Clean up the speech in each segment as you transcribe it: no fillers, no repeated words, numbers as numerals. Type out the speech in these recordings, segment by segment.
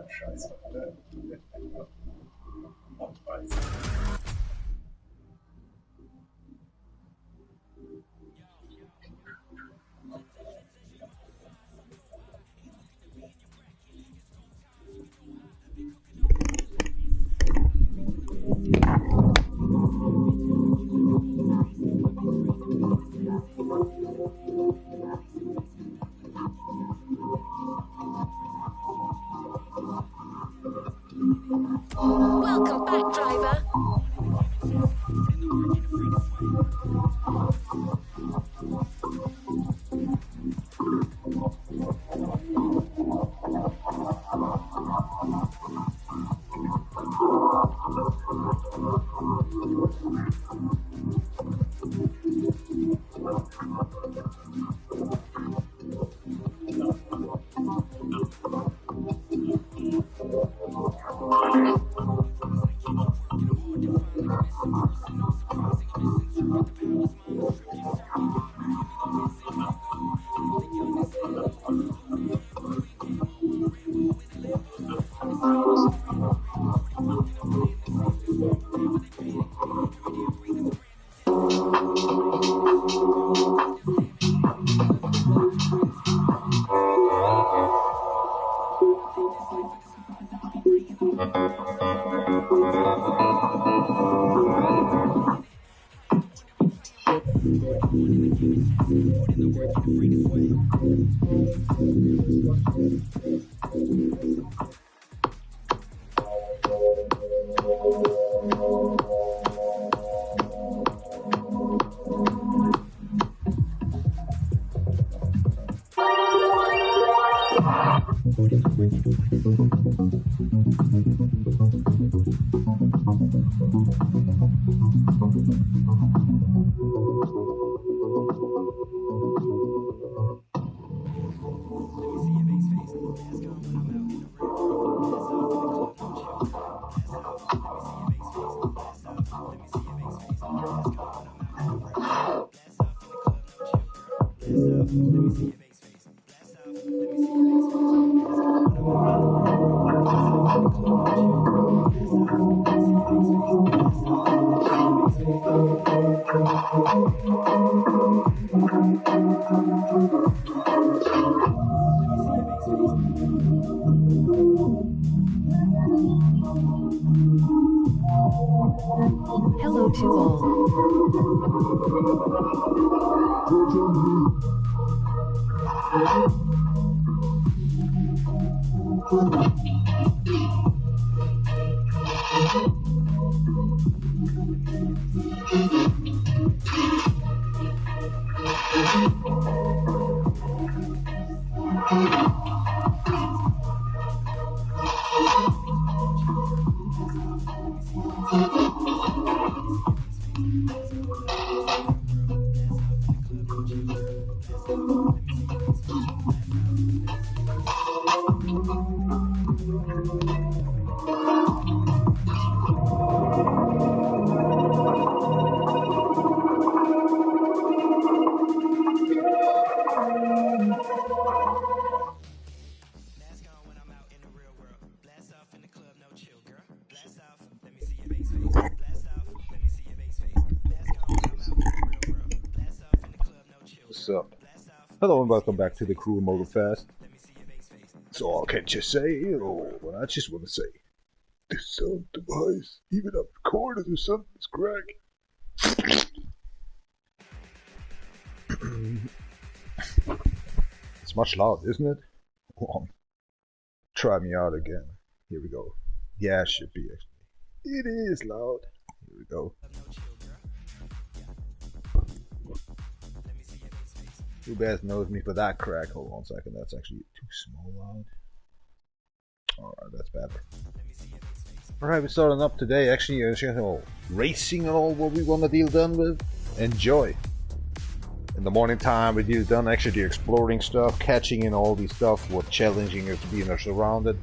Scheiße. Welcome back, driver. Hello to all. What's up? Hello and welcome back to the Cruel Mobile Fest. So all can you say, what I just want to say. This sound device, even up the corners or something's crack. It's much loud, isn't it? Hold on. Try me out again. Here we go. Yeah, it should be actually. It is loud. Here we go. Who best knows me for that crack? Hold on a second, that's actually too small loud. Alright, that's better. Alright, we're starting up today. Actually, racing and all what we want to deal done with. Enjoy. In the morning time, we deal done actually the exploring stuff, catching in all these stuff, what challenging is to be surrounded.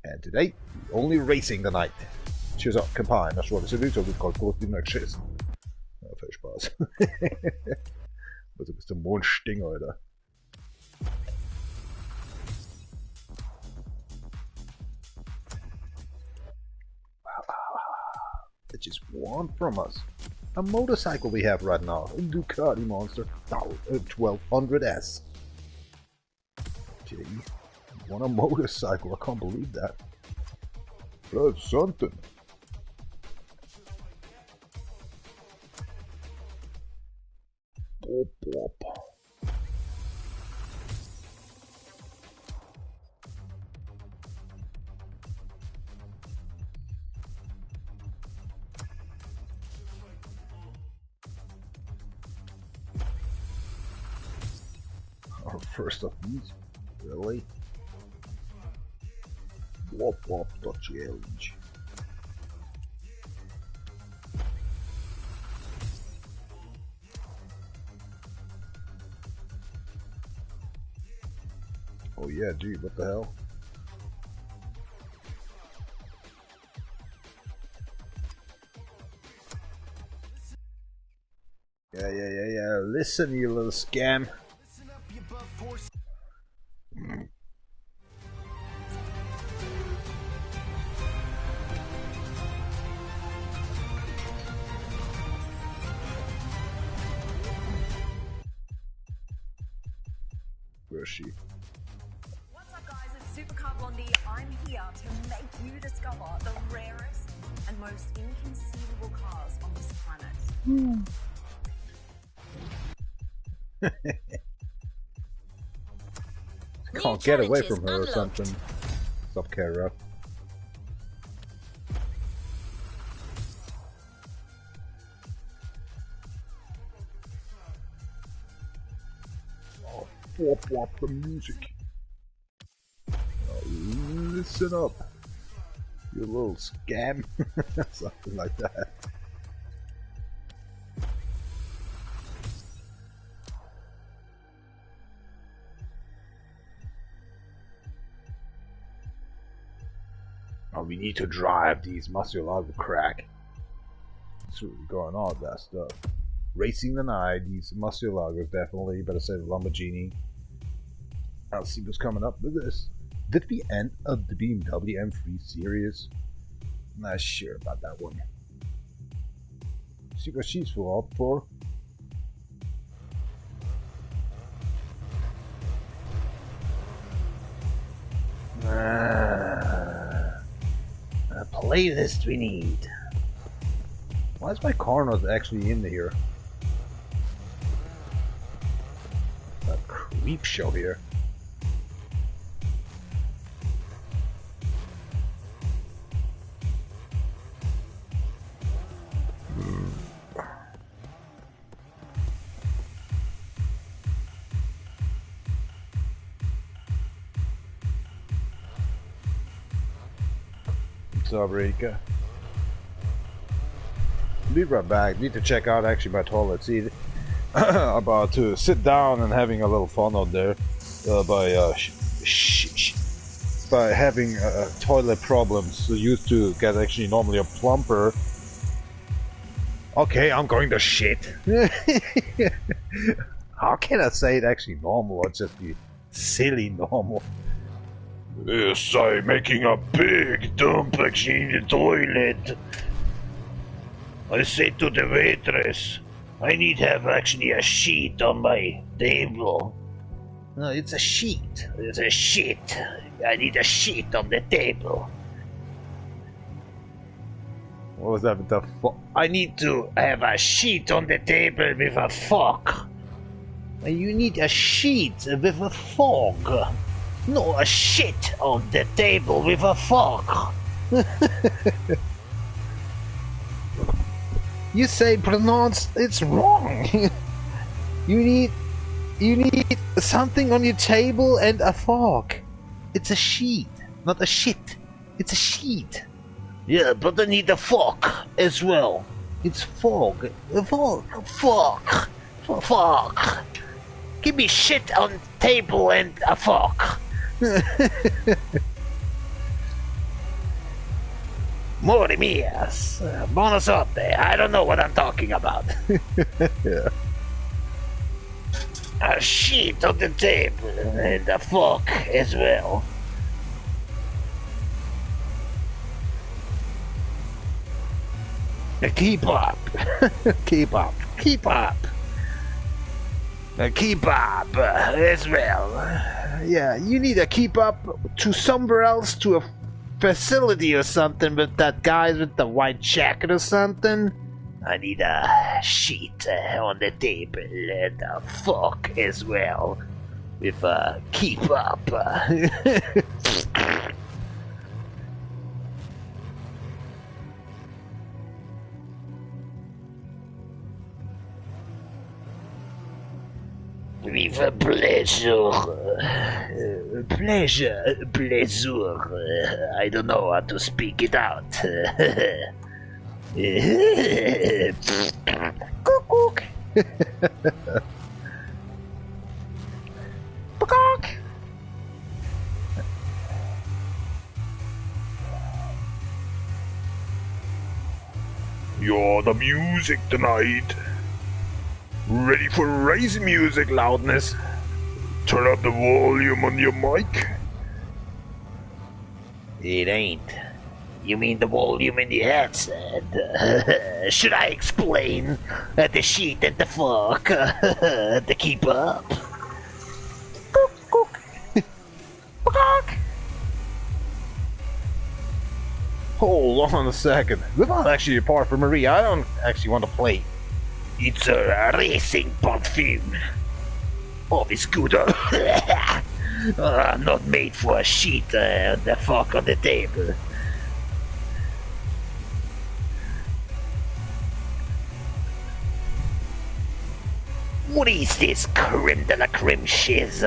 And today, only racing the night. Tjus upp, kampanjen, så det ser ut som vi kan gå till nördskiss. Ja, för spas. Det är månstinger där. It just won from us. A motorcycle we have right now, a Ducati Monster 1200S. Gee, you won a motorcycle, I can't believe that. That's something. Bop, bop. Our first of these, really? Wop wop the challenge. Oh yeah, dude, what the hell? Yeah. Listen, you little scam. Where is she? What's up, guys? It's Supercar Blondie. I'm here to make you discover the rarest and most inconceivable cars on this planet. Can't get away from her or something. Stop, Kara. Oh, wop wop the music. Now listen up, you little scam. Something like that. Oh, we need to drive these Murcielago crack. That's really going on with that stuff. Racing the night, these Murcielagos definitely, better say the Lamborghini. I'll see what's coming up with this. Did we end up the BMW M3 series? Not sure about that one. See what she's up for. A playlist we need. Why is my car not actually in here? A creep show here. What's up, Rika? Be right back. Need to check out actually my toilet. See, about to sit down and having a little fun out there by having toilet problems. So used to get actually normally a plumper. Okay, I'm going to shit. How can I say it actually normal or just be silly normal? Yes, I'm making a big dump actually in the toilet. I say to the waitress, I need to have actually a sheet on my table. No, it's a sheet. It's a sheet. I need a sheet on the table. What was that with the fork? I need to have a sheet on the table with a fork. You need a sheet with a fork. No, a shit on the table with a fork. You say pronounced it's wrong. You need something on your table and a fork. It's a sheet, not a shit. It's a sheet. Yeah, but I need a fork as well. It's fork. Fork. Give me shit on the table and a fork. More mías. Buonosote. I don't know what I'm talking about. Yeah. A sheet on the table and a fork as well. Keep up. Keep up. Keep up. Keep up as well. Yeah, you need to keep up to somewhere else, to a facility or something with that guy with the white jacket or something. I need a sheet on the table and a fork as well. With a keep up. With a pleasure. Pleasure. I don't know how to speak it out. Cook. You're the music tonight. Ready for race music loudness? Turn up the volume on your mic. It ain't. You mean the volume in the headset? Should I explain? The sheet and the fork to keep up? Hold on a second. We're not actually apart from Maria. I don't actually want to play. It's a racing perfume. Of a scooter. Not made for a sheet and the fork on the table. What is this creme de la creme shiz?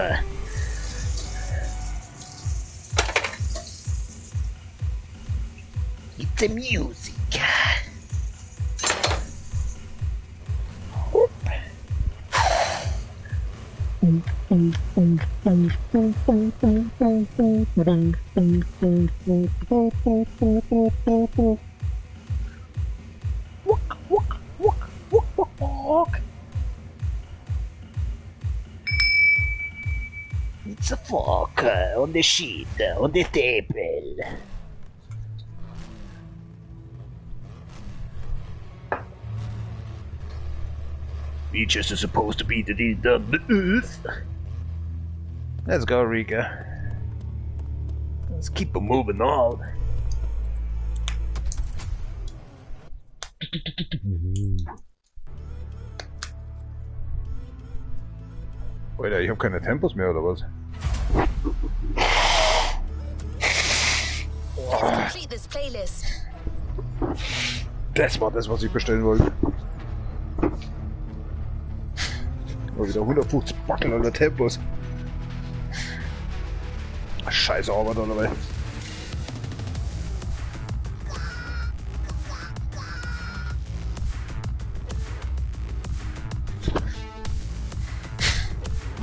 It's a music. Walk. It's a fork on the sheet, on the table. Beaches are supposed to be the earth. Let's go, Rika. Let's keep it moving on. Alter, ich hab keine Tempos mehr, oder was? Complete this playlist. Das war das, was ich bestellen wollte. Mal wieder 150 Backen an der Tempos. Scheiße Arbeit da dabei.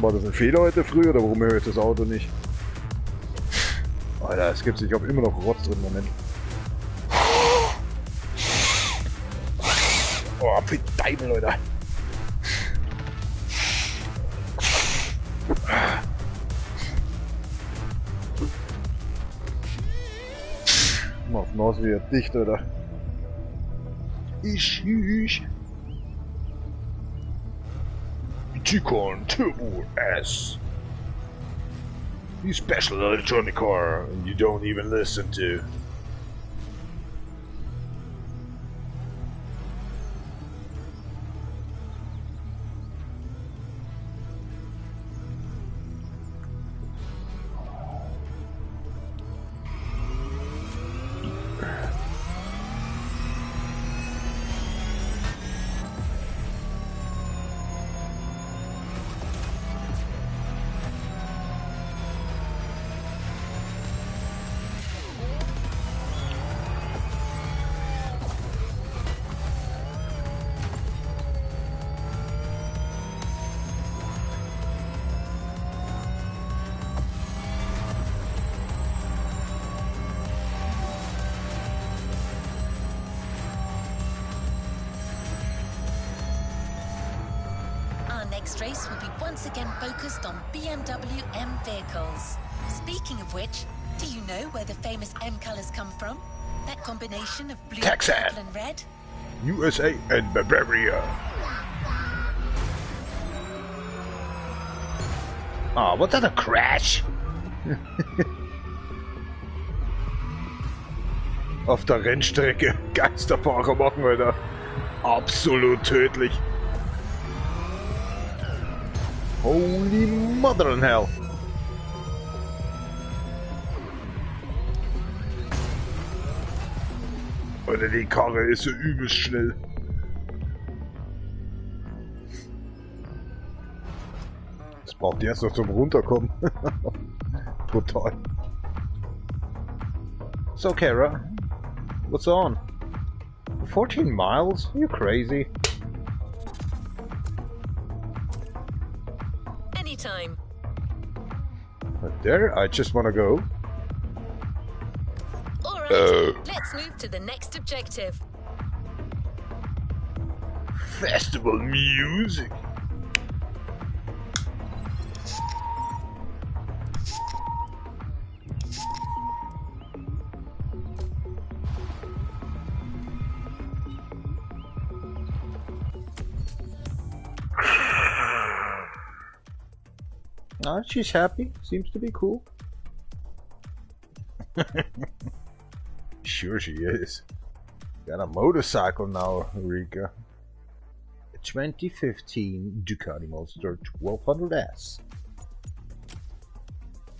War das ein Fehler heute früh oder warum höre ich das Auto nicht? Alter, es gibt sich, ich habe immer noch Rotz drin, Moment. Oh, für Teufel, Leute. Macht Nase wieder dicht, Alter. Ich. Tiguan Turbo S. The special electronic car you don't even listen to. Next race will be once again focused on BMW M vehicles. Speaking of which, do you know where the famous M colors come from? That combination of blue, Texan, purple and red? USA and Bavaria. Oh, was that a crash? Auf der Rennstrecke Geisterfahrer machen, Alter. Absolut tödlich. Holy mother in hell. Alter, die Karre ist so übelst schnell. Das braucht die erst noch zum Runterkommen. Total. So, Kara, what's on? 14 miles? Are you crazy? Anytime. But there, I just want to go. All right, let's move to the next objective. Festival music. Oh, she's happy. Seems to be cool. Sure she is. Got a motorcycle now, Rika. A 2015 Ducati Monster 1200S.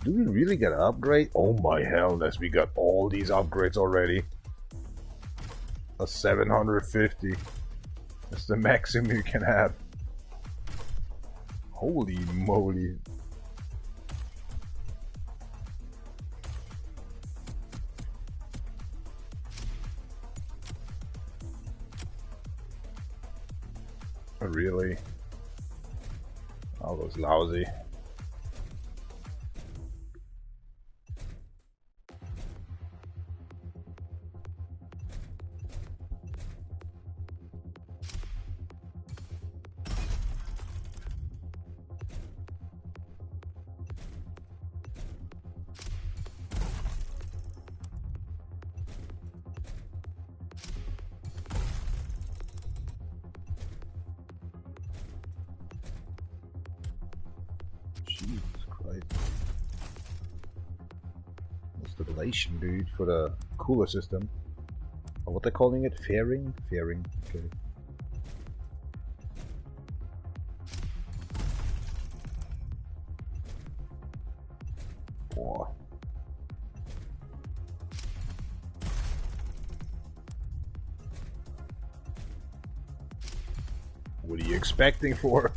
Do we really get an upgrade? Oh my hellness, we got all these upgrades already. A 750. That's the maximum you can have. Holy moly. Really? All those lousy. Jesus Christ. What's the relation, dude, for the cooler system? Or what they're calling it? Fairing? Fairing, okay. Boah. What are you expecting for?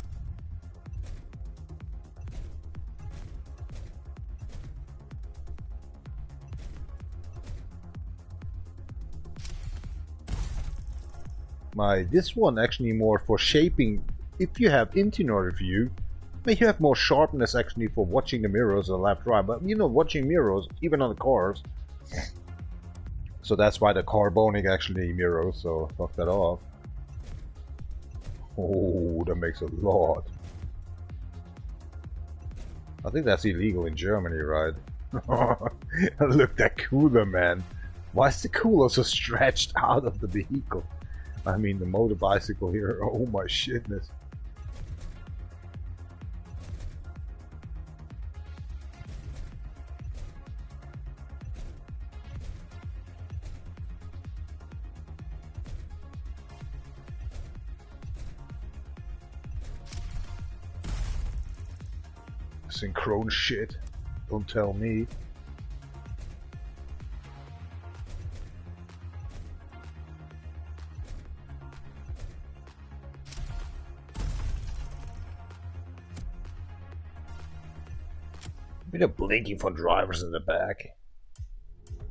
This one actually more for shaping. If you have interior view, you have more sharpness actually for watching the mirrors on left right, but you know, watching mirrors even on the cars, so that's why the carbonic actually mirrors, so fuck that off. Oh, that makes a lot. I think that's illegal in Germany, right? Look, that cooler, man. Why is the cooler so stretched out of the vehicle? I mean, the motor bicycle here, oh my shitness. Synchrone shit. Don't tell me. They're blinking for drivers in the back.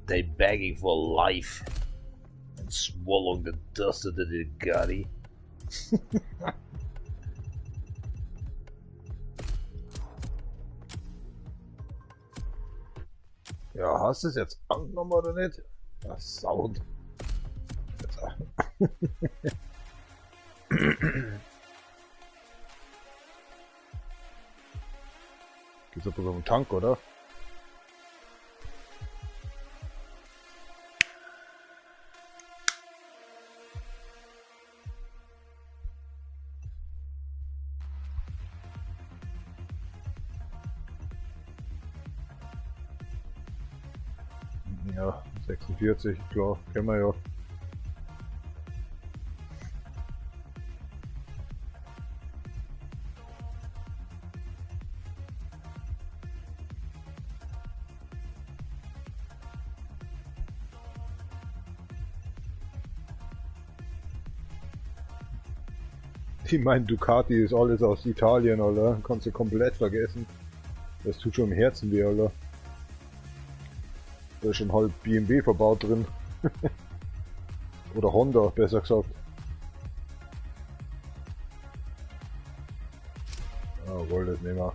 They begging for life and swallowing the dust of the Gotti. Ja, hast du es jetzt angenommen oder nicht? Das Sound. Geht's aber so im Tank, oder? Ja, 46, klar, kennen wir ja. Die meinen Ducati ist alles aus Italien, oder? Kannst du komplett vergessen. Das tut schon im Herzen weh, oder? Da ist schon halb BMW verbaut drin. Oder Honda, besser gesagt. Ah, wollte es nicht mehr.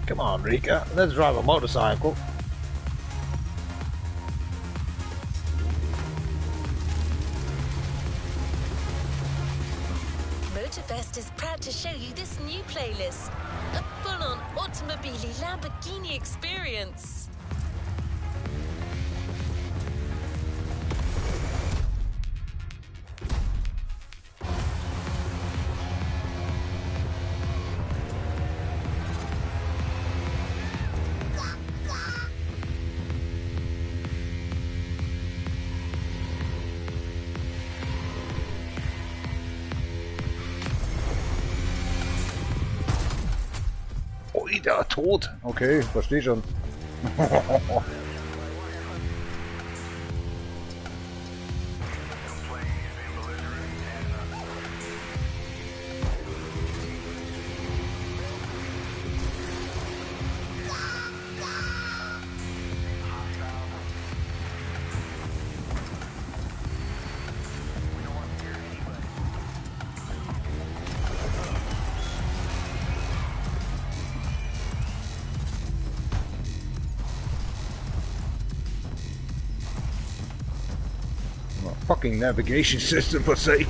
Come on, Rika, let's drive a motorcycle. Motorfest is proud to show you this new playlist. A full-on automobili Lamborghini experience. Wieder tot. Okay, verstehe schon. Fucking navigation system for sake.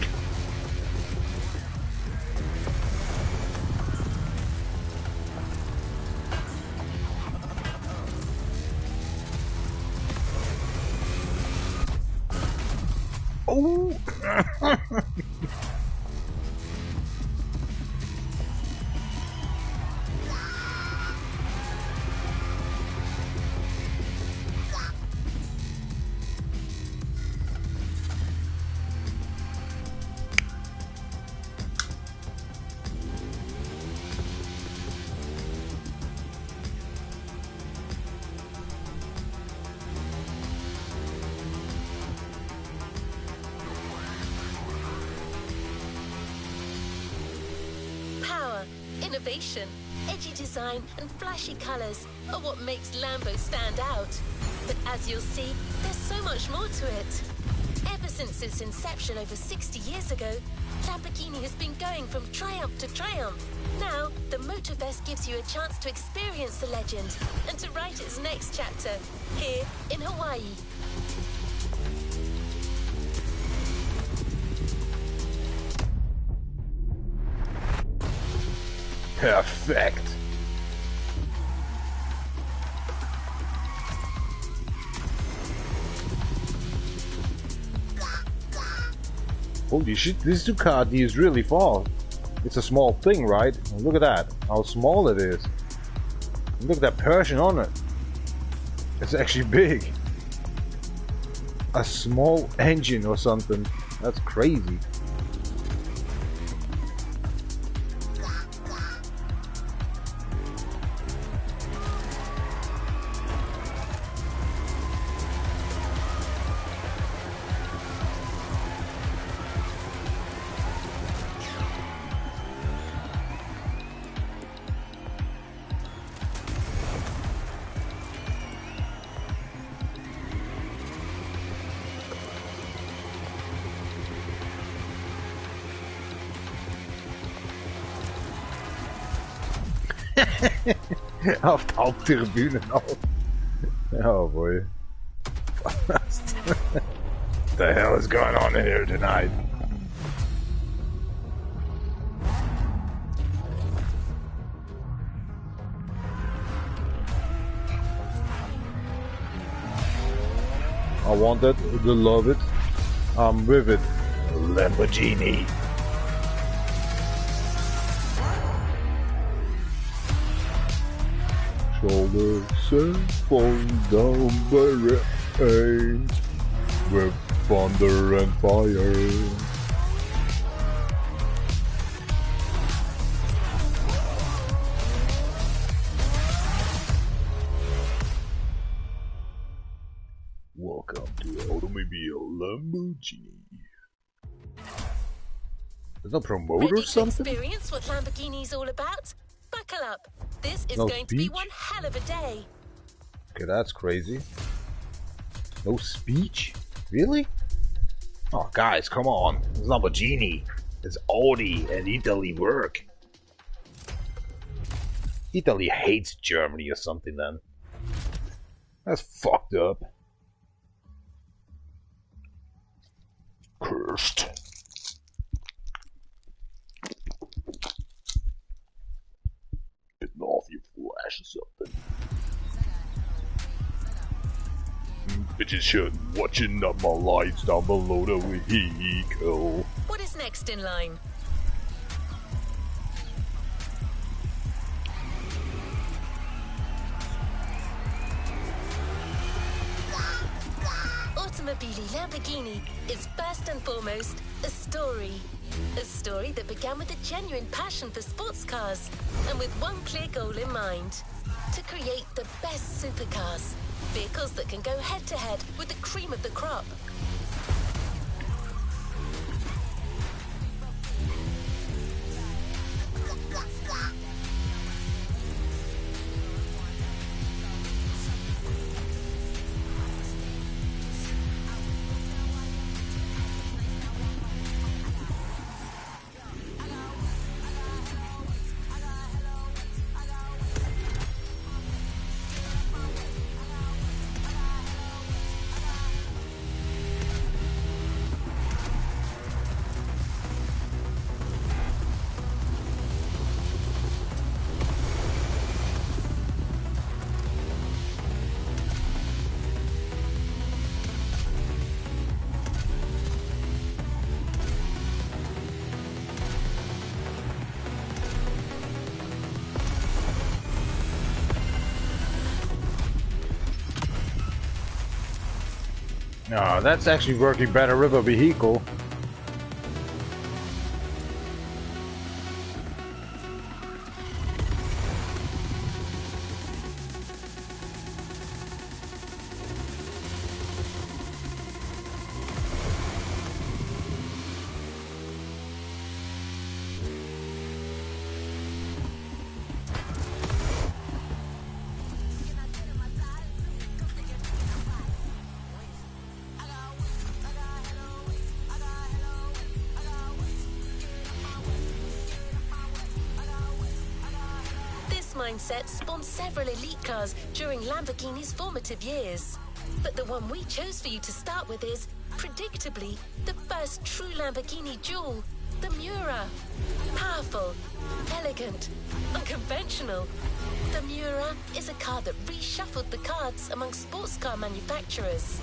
Oh. Innovation, edgy design and flashy colors are what makes Lambo stand out. But as you'll see, there's so much more to it. Ever since its inception over 60 years ago, Lamborghini has been going from triumph to triumph. Now, the Motorfest gives you a chance to experience the legend and to write its next chapter here in Hawaii. Perfekt. Holy shit, this Ducati is really fast. It's a small thing, right? Look at that, how small it is. Look at that Persian on it. It's actually big. A small engine or something. That's crazy. Auf der Haupttribüne auch. Oh boy. What the hell is going on here tonight? I want it, I love it. I'm with it. Lamborghini. Shoulders and fall down by rain with thunder and fire. Welcome to Automobile Lamborghini. There's no promote Ready or something? to experience what Lamborghini's all about? Buckle up. This is No going to be speech? one hell of a day. Okay, that's crazy. No speech? Really? Oh, guys, come on. It's Lamborghini. It's Audi and Italy work. Italy hates Germany or something then. That's fucked up. Cursed. Getting off your flash or something. Bitches should watching up my lights down below the vehicle. What is next in line? Automobili Lamborghini is first and foremost a story. A story that began with a genuine passion for sports cars and with one clear goal in mind: to create the best supercars. Vehicles that can go head to head with the cream of the crop. No, that's actually working better with a vehicle. Mindset spawned several elite cars during Lamborghini's formative years. But the one we chose for you to start with is, predictably, the first true Lamborghini jewel, the Miura. Powerful, elegant, unconventional. The Miura is a car that reshuffled the cards among sports car manufacturers.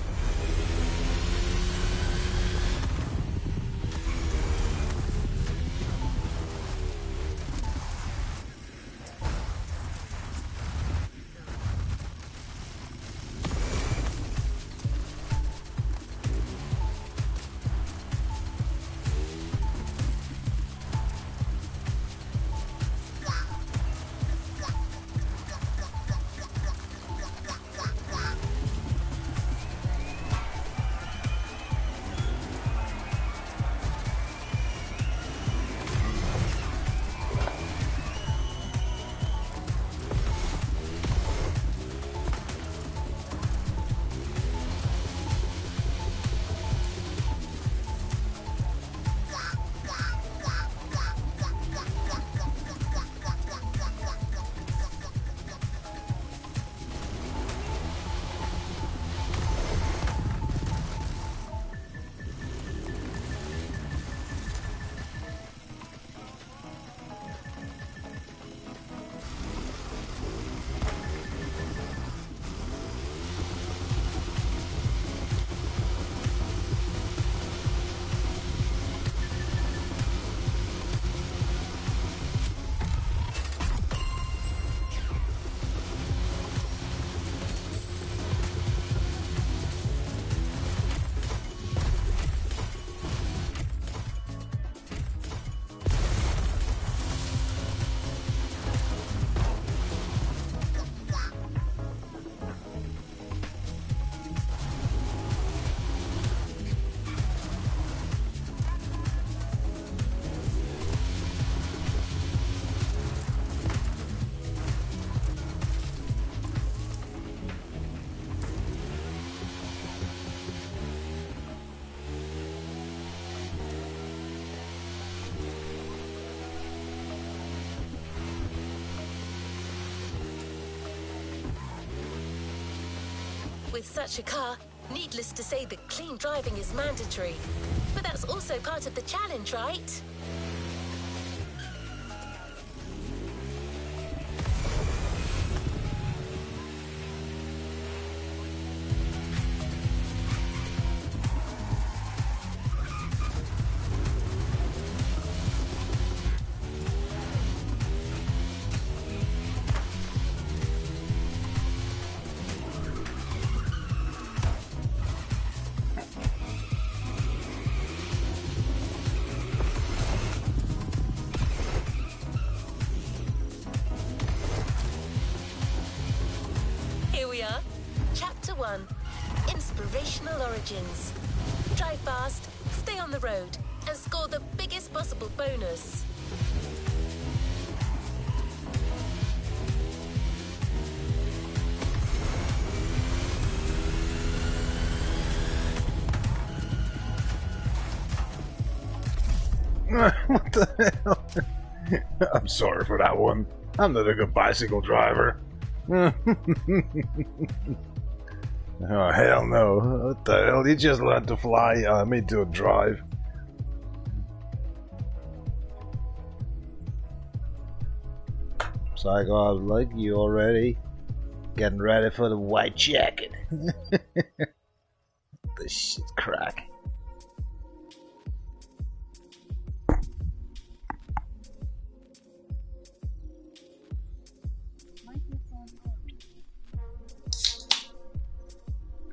With such a car, needless to say that clean driving is mandatory. But that's also part of the challenge, right? Chapter 1. Inspirational Origins. Drive fast, stay on the road, and score the biggest possible bonus. What the hell? I'm sorry for that one. I'm not a good bicycle driver. Oh, hell no. What the hell? You just learned to fly. I mean to drive. Psycho, I like you already. Getting ready for the white jacket. This shit's crack.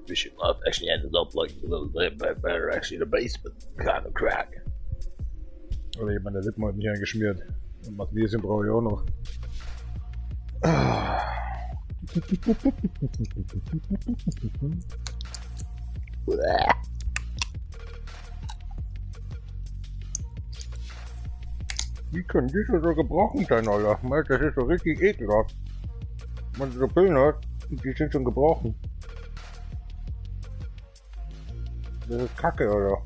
Fishing Love actually ended up like a little bit better, actually the base, but kind of crack. Oder ich meine Lippen heute nicht eingeschmiert. Und Magnesium brauche ich auch noch. Wie können die schon so gebrochen sein, Alter? Das ist so richtig ekelhaft. Wenn man so Pillen hat, die sind schon gebrochen. Das ist Kacke, oder?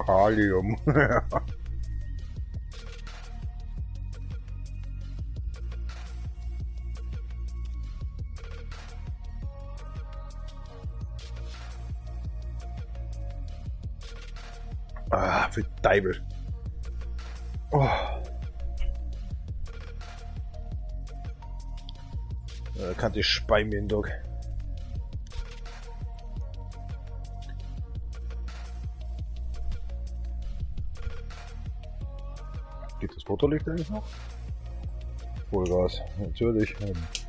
Kalium. Ah, für Teufel. Oh. Da kann ich Speien mir Dog. Geht das Fotoricht eigentlich noch? Vollgas, natürlich.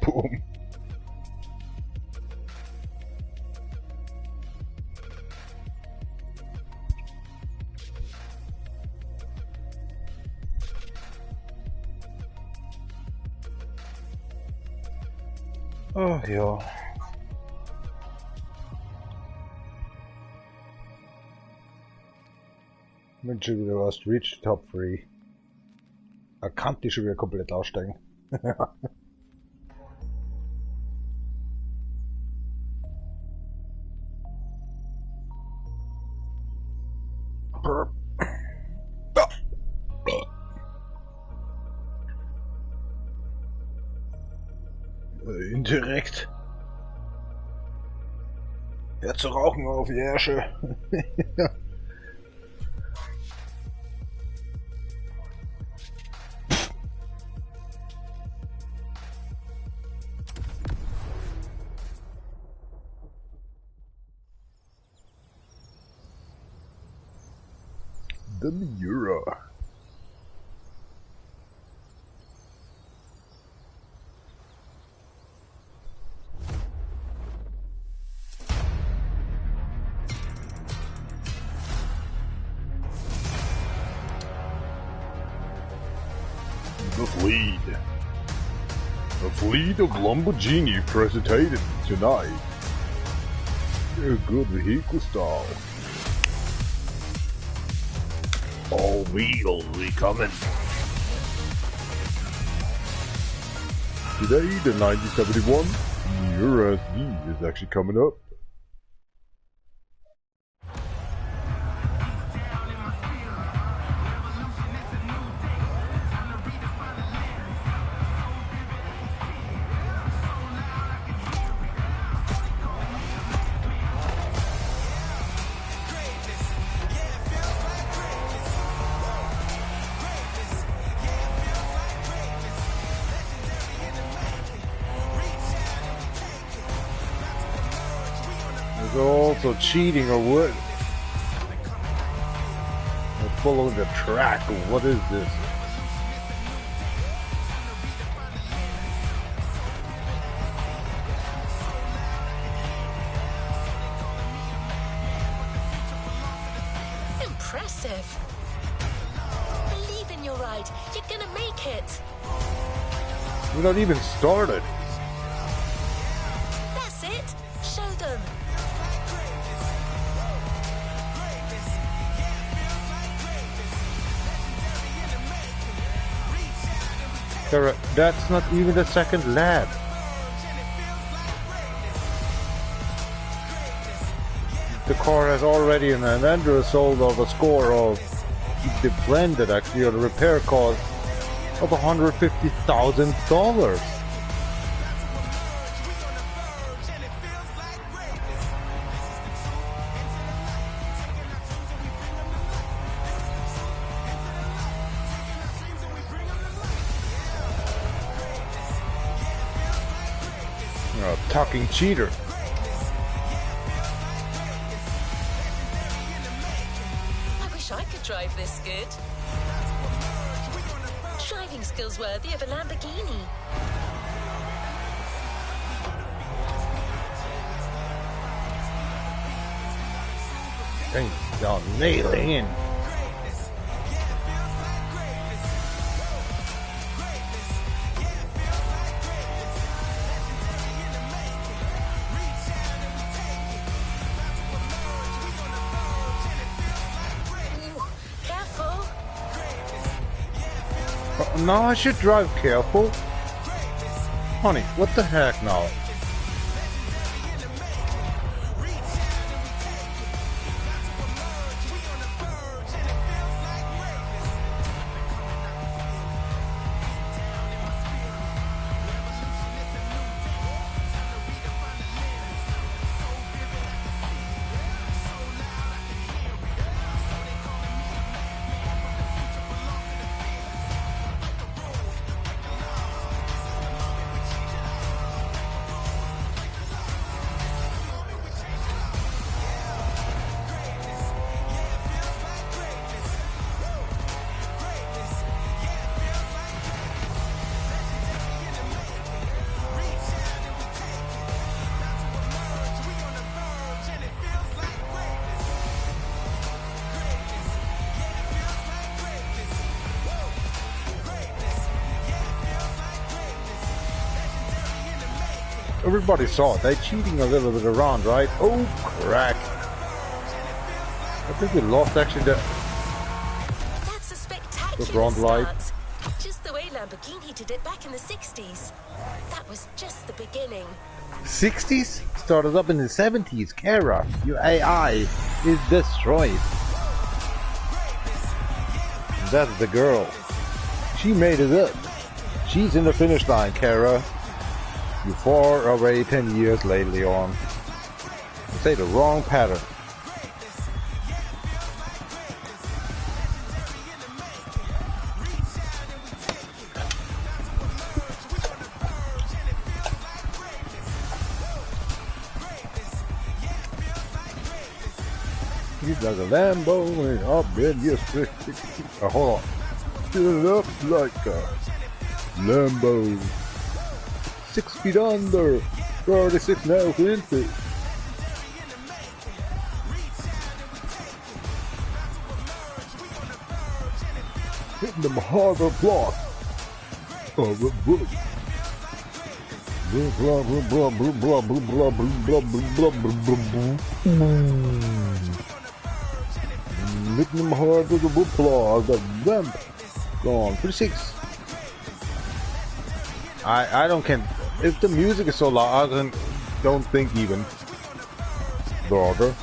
Boom. Ach ja. Mensch, schon wieder was. Reach Top 3. Er kann die schon wieder komplett aussteigen. Indirekt. Ja, zu rauchen auf die Ärsche. The Miura. The fleet. A fleet of Lamborghini presented tonight. A good vehicle style. All wheels we coming. Today, the 1971 Miura SD is actually coming up. Is it also cheating or what? I'm following the track. What is this? Impressive. Believe in your ride. You're gonna make it. We're not even started. That's it. Show them. Kara, that's not even the second lap. The car has already an end result of a score of the blended actually, or the repair cost of $150,000. Talking cheater. I wish I could drive this good. Driving skills worthy of a Lamborghini. Things are nailing in. Now I should drive careful. Honey, what the heck now? Everybody saw it. They're cheating a little bit around, right? Oh, crack. I think we lost actually the... That's a spectacular front light. start. Just the way Lamborghini did it back in the 60s. That was just the beginning. 60s? Started up in the 70s. Kara, your AI is destroyed. That's the girl. She made it up. She's in the finish line, Kara. You're far away 10 years lately on. You say the wrong pattern. He's like a Lambo and up there, yes, hold on. Fill it up like a Lambo. 6 feet under, 36 now inches. Hitting them harder block of a bullet. Blah blah blah blah blah blah blah blah blah blah blah. Hitting them hard with a applause. The vamp gone. 36. I don't can. If the music is so loud, I don't think even. Daughter.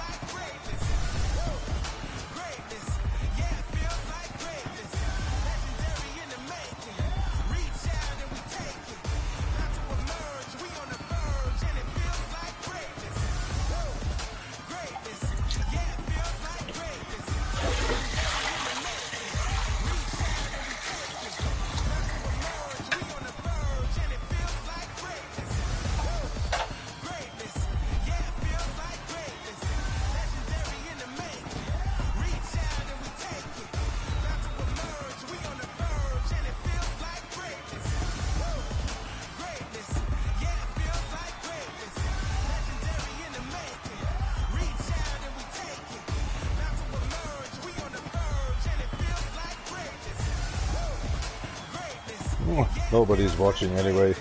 Nobody's watching anyway.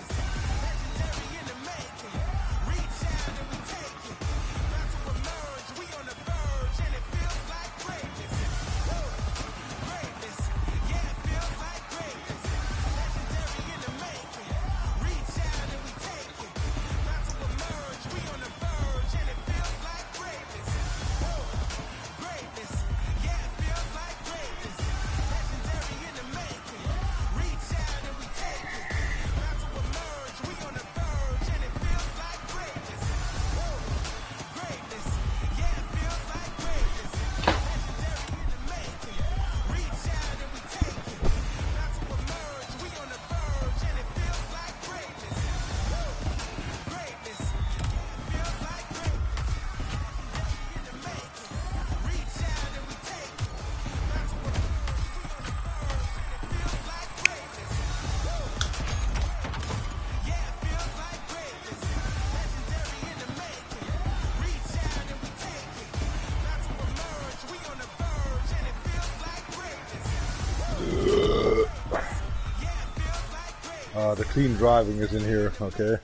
The clean driving is in here, okay.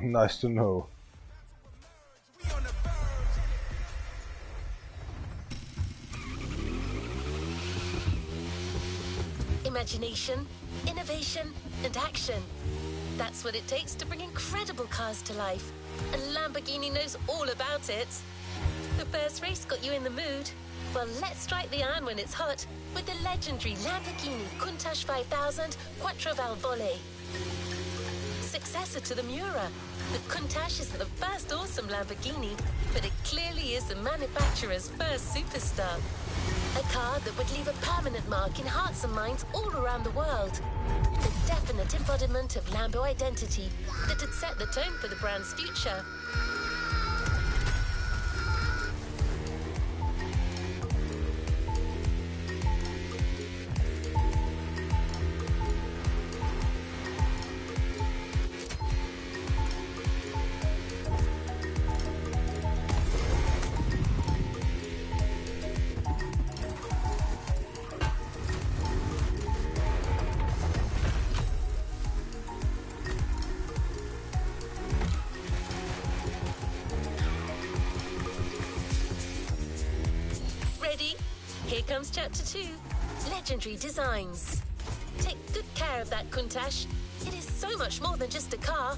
Nice to know. Imagination, innovation, and action. That's what it takes to bring incredible cars to life. And Lamborghini knows all about it. The first race got you in the mood. Well, let's strike the iron when it's hot with the legendary Lamborghini Countach 5000 Quattro Valvole. Successor to the Miura, the Countach isn't the first awesome Lamborghini, but it clearly is the manufacturer's first superstar. A car that would leave a permanent mark in hearts and minds all around the world. The definite embodiment of Lambo identity that had set the tone for the brand's future. Here comes Chapter 2, Legendary Designs. Take good care of that Countach. It is so much more than just a car.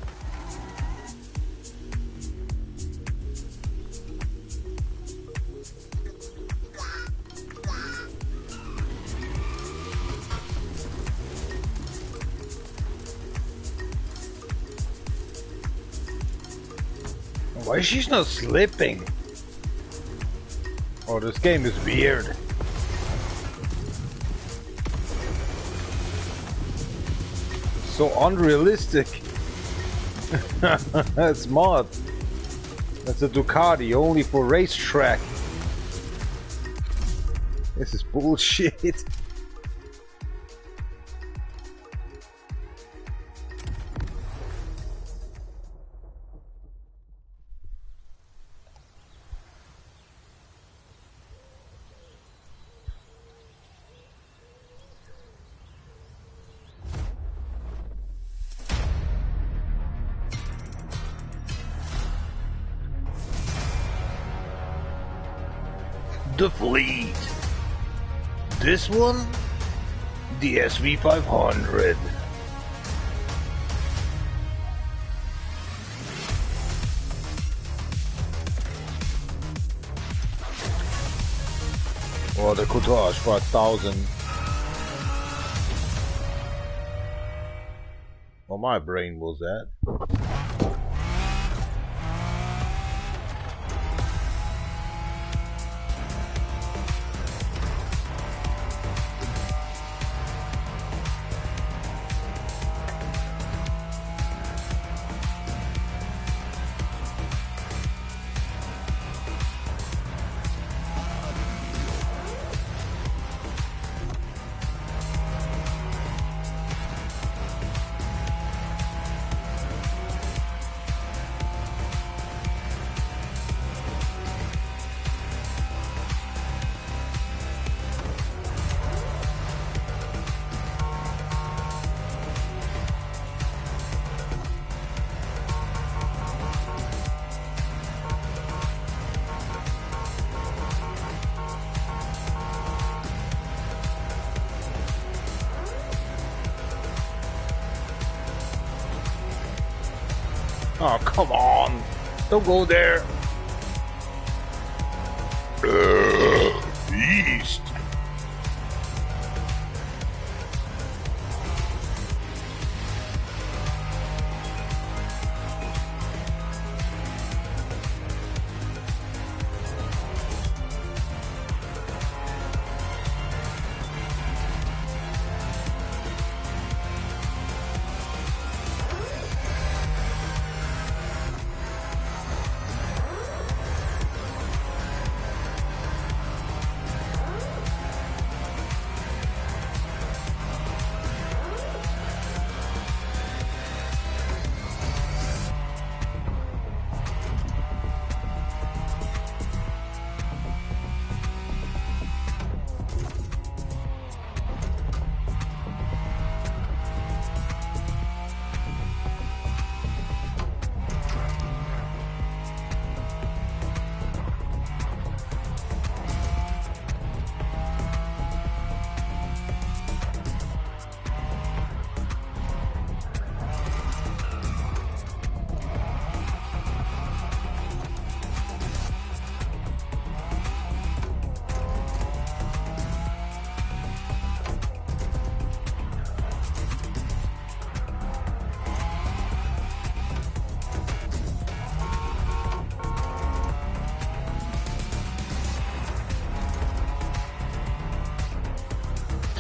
Why is she not slipping? Oh, this game is weird. So unrealistic. That's mod. That's a Ducati only for racetrack. This is bullshit. The fleet. This one, the SV500. Or the Countach 5000. Well, my brain was that. Oh, come on! Don't go there! Beast!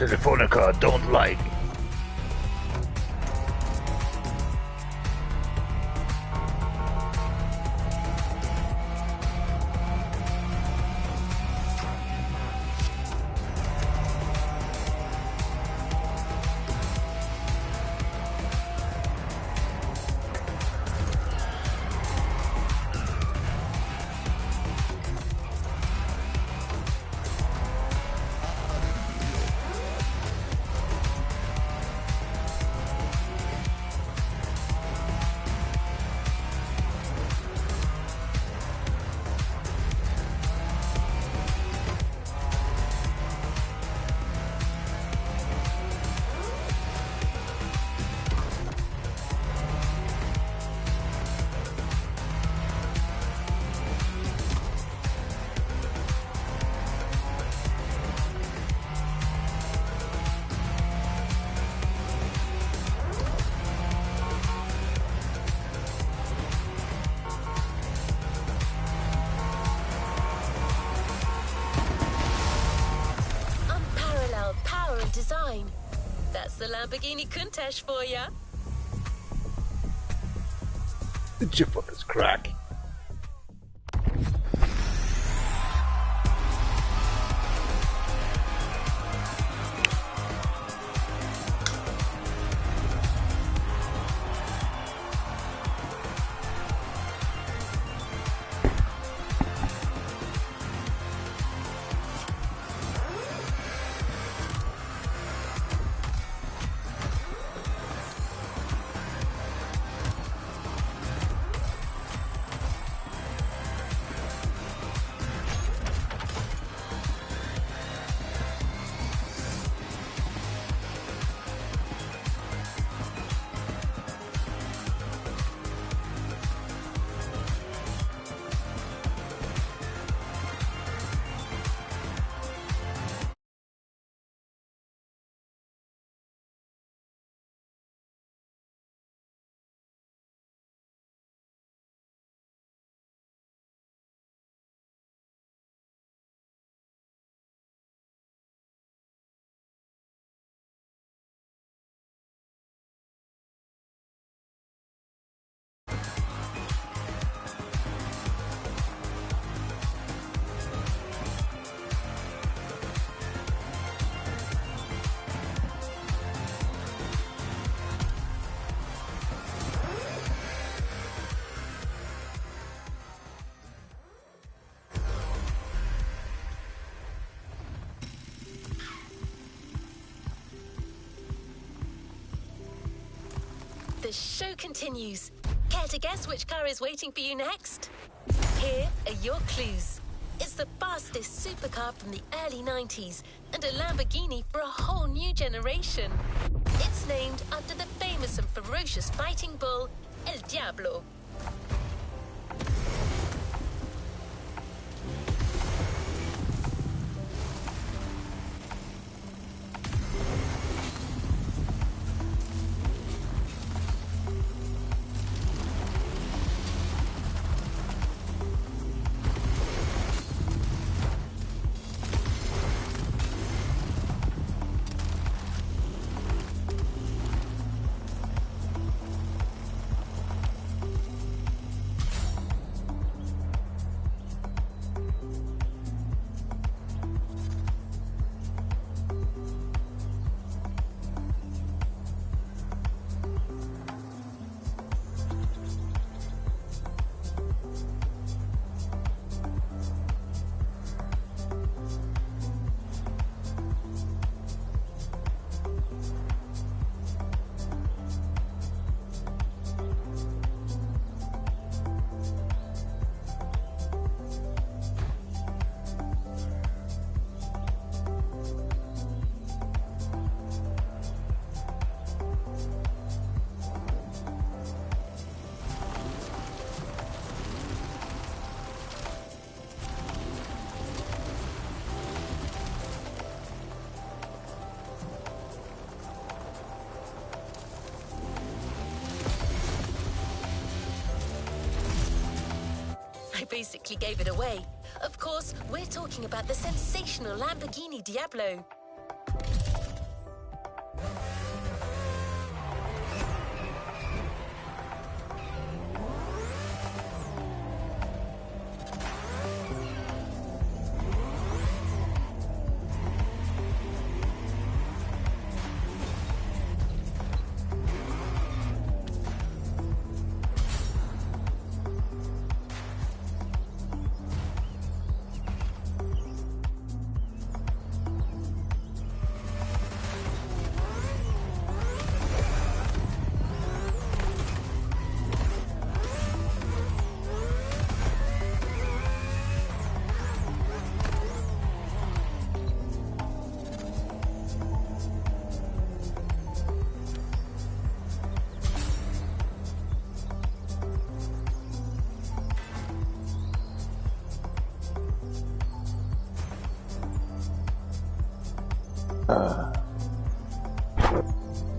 Telefonica don't like. Design. That's the Lamborghini Countach for ya. The chip fuckers crack. The show continues. Care to guess which car is waiting for you next? Here are your clues. It's the fastest supercar from the early 90s and a Lamborghini for a whole new generation. It's named after the famous and ferocious fighting bull, El Diablo. I basically gave it away. Of course, we're talking about the sensational Lamborghini Diablo.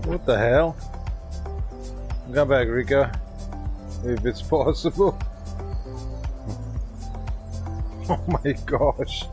What the hell? Come back, Rika. If it's possible. Oh my gosh.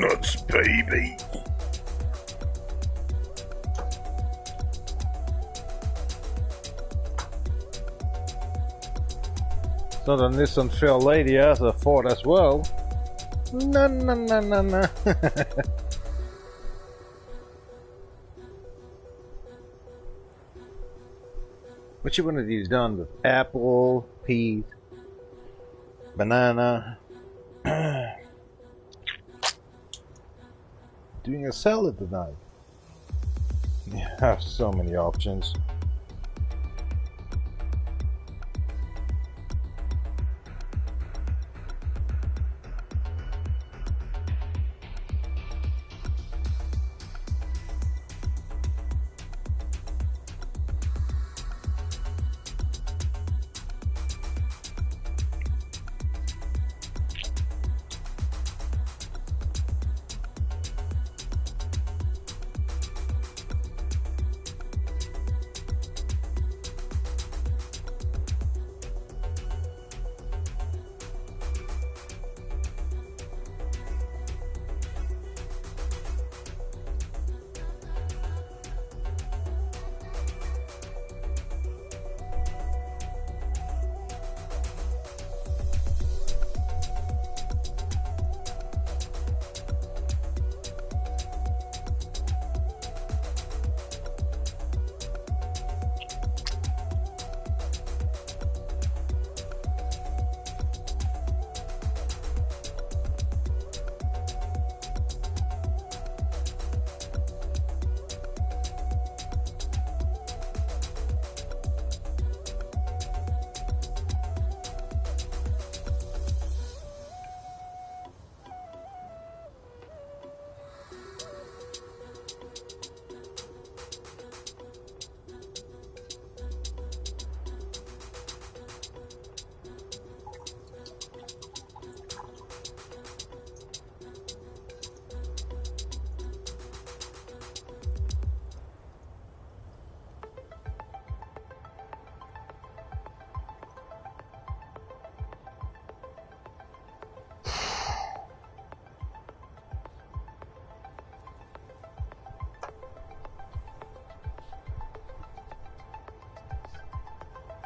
donuts, baby. It's not a Nissan Fair Lady, has a Ford as well. No, no, no, no, no. Which one of these done with apple, peas, banana? Doing a salad tonight. You have so many options.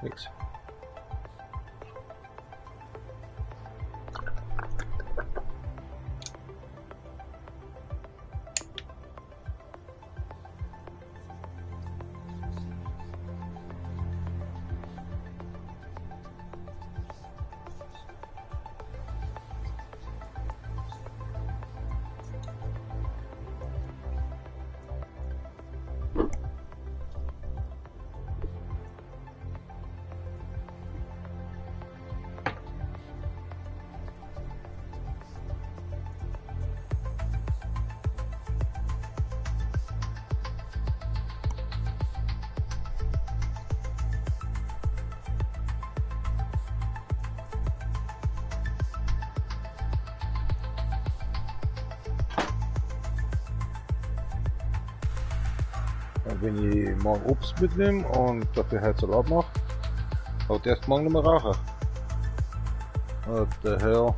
Thanks. Wenn je morgen Obst mitnehmen und dafür halt Salat macht, haut erst morgen nochmal Rache. What the hell?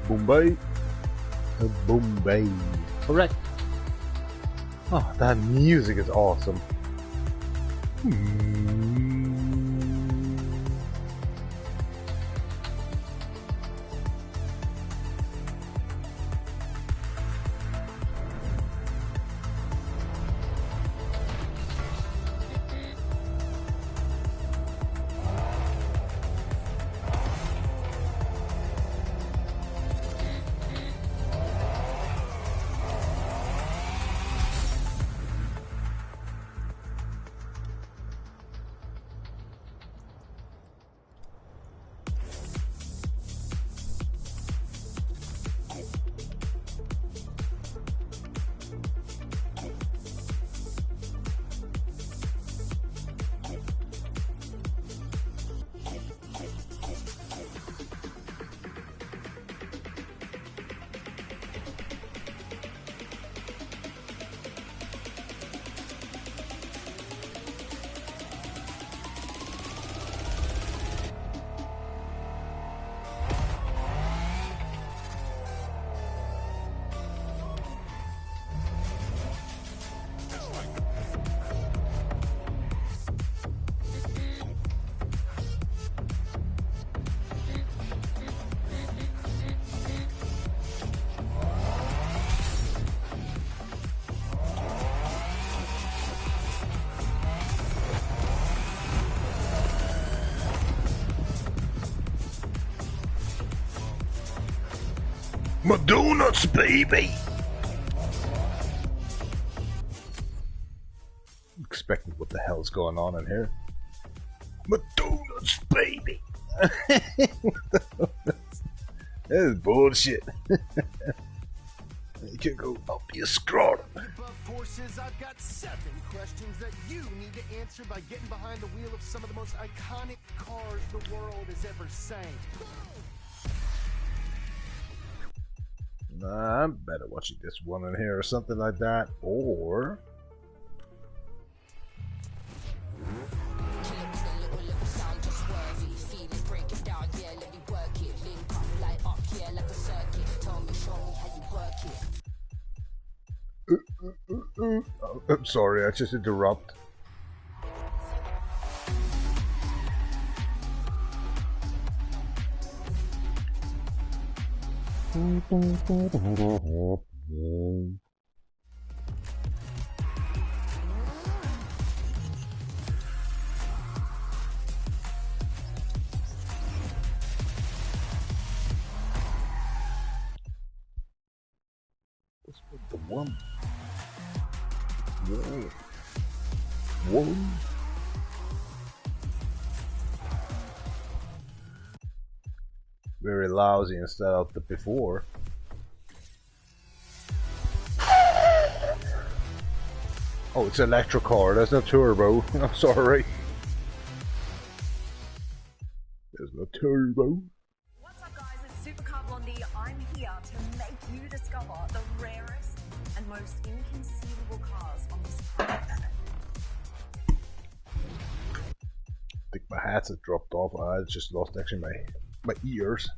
Bombay. Bombay. Correct. Oh, that music is awesome. My donuts, baby! Expecting what the hell's going on in here. My donuts, baby! That is bullshit. You can go up your scrotum. Forces, I've got 7 questions that you need to answer by getting behind the wheel of some of the most iconic cars the world has ever seen. Nah, I'm better watching this one in here or something like that, or... I'm sorry, I just interrupt. The one. Whoa. Whoa. Very lousy instead of the before. Oh, it's electric car. That's not turbo. I'm sorry. There's no turbo. What's up, guys? It's Supercar Blondie. I'm here to make you discover the rarest and most inconceivable cars on this planet. I think my hats have dropped off. I just lost actually my ears.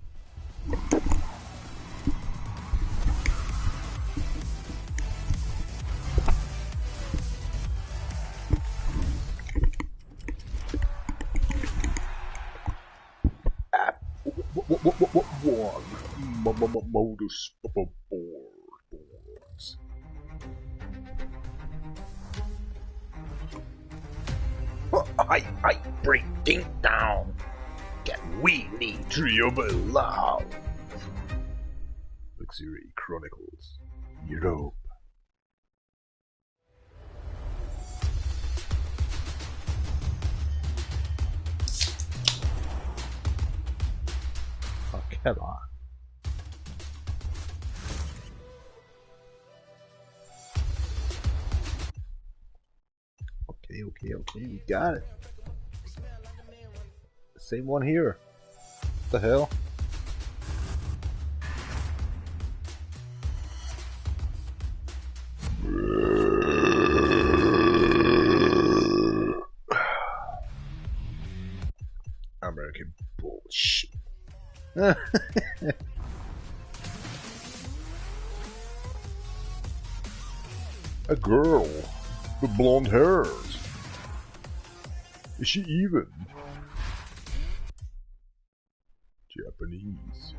Motorsports. I bring things down. Get weenie to your below. Luxury Chronicles Europe. Oh, come on. Okay, we got it. Same one here. What the hell? American bullshit. A girl with blonde hairs. Is she even? Japanese.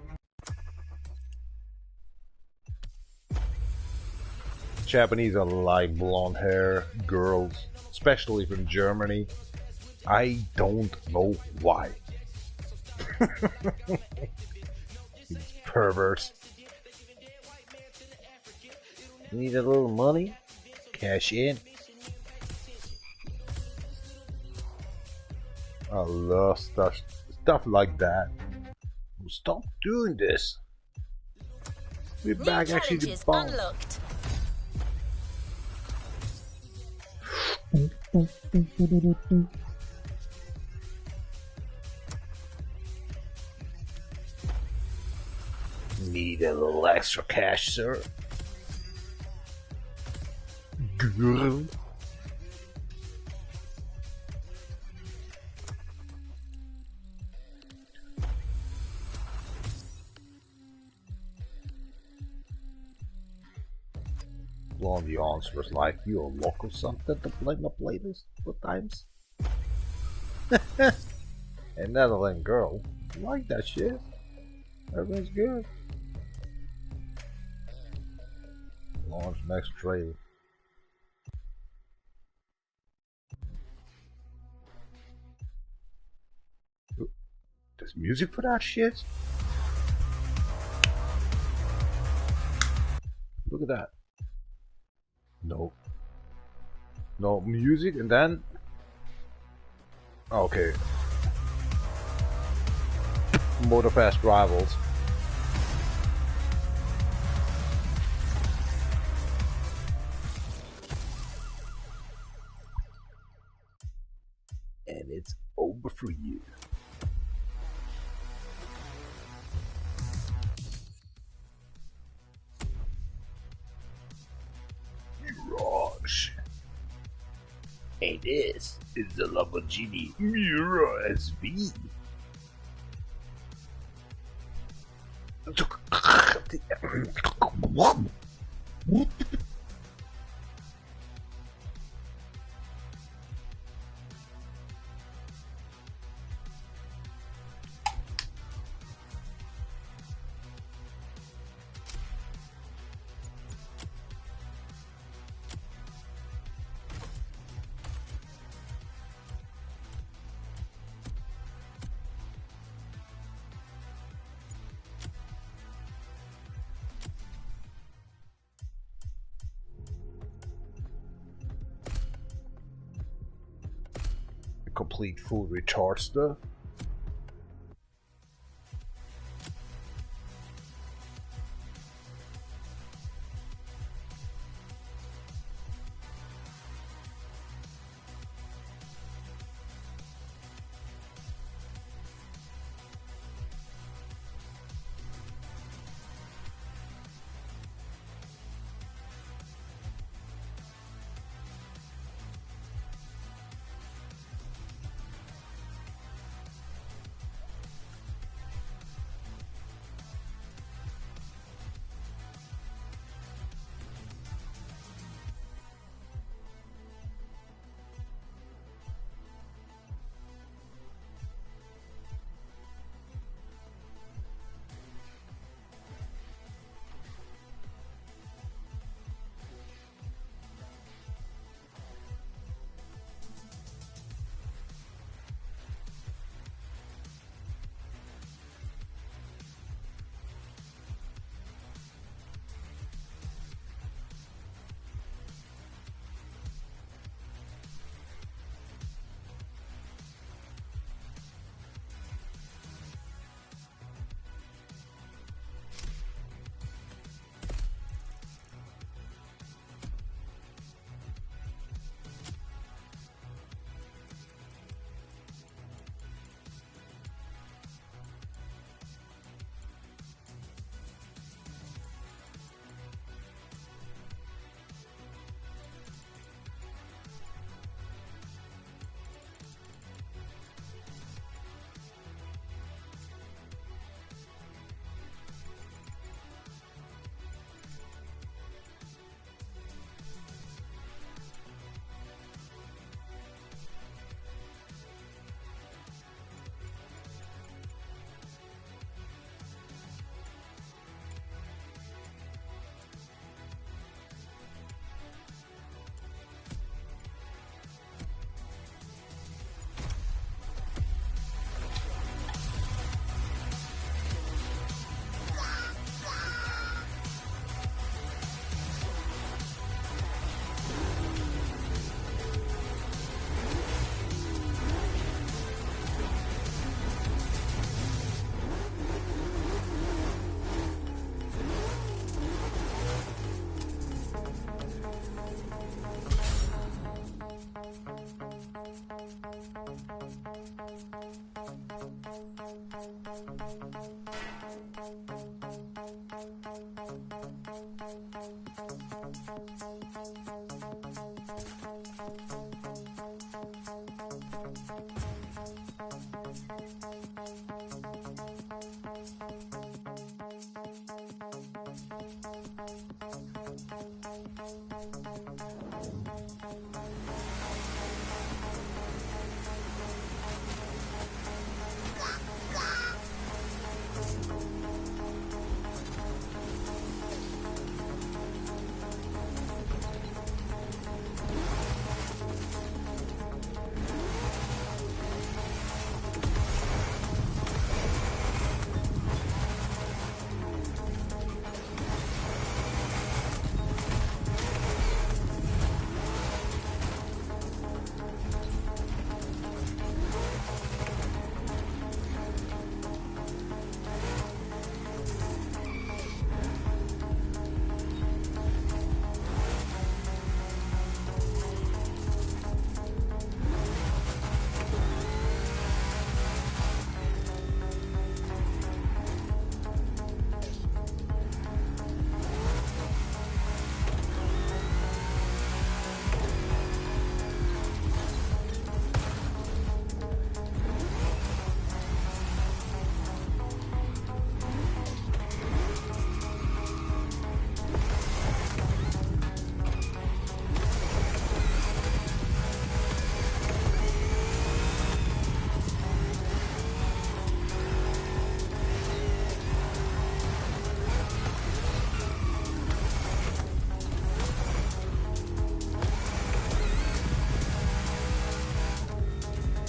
Japanese are like blonde hair girls, especially from Germany. I don't know why. These perverts. Need a little money? Cash in. I love stuff like that. Stop doing this. We're New back actually to challenges bomb. unlocked. Need a little extra cash, sir? Girl. Blondie answers like, you a local something to play my playlist for times? And Netherlands girl, like that shit. Everything's good. Launch next trailer. There's music for that shit? Look at that. No. No music and then... Okay. Motorfast Rivals. And it's over for you. Mirage. And this is the Lamborghini Mirage SV. Complete full recharge stuff.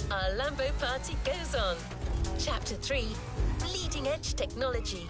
Our Lambo party goes on. Chapter 3, Bleeding Edge Technology.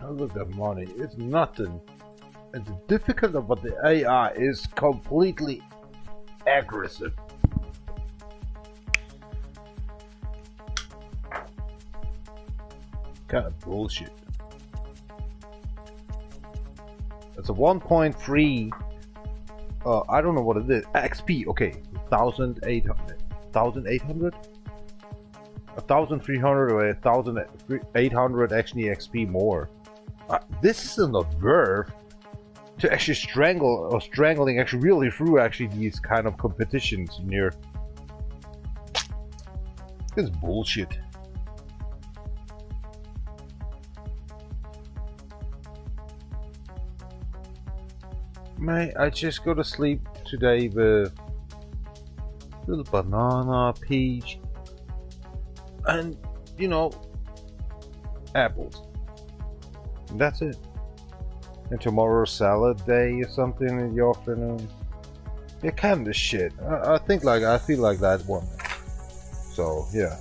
Oh, look at money. It's nothing. And the difficult about the AI is completely aggressive. Kind of bullshit. It's a 1.3. I don't know what it is. XP. Okay, 1,800. 1,800. 1,300 or 1,800 actually XP more. This is a verve to actually strangle or strangling actually really through actually these kind of competitions near. This is bullshit. Mate, I just go to sleep today with little banana, peach, and you know, apples. And that's it. And tomorrow salad day or something in the afternoon. Yeah, kind of shit. I think like I feel like that one. So yeah.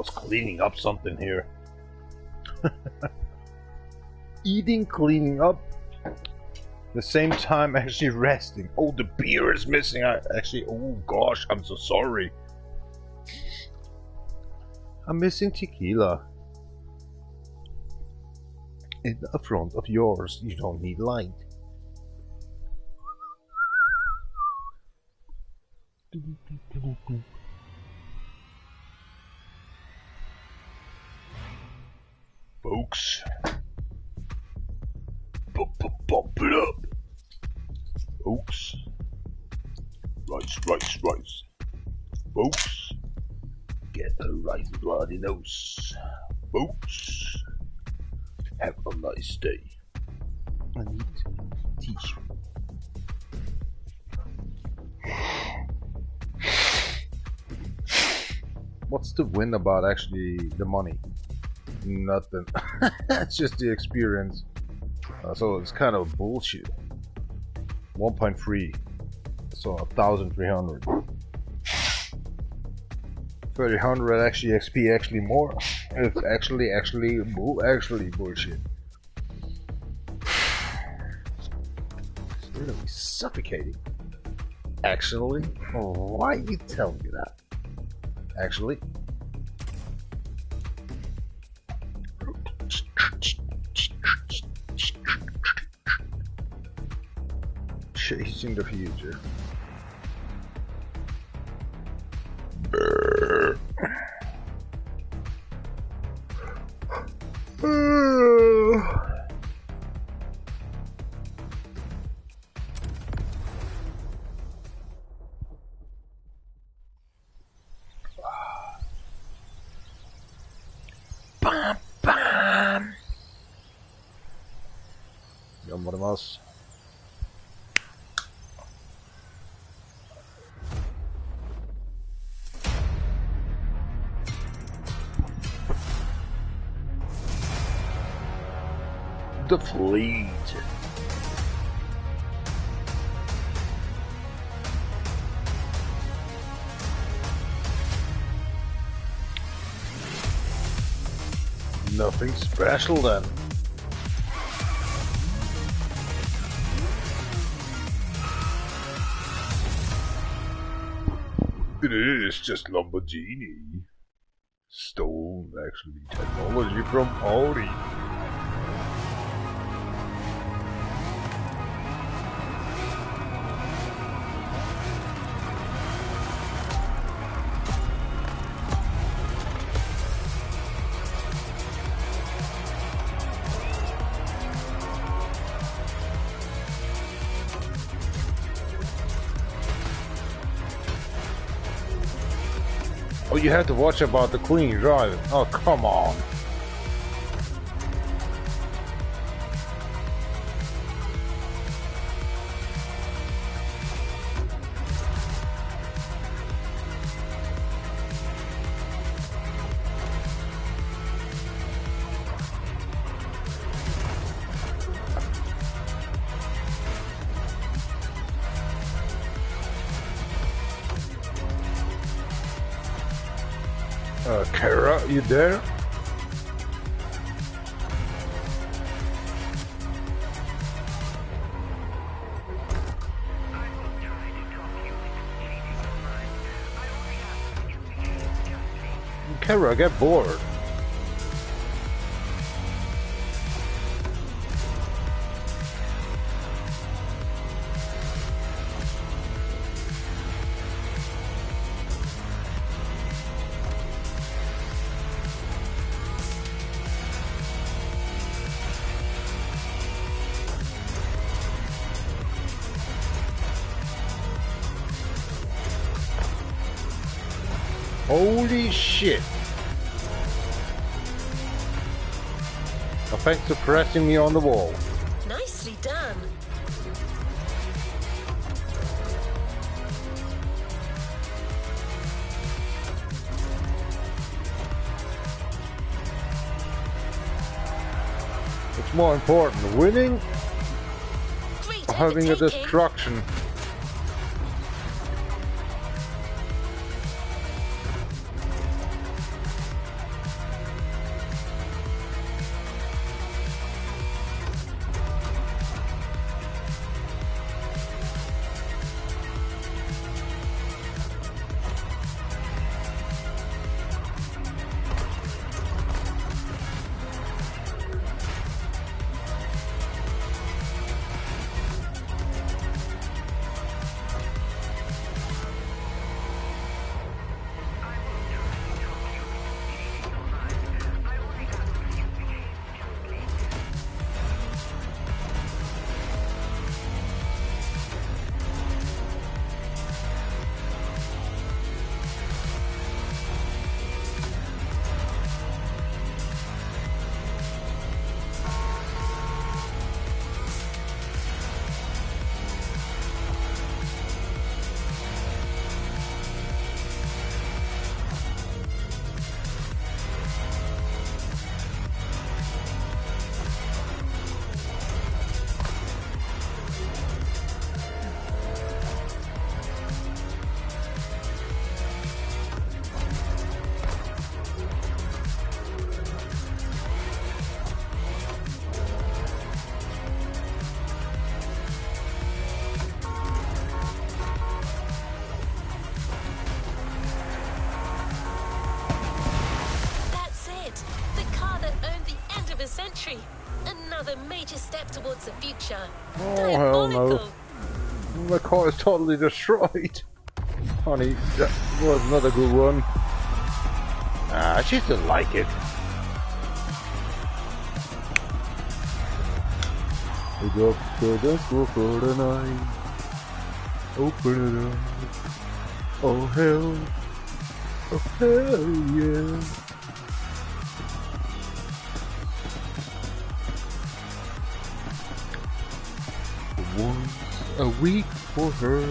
Someone's cleaning up something here. Eating, cleaning up. The same time actually resting. Oh, the beer is missing. Oh gosh, I'm so sorry. I'm missing tequila. In the front of yours, you don't need light. Folks, bump it up. Folks, rice. Folks, get a rice bloody nose. Folks, have a nice day. I need tissue. What's the win about actually the money? Nothing. It's just the experience. So it's kind of bullshit. 1.3. So 1,300. 300 actually XP actually more. It's actually bullshit. It's literally suffocating. Actually, why you tell me that? Actually. Chasing the future.頑張ります. The fleet. Nothing special then. It is just Lamborghini. Stolen, actually, technology from Audi. Oh, you have to watch about the queen driving. Oh, come on. Kara, you there? Kara, get bored. Holy shit. Thanks for pressing me on the wall. Nicely done. What's more important, winning Great or having a overtaking. destruction? century. Another major step towards the future. Oh, hell no. My car is totally destroyed. Honey, that was not a good one. Ah, she still like it. We go up to the school for the night. Open it up. Oh hell. Oh hell yeah. Once a week for her.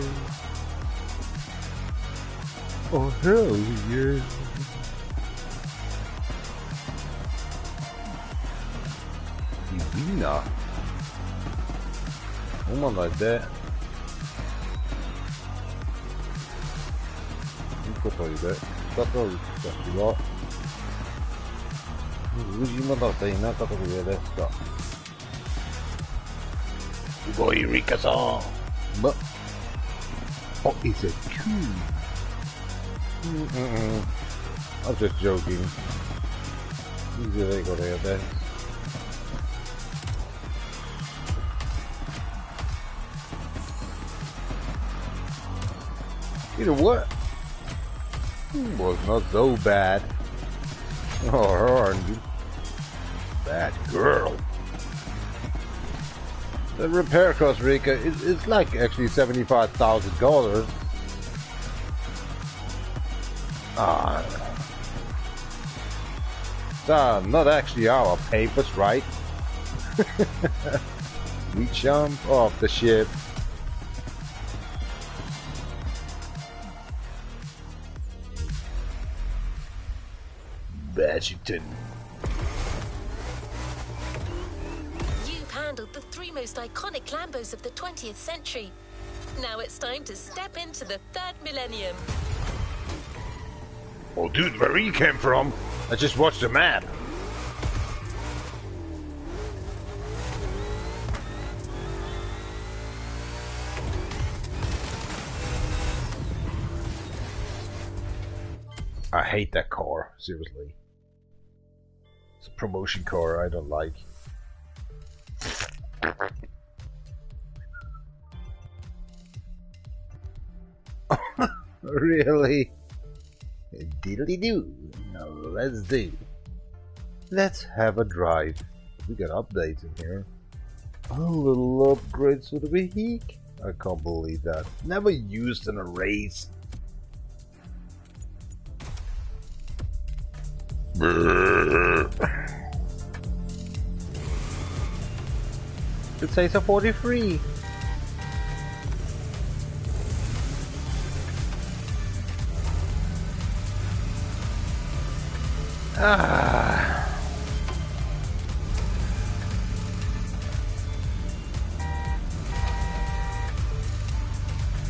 Oh hell yeah. Divina. Uma like that. Nunca faleiだと言ったけど、無事まだいなかったことですか。すごいリカさん。But oh, is it true? I'm just joking. Easy go there then. You know what? Was not so bad. Oh, aren't you? Bad girl. The repair cost, Rika, it's like actually $75,000. Not actually our papers, right? We jump off the ship. Washington. You've handled the three most iconic Lambos of the 20th century. Now it's time to step into the third millennium. Oh, dude, where you came from? I just watched the map. I hate that car, seriously. It's a promotion car I don't like. Really? Diddly-doo. Now let's do. Let's have a drive. We got updates in here. A little upgrades to the vehicle. I can't believe that. Never used in a race. It says a 43.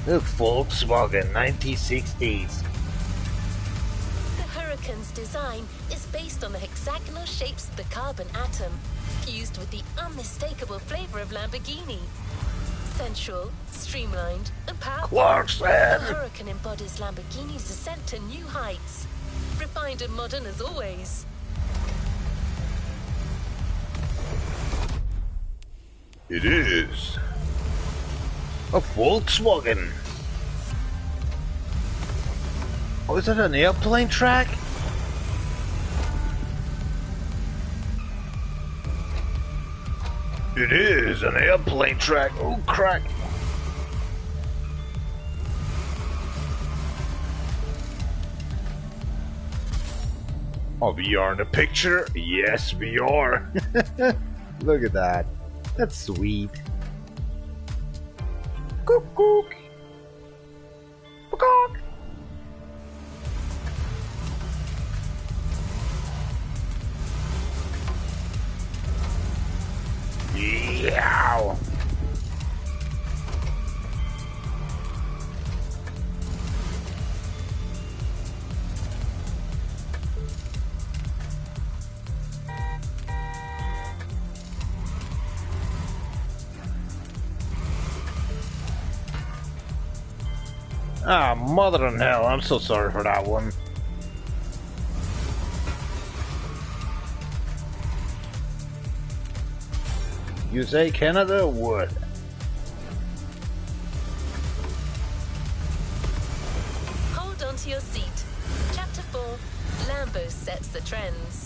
The Volkswagen 1960s. The Huracan's design is based on the hexagonal shapes of the carbon atom, fused with the unmistakable flavor of Lamborghini. Sensual, streamlined, and powerful, Clarkson! the Huracan embodies Lamborghini's ascent to new heights. Refined and modern as always. It is a Volkswagen. Oh, is that an airplane track? It is an airplane track. Oh, crack. Are we in the picture? Yes, we are. Look at that. That's sweet. Cook, cook. Cook. Yeah. Ah, mother in hell, I'm so sorry for that one. You say Canada? What? Hold on to your seat. Chapter 4, Lambo sets the trends.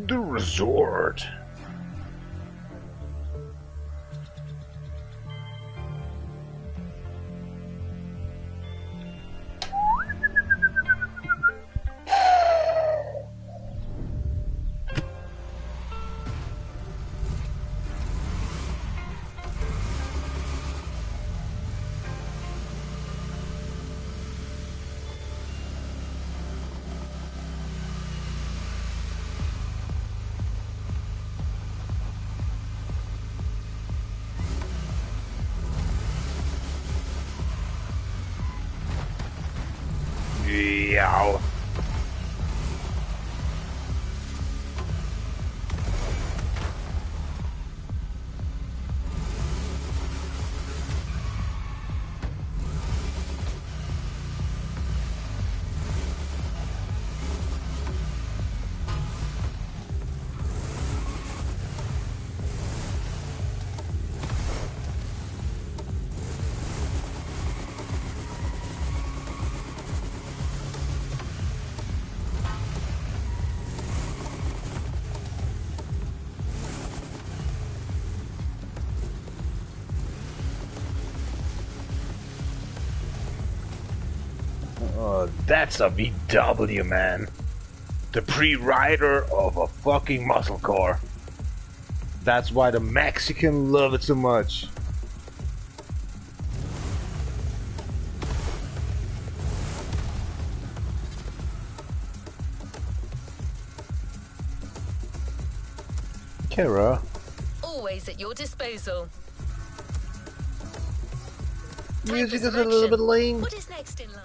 The resort. Yeah. That's a VW, man. The pre-rider of a fucking muscle car. That's why the Mexican love it so much. Kara. Always at your disposal. Music is a little bit lame. What is next in line?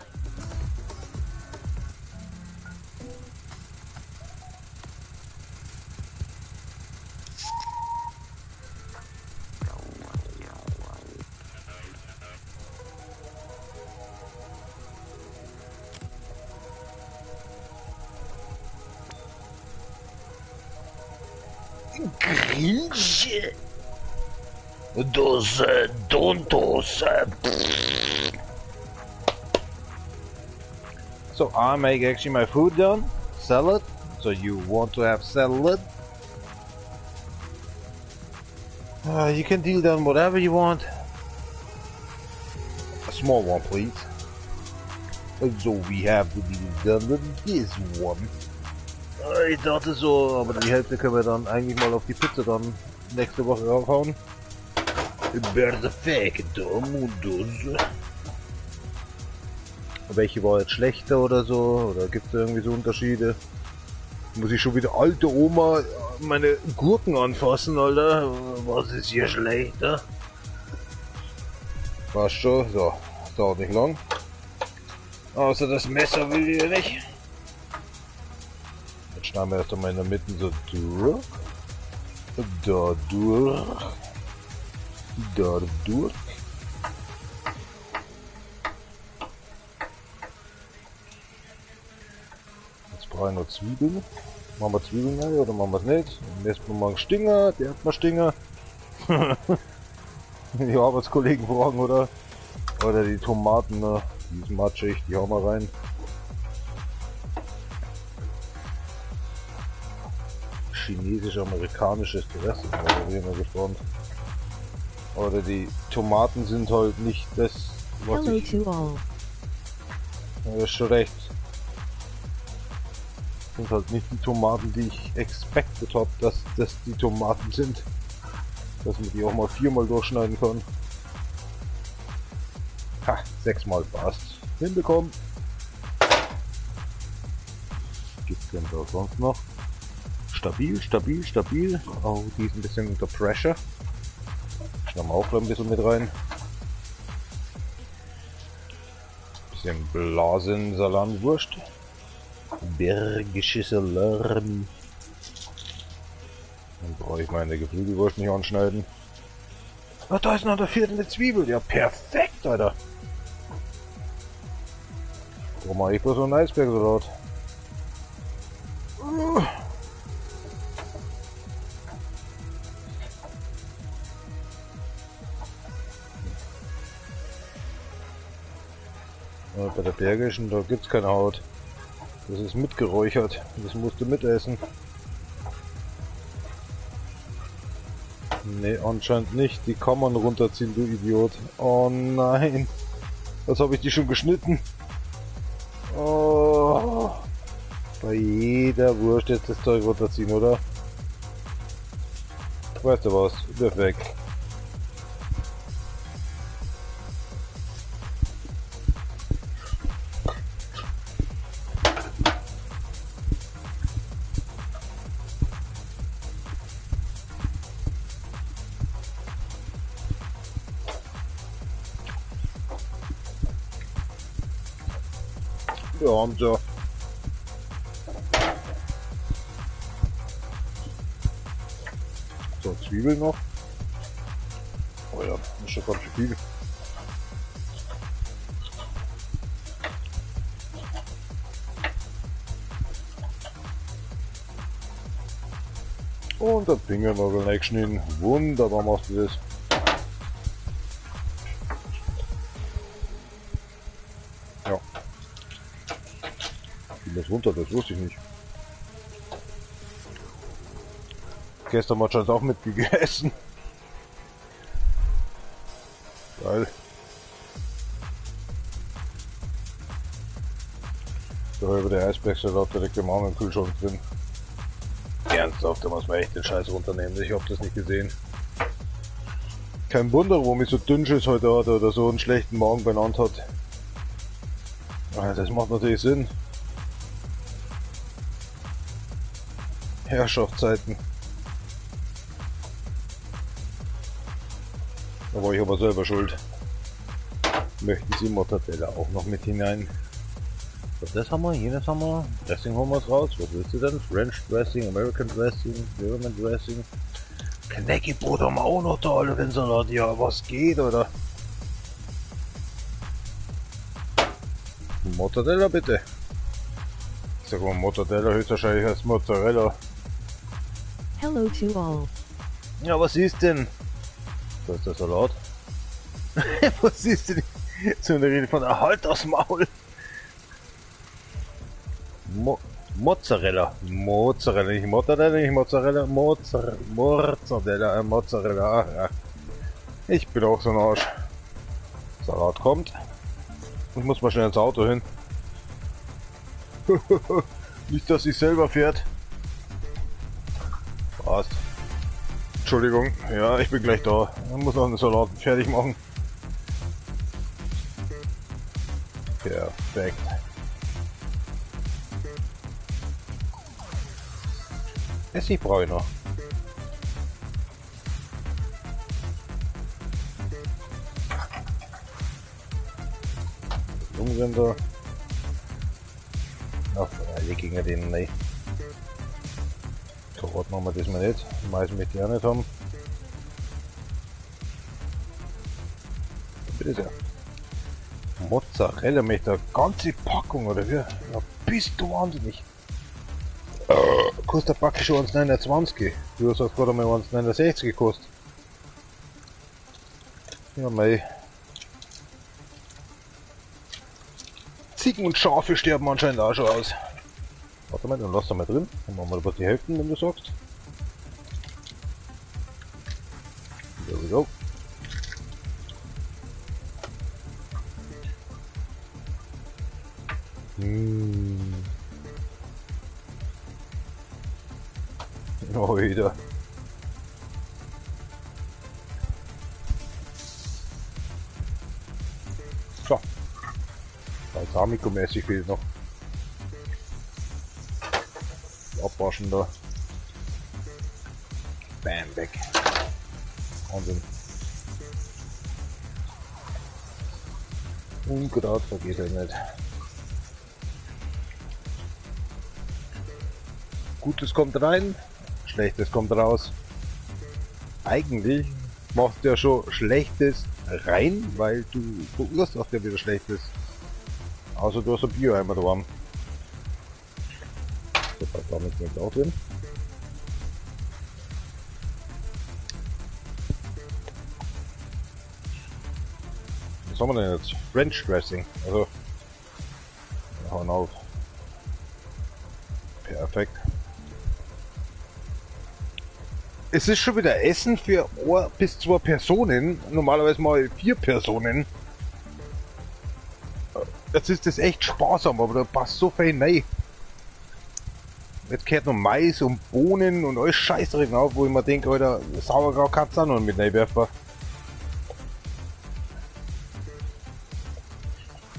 Grinch. Those dontos. So I make actually my food done. Salad. So you want to have salad? You can deal down whatever you want. A small one, please. So we have to deal done with this one. Ich dachte so, aber die Hälfte können wir dann eigentlich mal auf die Pizza dann nächste Woche raufhauen. Perfekto, Mundus. Welche war jetzt schlechter oder so? Oder gibt es irgendwie so Unterschiede? Muss ich schon wieder alte Oma meine Gurken anfassen, Alter? Was ist hier schlechter? Passt schon, so. Dauert nicht lang. Außer das Messer will ich nicht. Jetzt schneiden wir erst einmal in der Mitte so durch. Da durch. Da durch. Jetzt brauche ich noch Zwiebeln. Machen wir Zwiebeln rein oder machen wir es nicht? Jetzt machen wir einen Stinger, der hat mal Stinger. Die Arbeitskollegen fragen, oder? Oder die Tomaten, ne? Die ist matschig, die hauen wir rein. Chinesisch-amerikanisches Dressing, da bin ich mal gespannt. Oder die Tomaten sind halt nicht das, was ich... Ja, ist schon recht. Sind halt nicht die Tomaten, die ich expected habe, dass das die Tomaten sind. Dass man die auch mal 4-mal durchschneiden kann. Ha, 6-mal passt. Hinbekommen. Gibt's denn da sonst noch? Stabil, stabil, stabil. Oh, die ist ein bisschen unter Pressure. Schneiden wir auch ein bisschen mit rein. Bisschen Blasen, Salamwurst. Bergische Salami. Dann brauche ich meine Geflügelwurst nicht anschneiden. Ach, da ist noch der vierte Zwiebel. Ja, perfekt, Alter. Warum mache ich bloß so einen Eisbergsalat? Ja, bei der Bergischen, da gibt's keine Haut. Das ist mitgeräuchert. Das musst du mitessen. Nee, anscheinend nicht. Die kann man runterziehen, du Idiot. Oh nein. Was habe ich die schon geschnitten? Oh. Bei jeder Wurst jetzt das Zeug runterziehen, oder? Weißt du was? Wirf weg. Ja, und so. So, Zwiebeln noch. Oh ja, das ist schon ganz schön viel. Und der Fingernagel reingeschnitten. Wunderbar machst du das. Ja. Wie das runter, das wusste ich nicht. Gestern hat schon auch mitgegessen. Geil. Da habe ich der Eisbergsalat direkt im Arm im Kühlschrank drin. Ernsthaft, da muss man echt den Scheiß runternehmen. Ich hab das nicht gesehen. Kein Wunder, warum ich so Dünnschiss heute hatte oder so einen schlechten Magen benannt hat. Das macht natürlich Sinn. Herrschaftszeiten. Da war ich aber selber schuld. Möchten Sie Mortadella auch noch mit hinein? So, das haben wir, jenes haben wir. Dressing haben wir raus. Was willst du denn? French Dressing, American Dressing, German Dressing. Knäckebrot haben wir auch noch da, alle den Salat. Ja, was geht, oder? Mortadella bitte. Ich sag mal Mortadella, höchstwahrscheinlich heißt Mozzarella. Hello to all. Ja, was ist denn? Da ist der Salat. Was ist denn? So eine Rede von Erhalt aus Maul. Mozzarella. Mozzarella, nicht Mortadella, nicht Mozzarella. Mozzarella, Mozzarella. Ach, ja. Ich bin auch so ein Arsch. Salat kommt. Ich muss mal schnell ins Auto hin. Nicht, dass sie selber fährt. Passt. Entschuldigung, ja, ich bin gleich da. Ich muss noch einen Salat fertig machen. Perfekt. Essig brauche ich noch. Lumsender. Ach, freilich ging ja den nicht. Karotten machen wir das mal nicht. Mais möchte ich auch nicht haben. Bitte sehr. Mozzarella möchte eine ganze Packung oder wie? Ja, bist du wahnsinnig. Kostet der Backe schon 1,29. Du hast gerade mal 1,69 gekostet. Ja, mei. Ziegen und Schafe sterben anscheinend auch schon aus. Warte mal, dann lass da mal drin. Dann machen wir aber die Hälfte, wenn du sagst. There we go. Oh, wieder. So. Balsamico-mäßig fehlt noch. Abwaschen da. Bam, weg. Wahnsinn. Unkraut vergeht er nicht. Gutes kommt rein, Schlechtes kommt raus. Eigentlich machst du ja schon Schlechtes rein, weil du verursachst ja wieder Schlechtes. Außer du hast ein Bio-Eimer dran. So, passt damit nicht auch drin. Was haben wir denn jetzt? French Dressing. Also, wir hauen auf. Perfekt. Es ist schon wieder Essen für 1 bis 2 Personen. Normalerweise mal 4 Personen. Jetzt ist das echt sparsam, aber da passt so viel rein. Jetzt gehört noch Mais und Bohnen und alles Scheiß drin auf, wo ich mir denke, Alter, Sauerkraut kannst du auch noch mit reinwerfen.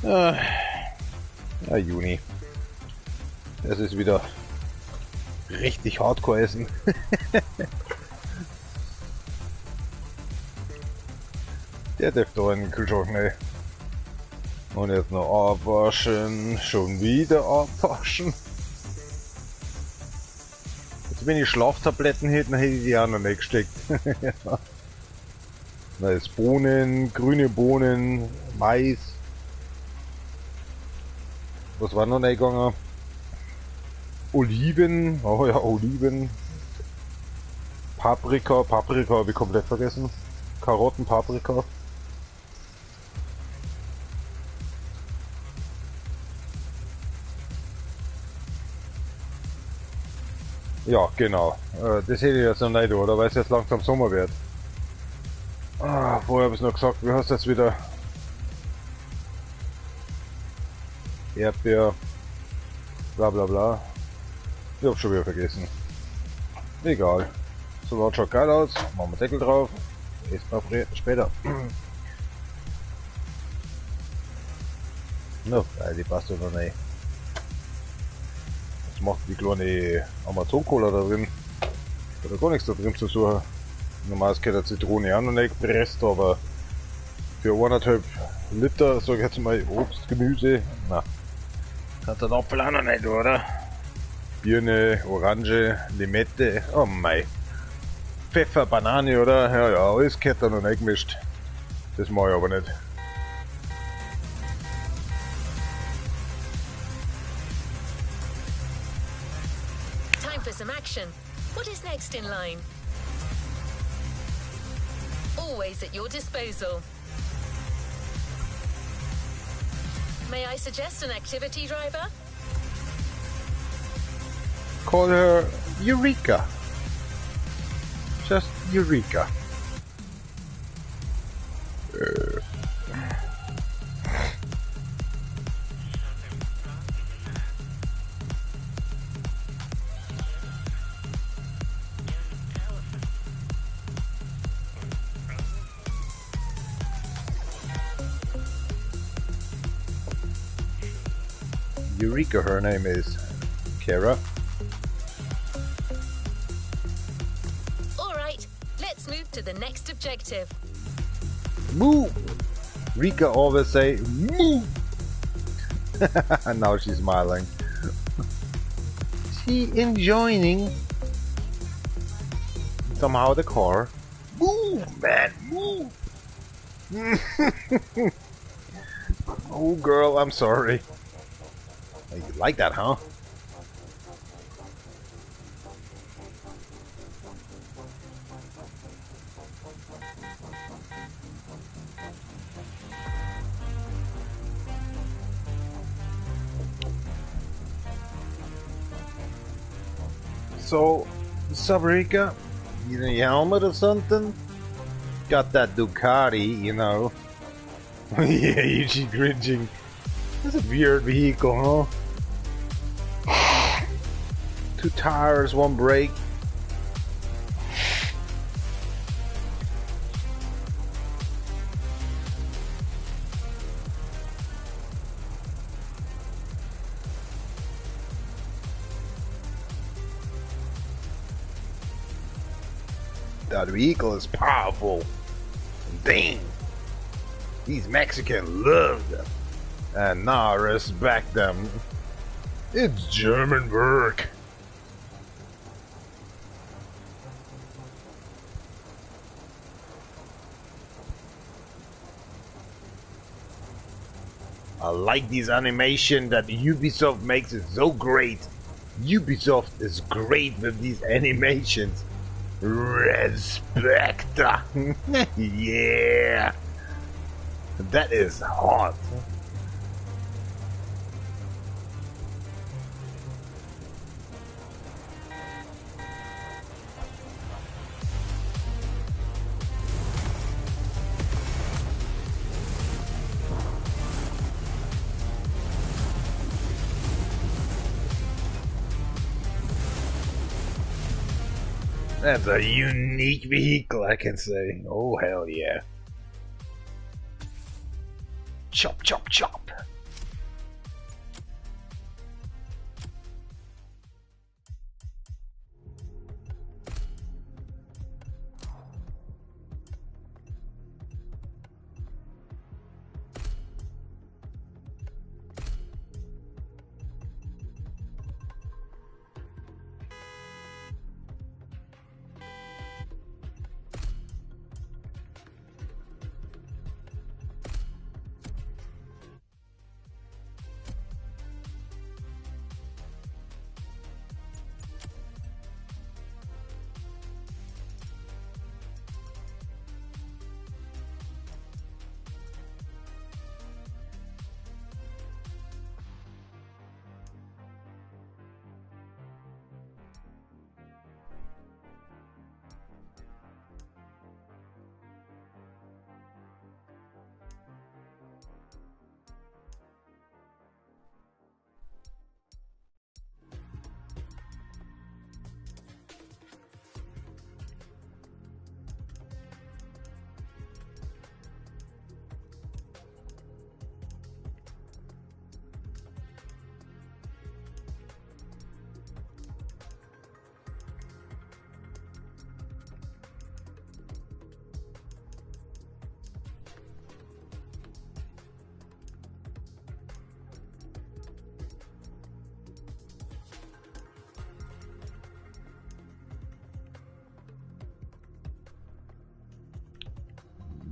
Ja, Juni. Das ist wieder richtig Hardcore essen. Der dürfte auch in den Kühlschrank, ne? Und jetzt noch abwaschen, schon wieder abwaschen. Jetzt wenn ich Schlaftabletten hätte, dann hätte ich die auch noch nicht gesteckt. Da ist Bohnen, grüne Bohnen, Mais. Was war noch nicht gegangen? Oliven, oh ja, Oliven. Paprika habe ich komplett vergessen. Karotten, Paprika. Ja, genau. Das hätte ich jetzt noch nicht, oder? Weil es jetzt langsam Sommer wird. Ah, vorher habe ich noch gesagt, wie heißt das wieder? Erdbeer. Bla bla bla. Ich hab schon wieder vergessen. Egal. So schaut schon geil aus. Machen wir Deckel drauf. Essen wir später. No, die passt doch noch nicht. Was macht die kleine Amazon-Cola da drin? Da hat gar nichts da drin zu suchen. Normalerweise geht eine Zitrone auch noch nicht gepresst, aber für 1,5 Liter, sag ich jetzt mal, Obst, Gemüse, na, hat der Apfel auch noch nicht, oder? Birne, Orange, Limette, oh mei. Pfeffer, Banane, oder? Ja, ja, alles gehört da noch nicht gemischt. Das mache ich aber nicht. Time for some action. What is next in line? Always at your disposal. May I suggest an activity driver? Call her Eureka. Just Eureka. Eureka, her name is Kara. Alright, let's move to the next objective. Move! Rika always say, move! And now she's smiling. She enjoying somehow the car. Move, man, move! Oh girl, I'm sorry. You like that, huh? So, Sabrika, you need a helmet or something? Got that Ducati, you know. Yeah, you keep cringing. That's a weird vehicle, huh? 2 tires, 1 brake. That vehicle is powerful. Dang. These Mexicans love them. And now I respect them. It's German work. I like this animation that Ubisoft makes it so great. Ubisoft is great with these animations. Respecta. Yeah. That is hot. That's a unique vehicle, I can say. Oh, hell yeah. Chop, chop, chop.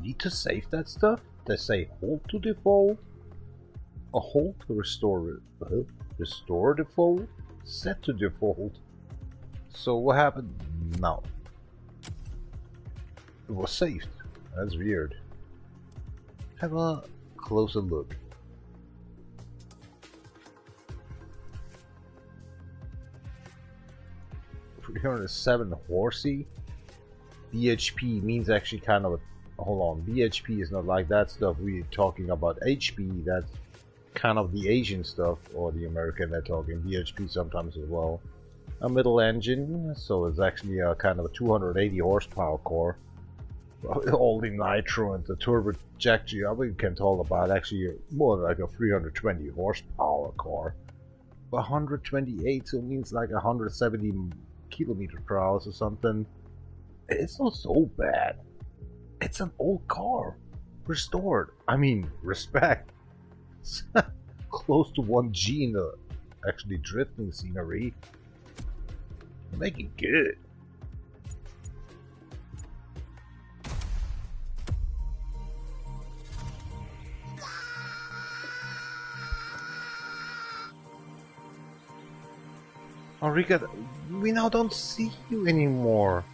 Need to save that stuff? They say hold to default, a hold to restore default, set to default. So what happened now? It was saved. That's weird. Have a closer look. $307 horsey. BHP means actually kind of a. Hold on, BHP is not like that stuff we're talking about. HP, that's kind of the Asian stuff, or the American they're talking. BHP sometimes as well. A middle engine, so it's actually a kind of a 280 horsepower core. All the nitro and the turboject we can talk about actually more like a 320 horsepower core. But 128, so it means like 170 kilometers per hour or something. It's not so bad. It's an old car, restored. I mean, respect. It's close to 1G in the actually drifting scenery. They make it good. Enrique, we now don't see you anymore.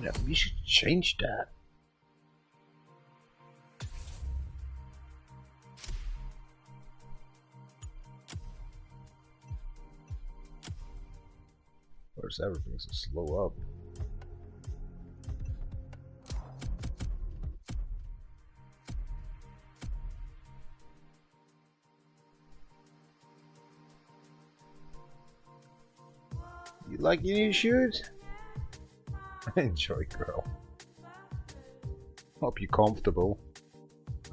Yeah, we should change that. Where's everything so slow up? You like your new shoes? Enjoy, girl. Hope you're comfortable.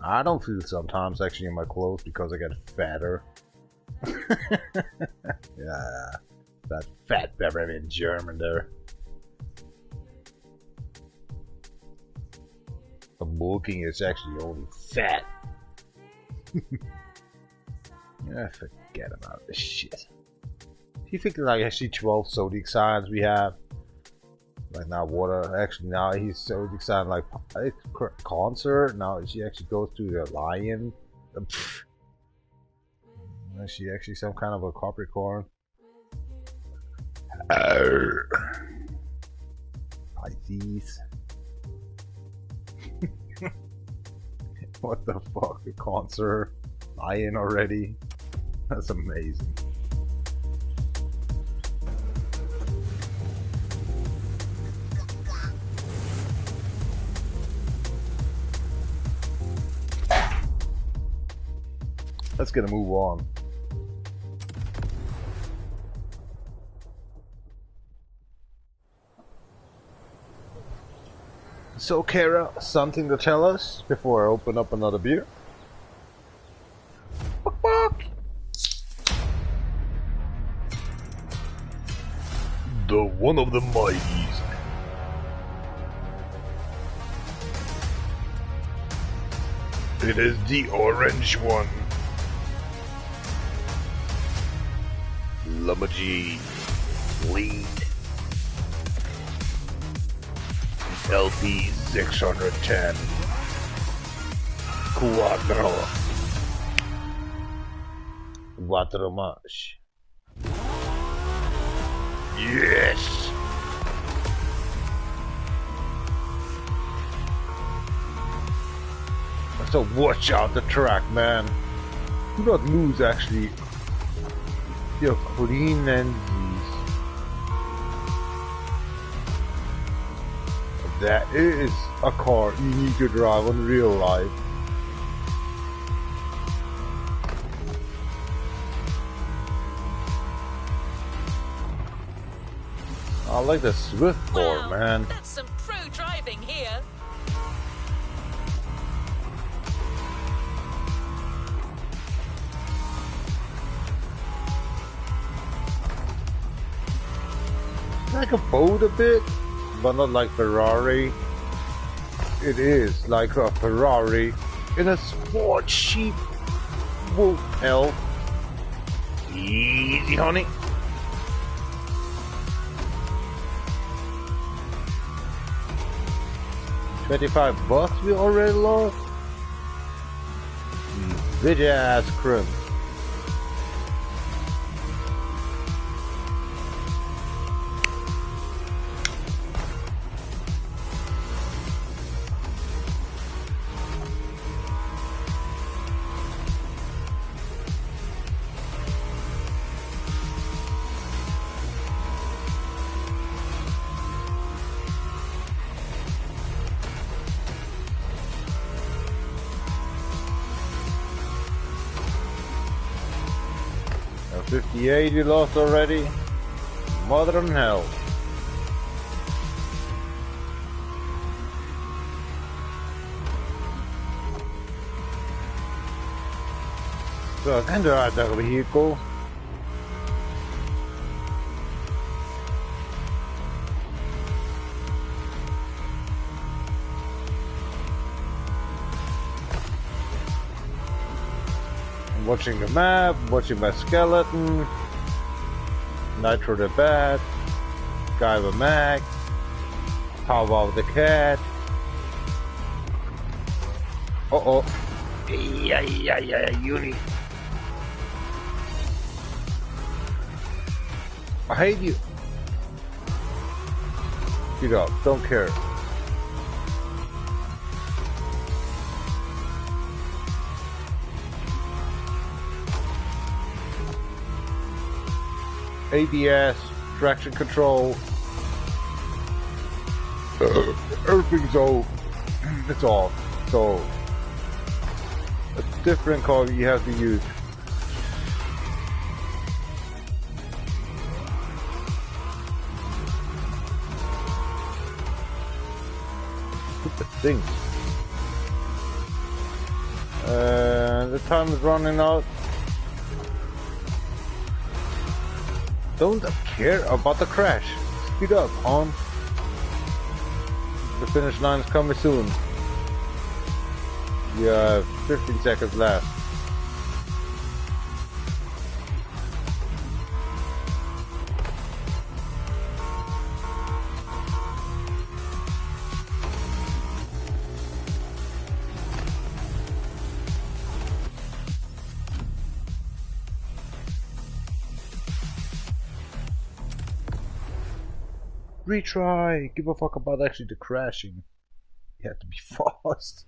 I don't feel sometimes actually in my clothes because I get fatter. Yeah, that fat Bavarian German there. Bulking is actually only fat. Yeah, forget about this shit. If you think like actually 12 zodiac signs we have, Like now, water. Actually, now he's so excited. Like concert. Now she actually goes to the lion. Is she actually some kind of a Capricorn? Pisces. What the fuck? A concert? Lion already? That's amazing. Let's get a move on. So, Kara, something to tell us before I open up another beer? The one of the mighties. It is the orange one. Lumbergy Lead LP 610 Quattro March. Yes! So watch out the track, man. Do not lose actually your clean lenses. That is a car you need to drive in real life. I like the Swift car, man. That's some pro driving here. Like a boat a bit, but not like Ferrari. It is like a Ferrari in a sport sheep wolf hell. Easy, honey. $25 we already lost? Bitch ass crimp. Now 58 you lost already? Mother in hell. So I can drive that vehicle. I'm watching the map, watching my skeleton, Nitro the Bat, Guyver Mac, How about the cat? Uh-oh. Yeah, Uni. I hate you. Get up, don't care. ABS, traction control, everything's off. It's off. So, a different car you have to use. Stupid thing. The time is running out. Don't care about the crash. Speed up, hon. The finish line is coming soon. You have 15 seconds left. Retry! Give a fuck about actually the crashing. You have to be fast.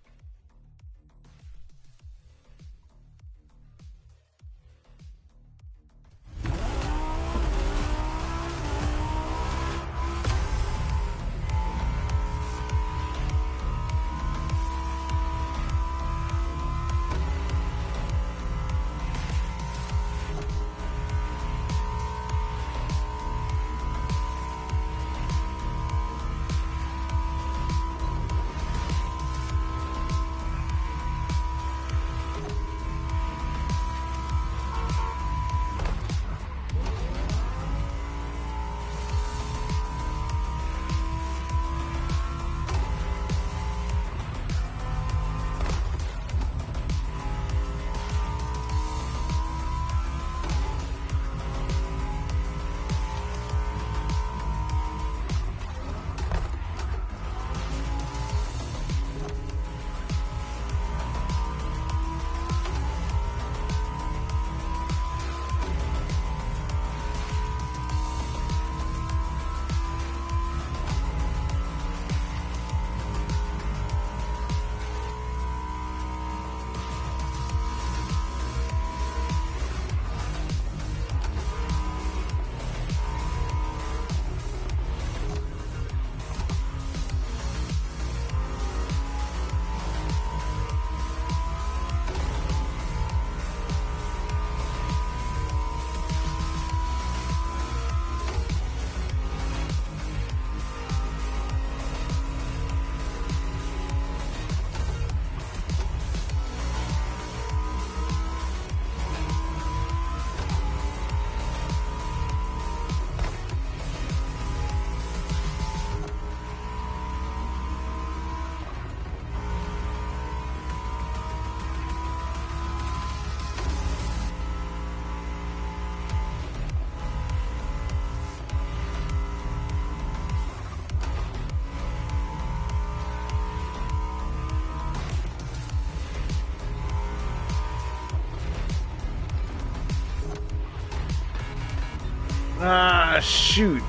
Ah, shoot.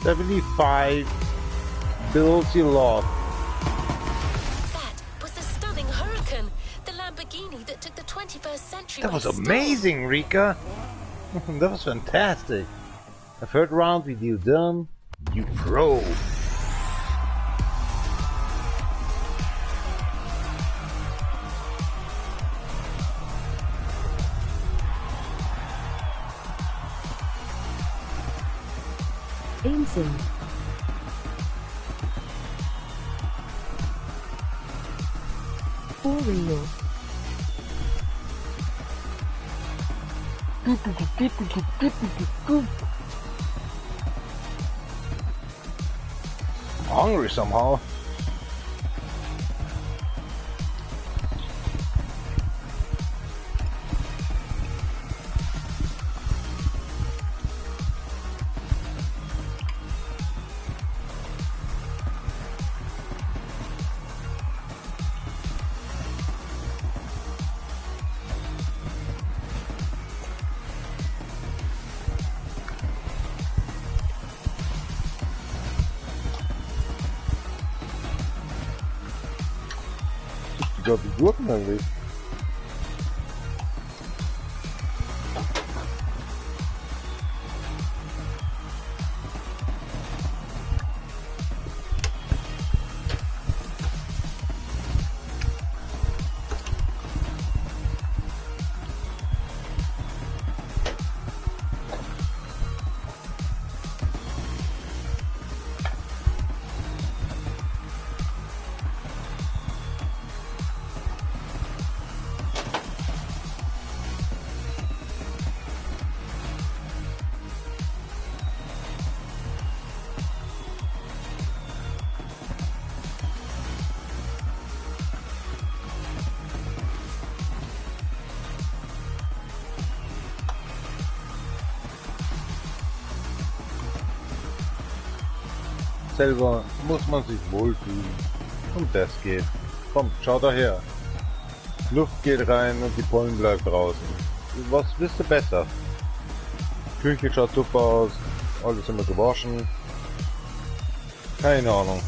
$75 ability lock. That was the stunning Huracan, the Lamborghini that took the 21st century. That was by storm. amazing, Rika. That was fantastic. A third round with you done. You pro. Aimson. For real. Hungry somehow. Got the good memory. selber muss man sich wohlfühlen. Und das geht. Kommt, schaut daher. Luft geht rein und die Pollen bleibt draußen. Was wisst ihr besser? Küche schaut super aus, alles immer gewaschen. Keine Ahnung.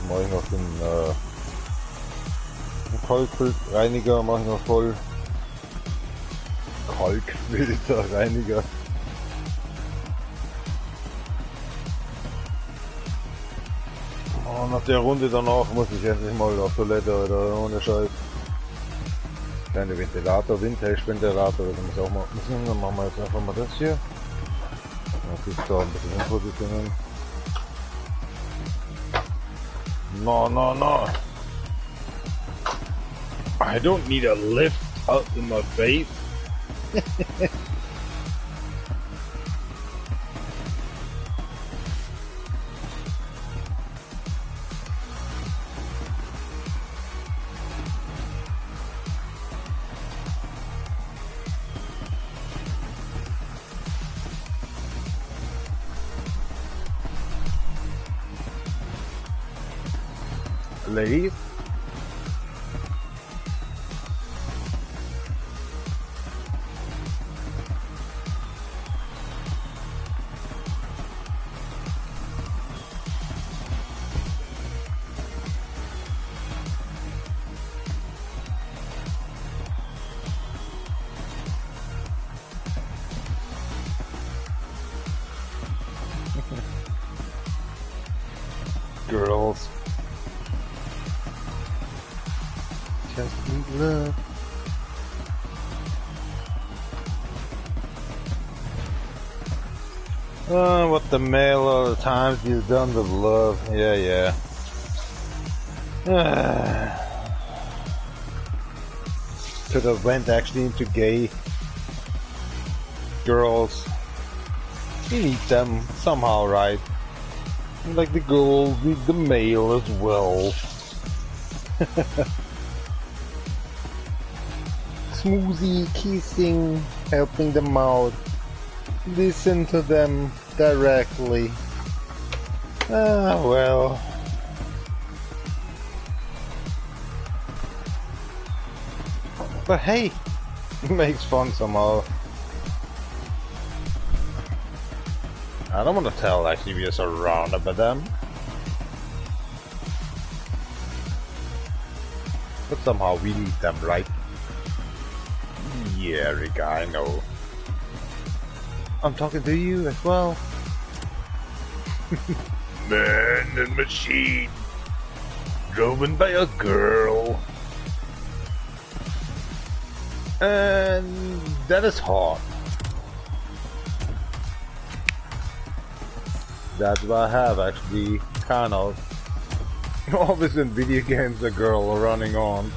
Mache ich noch den Kalkfilterreiniger, mache ich noch voll. Kalkfilterreiniger. Oh, nach der Runde danach muss ich endlich mal auf Toilette oder ohne Scheiß. Kleine Ventilator, Windhashventilator, da muss ich auch mal müssen. Dann machen wir jetzt einfach mal das hier. Das ist da ein bisschen hinpositionieren. No, no, no. I don't need a lift out in my face. Ladies. Girls. Just need love. What the mail all the times you've done with love. Yeah. Could have went actually into gay girls. You need them somehow, right? Like the girls need the male as well. Smoothie, kissing, helping them out. Listen to them directly. Ah, well. But hey, it makes fun somehow. I don't want to tell actually we are surrounded by them. But somehow we need them, right? Yeah, Rick, I know. I'm talking to you as well. Man and machine. Driven by a girl. And that is hot. That's what I have actually, kind of. Always in video games, a girl running on.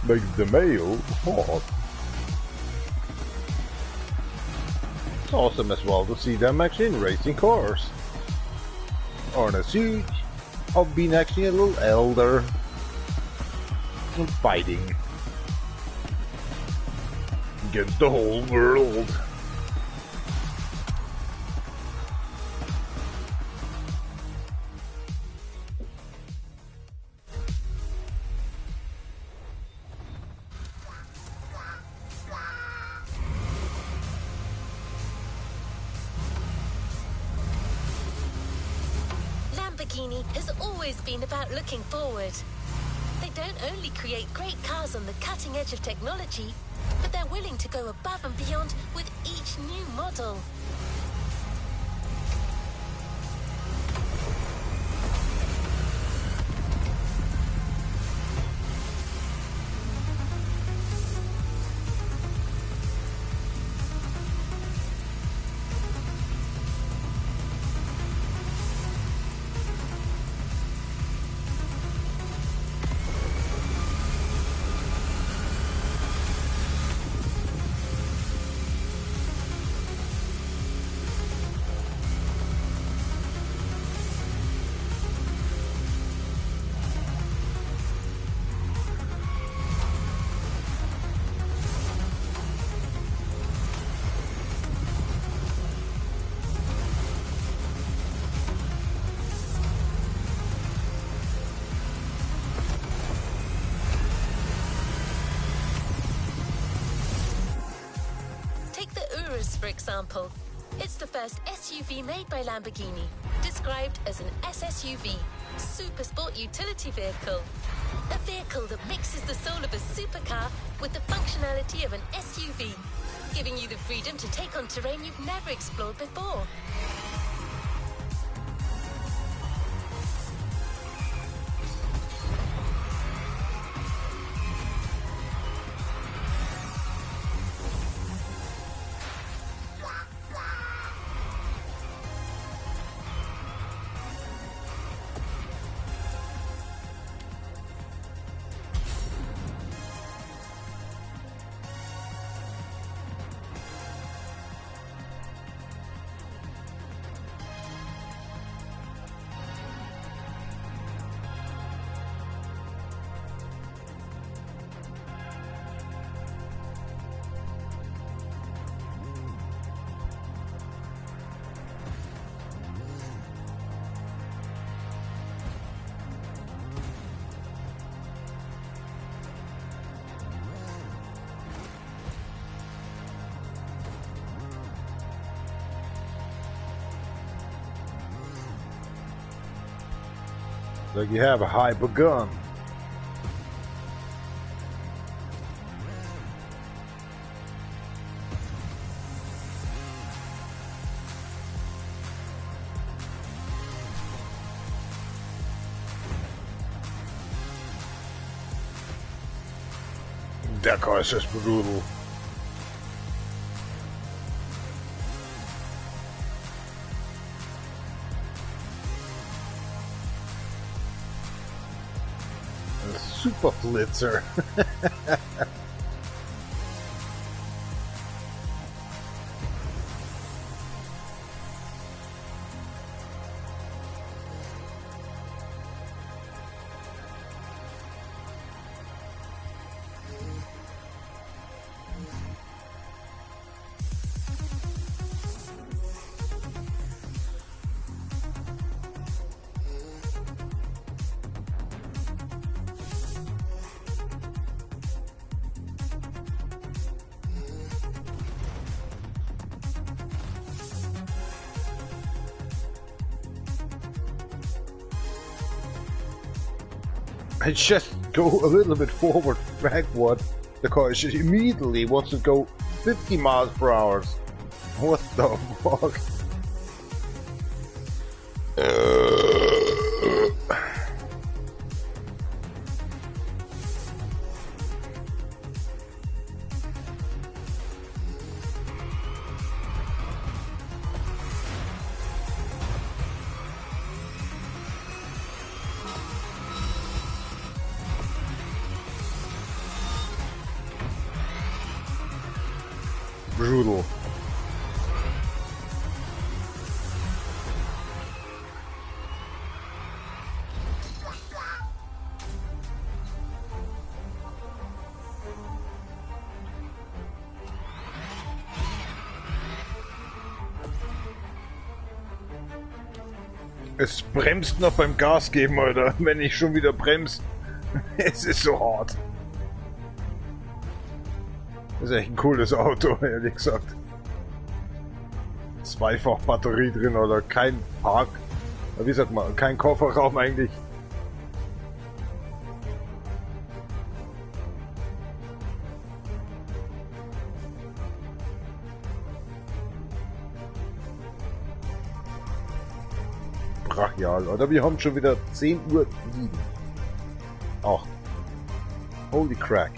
Makes the male hot. It's awesome as well to see them actually in racing cars. Or in a suit, of being actually a little elder. And fighting. Against the whole world. Lamborghini has always been about looking forward. They don't only create great cars on the cutting edge of technology, but they're willing to go above and beyond with each new model. Urus, for example. It's the first SUV made by Lamborghini, described as an SSUV, super sport utility vehicle. A vehicle that mixes the soul of a supercar with the functionality of an SUV, giving you the freedom to take on terrain you've never explored before. Like you have a hyper gun. Der car is just brutal. Super Flitzer. I just go a little bit forward, backward, the car just immediately wants to go 50 miles per hour. What the fuck? Brutal. Es bremst noch beim Gas geben, Alter, wenn ich schon wieder bremse. Es ist so hart. Das ist echt ein cooles Auto, ehrlich gesagt. Zweifach Batterie drin oder kein Park. Wie sagt man, kein Kofferraum eigentlich. Brachial, oder? Wir haben schon wieder 10:07 Uhr. Ach. Holy crack.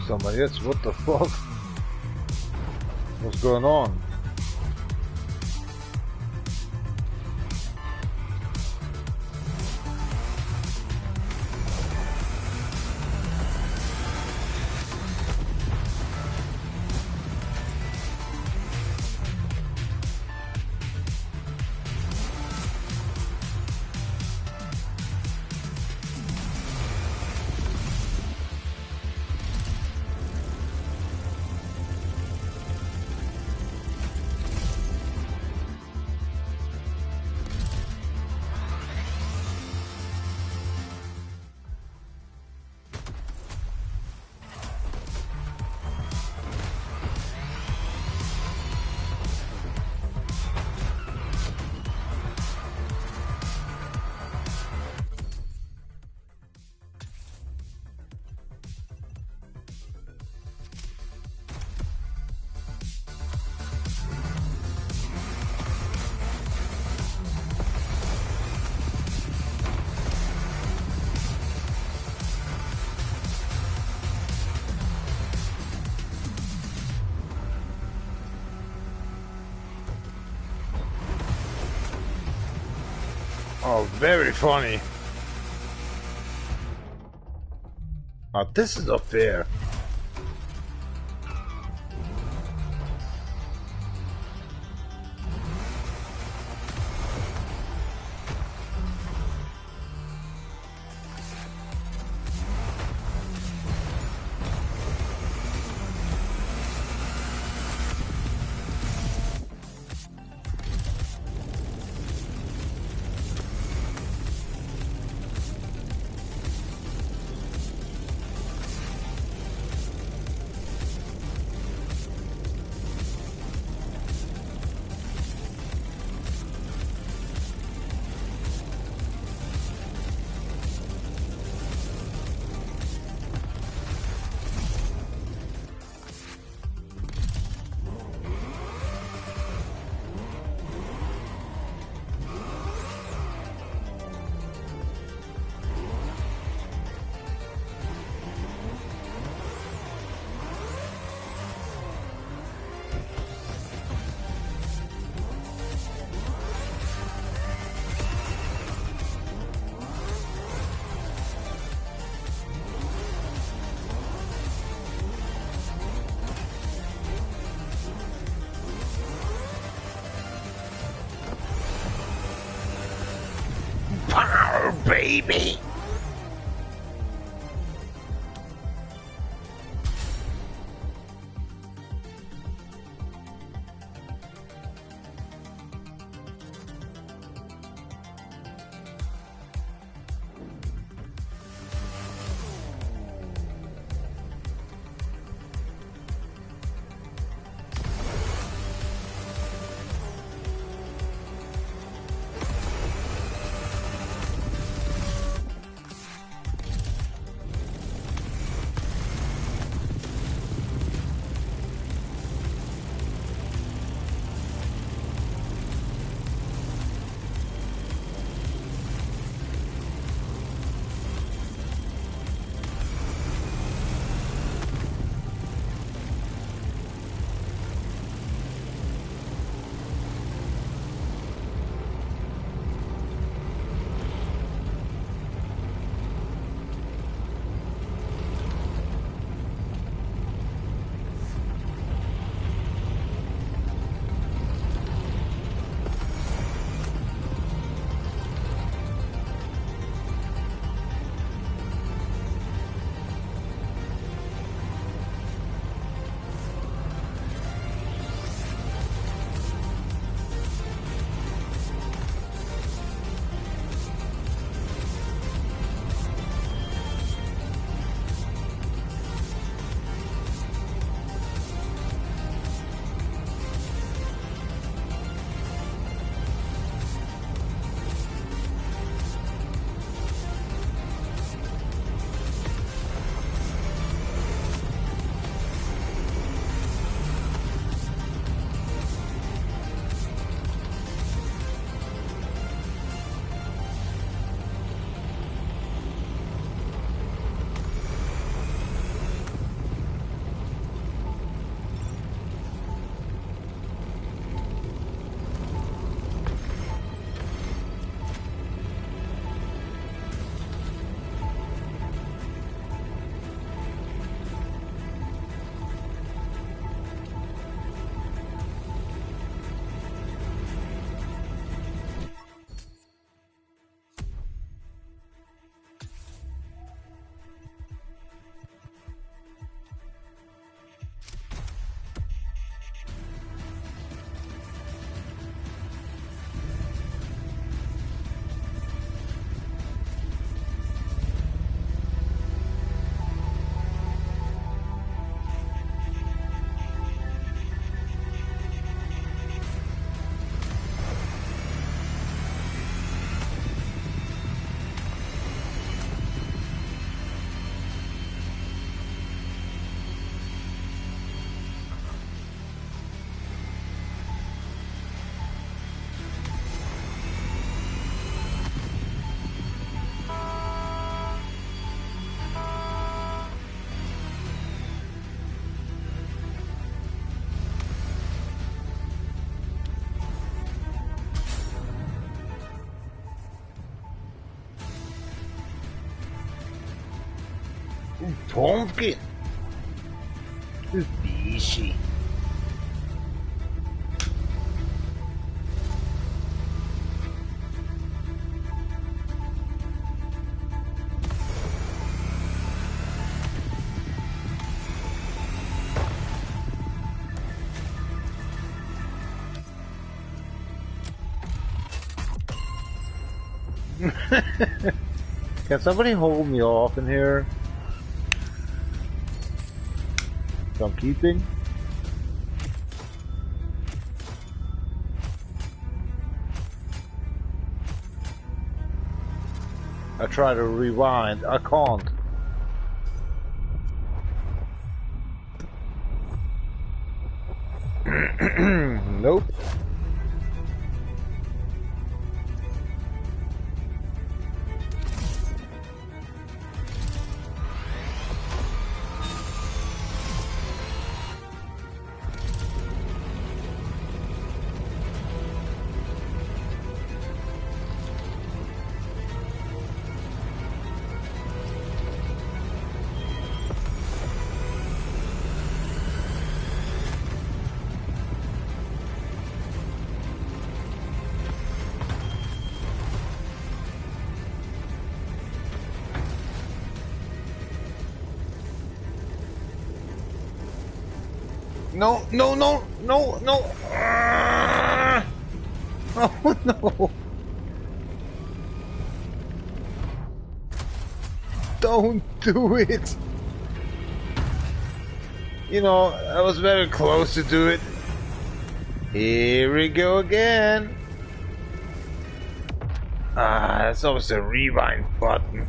somebody else. What the fuck? What's going on? Oh, very funny. Oh, this is not fair. Power, baby! pumpkin. It's fishy. Can somebody hold me off in here? So I'm keeping. I try to rewind. I can't. Nope. No, no, no, no, no. Oh no. Don't do it. You know, I was very close to do it. Here we go again. Ah, that's always a rewind button.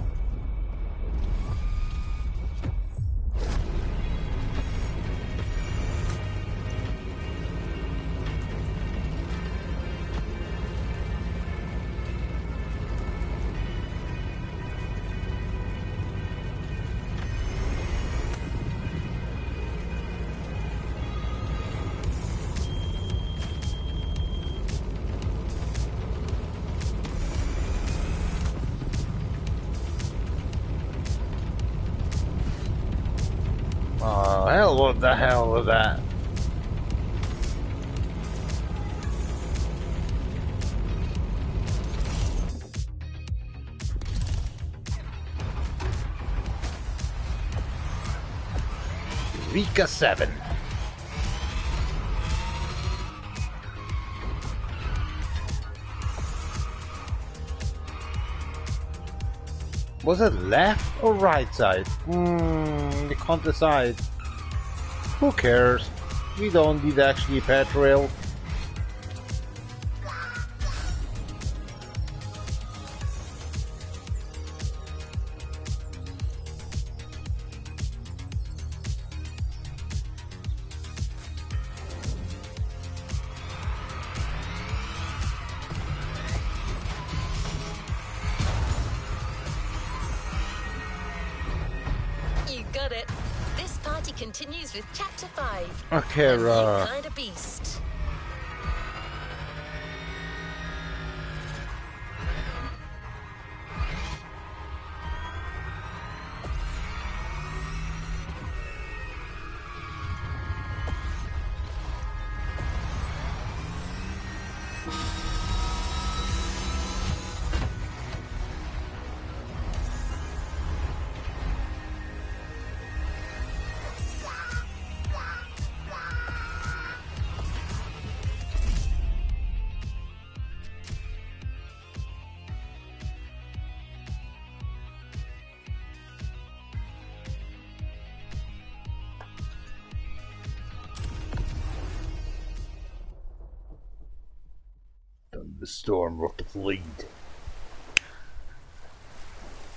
Oh, hell, what the hell was that? Eureka 7. Was it left or right side? You can't decide. Who cares? We don't need actually pet rail. You got it. This party continues with Chapter 5. Okay, A new kind of beast. The storm rocket lead.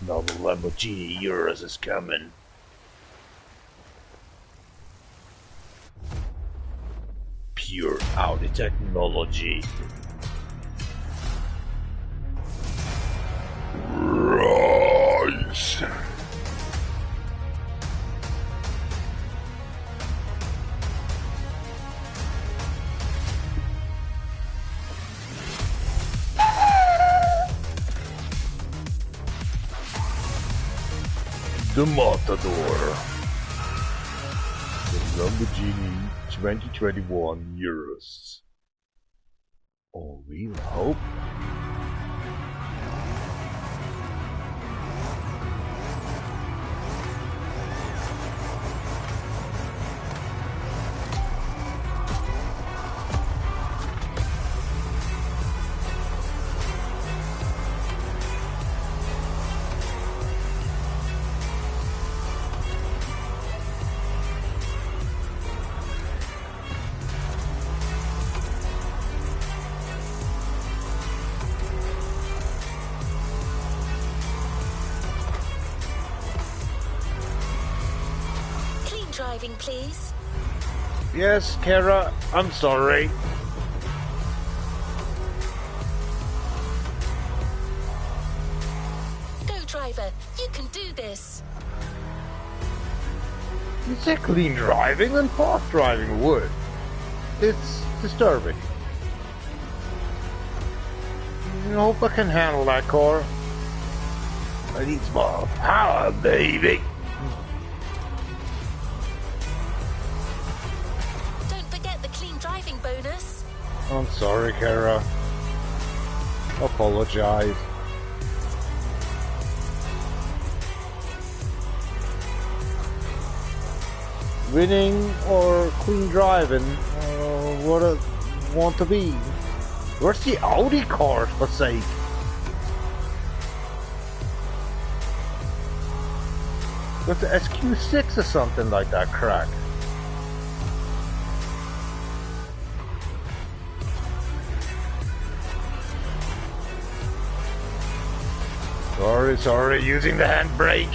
Now the Lamborghini Urus is coming. Pure Audi technology. Rise. the Matador. The Lamborghini 2021 Urus. All wheel hope. Driving, please. Yes, Kara, I'm sorry. Go, driver. You can do this. You say clean driving and fast driving would. It's disturbing. I hope I can handle that car. I need some more power, baby. Bonus. I'm sorry, Kara. Apologize. Winning or clean driving? What I want to be? Where's the Audi car, for sake? With the SQ6 or something like that crack. Sorry, using the handbrake.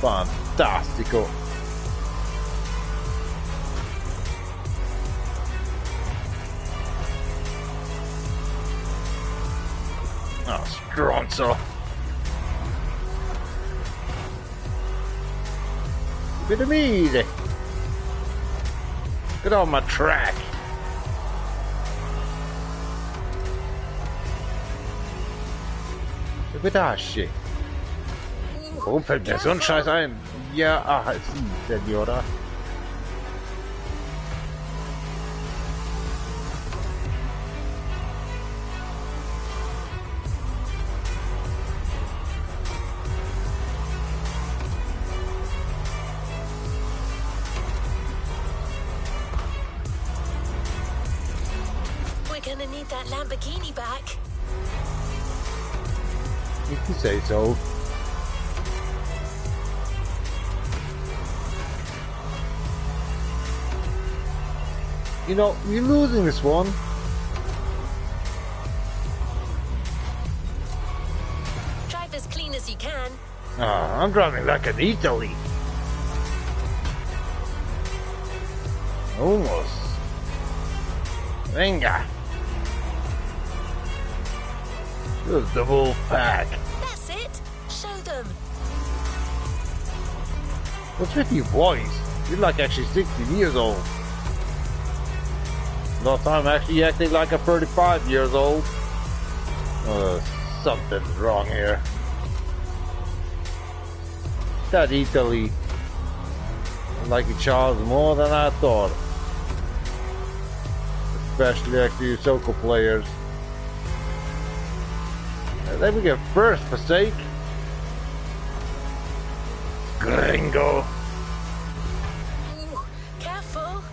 Fantastico. Oh, stronzo. Bit of me. Get on my track. Pedaci. Warum fällt mir so ein Scheiß ein? Ja, Sie, Senora. We're gonna need that Lamborghini back. If you say so. You know, we're losing this one. Drive as clean as you can. I'm driving like an Italy. Almost. Venga. Just the whole pack. That's it. Show them. What's with you boys? You're like actually 16 years old. Last time actually acting like a 35 years old. Something's wrong here. That Italy. I like each other more than I thought. Especially like the soccer players. Then we get first for sake. Gringo. Ooh, careful.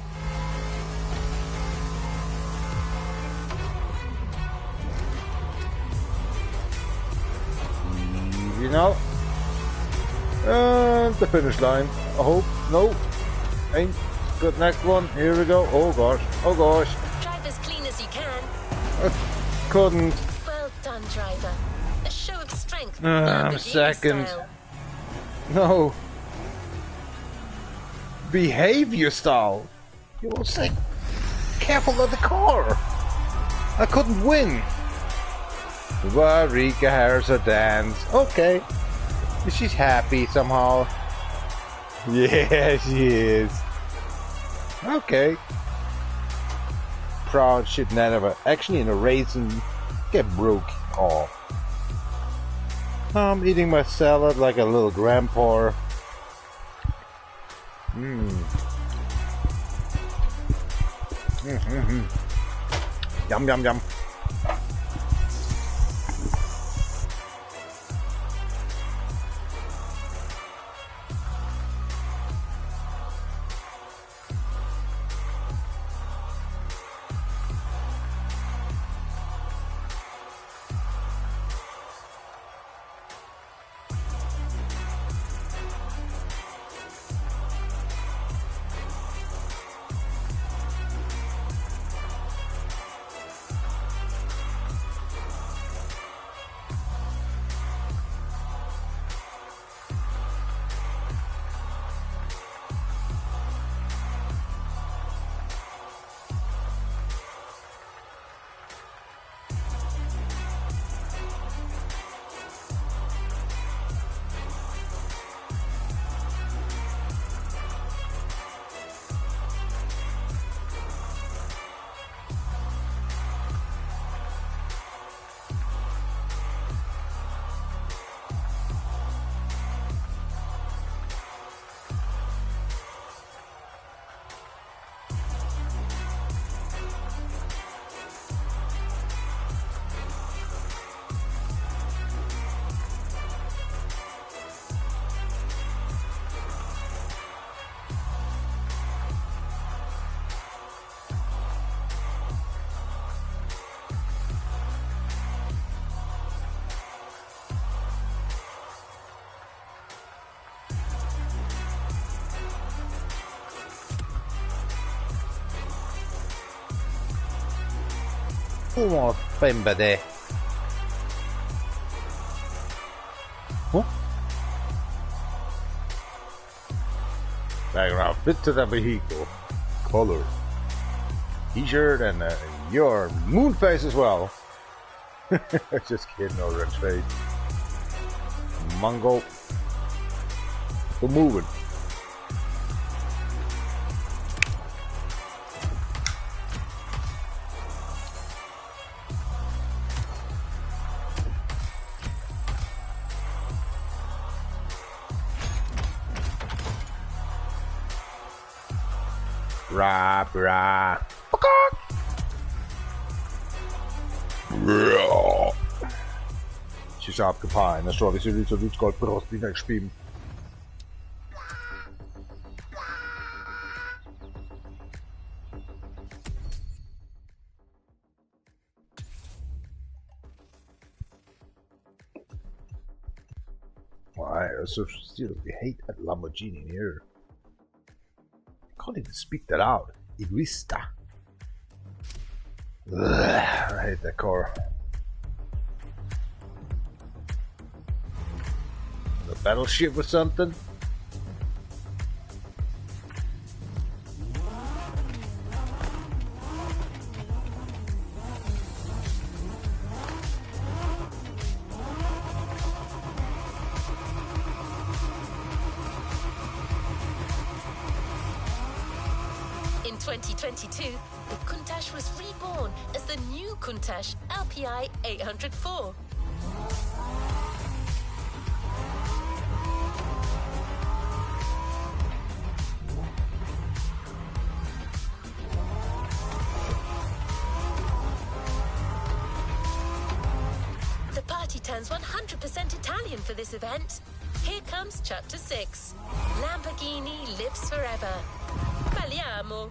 You know. And the finish line. I hope. No. Ain't. Good, next one. Here we go. Oh gosh. Oh gosh. Drive as clean as you can. I couldn't. Well done, driver. A show of strength. I'm second. Style. No. Behavior style. You will say, careful of the car. I couldn't win. Rika has a dance. Okay. She's happy somehow. Yeah, she is. Okay. Proud shit, none of it. Actually, in a racing get broke. Oh. I'm eating my salad like a little grandpa. Yum, yum, yum. Come on, somebody. Huh? Background fit to the vehicle. Color. T-shirt and your moon face as well. Just kidding, orange face. Mungo. We're moving. Rah, rah. Ci sa abgefahren, das war wie so Gold brauchst wieder gespielt. Why, so still we hate that Lamborghini here. Can't even speak that out. Egoista. I hate that car. The battleship or something? In 2022, the Countach was reborn as the new Countach LPI 804. The party turns 100% Italian for this event. Here comes Chapter 6. Lamborghini lives forever. Parliamo.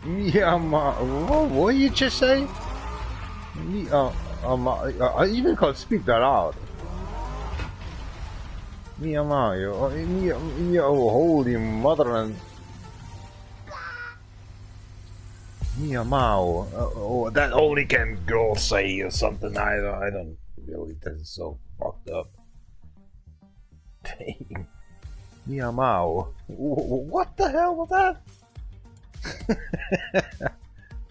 Yeah, what did you just say? I even can't speak that out. Mia Mario, oh, holy mother and Mia Mao. Oh, that only can girls say or something. I don't really. That's so fucked up. Dang. Mia Mao. What the hell was that?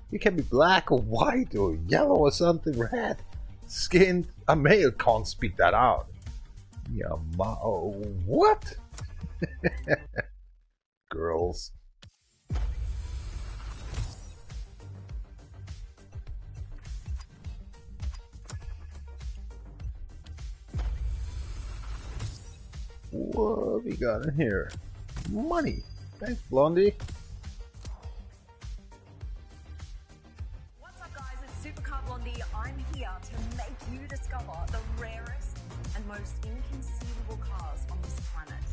You can be black or white or yellow or something, red skinned. A male can't speak that out. Yeah, what? Girls. What we got in here? Money. Thanks, Blondie. What's up, guys? It's Supercar Blondie. I'm here to make you discover the rarest and most inconceivable cars on this planet.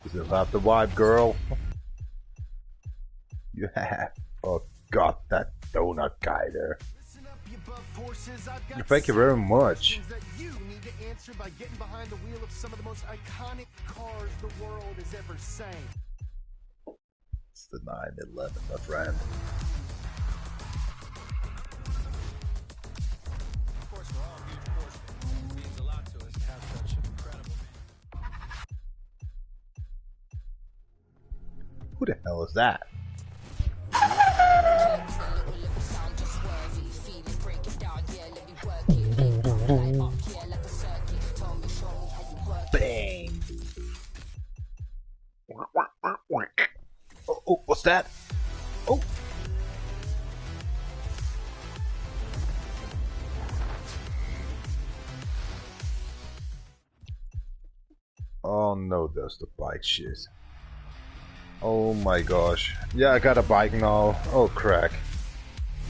Is it about the vibe, girl? You have. Oh god, that donut guy there. Listen up, you buff horses. I've got Thank you very 7 much. questions that you need to answer by getting behind the wheel of some of the most iconic cars the world has ever seen. It's the 911, my friend. Of course, we're all huge Porsche fans. It means a lot to us to have such an incredible man. Who the hell is that? Bang! Oh, what's that? Oh! Oh no, that's the bike shit. Oh my gosh. Yeah, I got a bike now. Oh crack.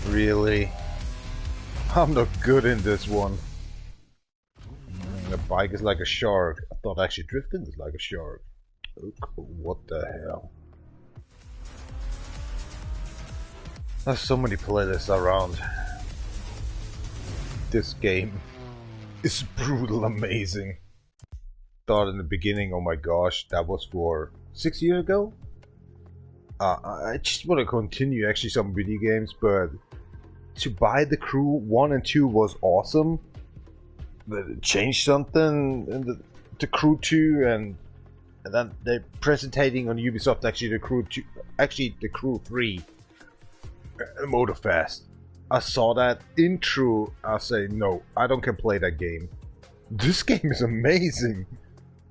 Really? I'm not good in this one. The bike is like a shark. I thought actually drifting is like a shark. What the hell? There's so many playlists around. This game is brutal amazing. Thought in the beginning, oh my gosh, that was for 6 years ago? I just want to continue actually some video games, but to buy The Crew 1 and 2 was awesome. But it changed something in the Crew 2, and then they're presenting on Ubisoft actually the Crew 2, actually the Crew 3 Motorfest. I saw that intro, I say no, I don't can play that game. This game is amazing.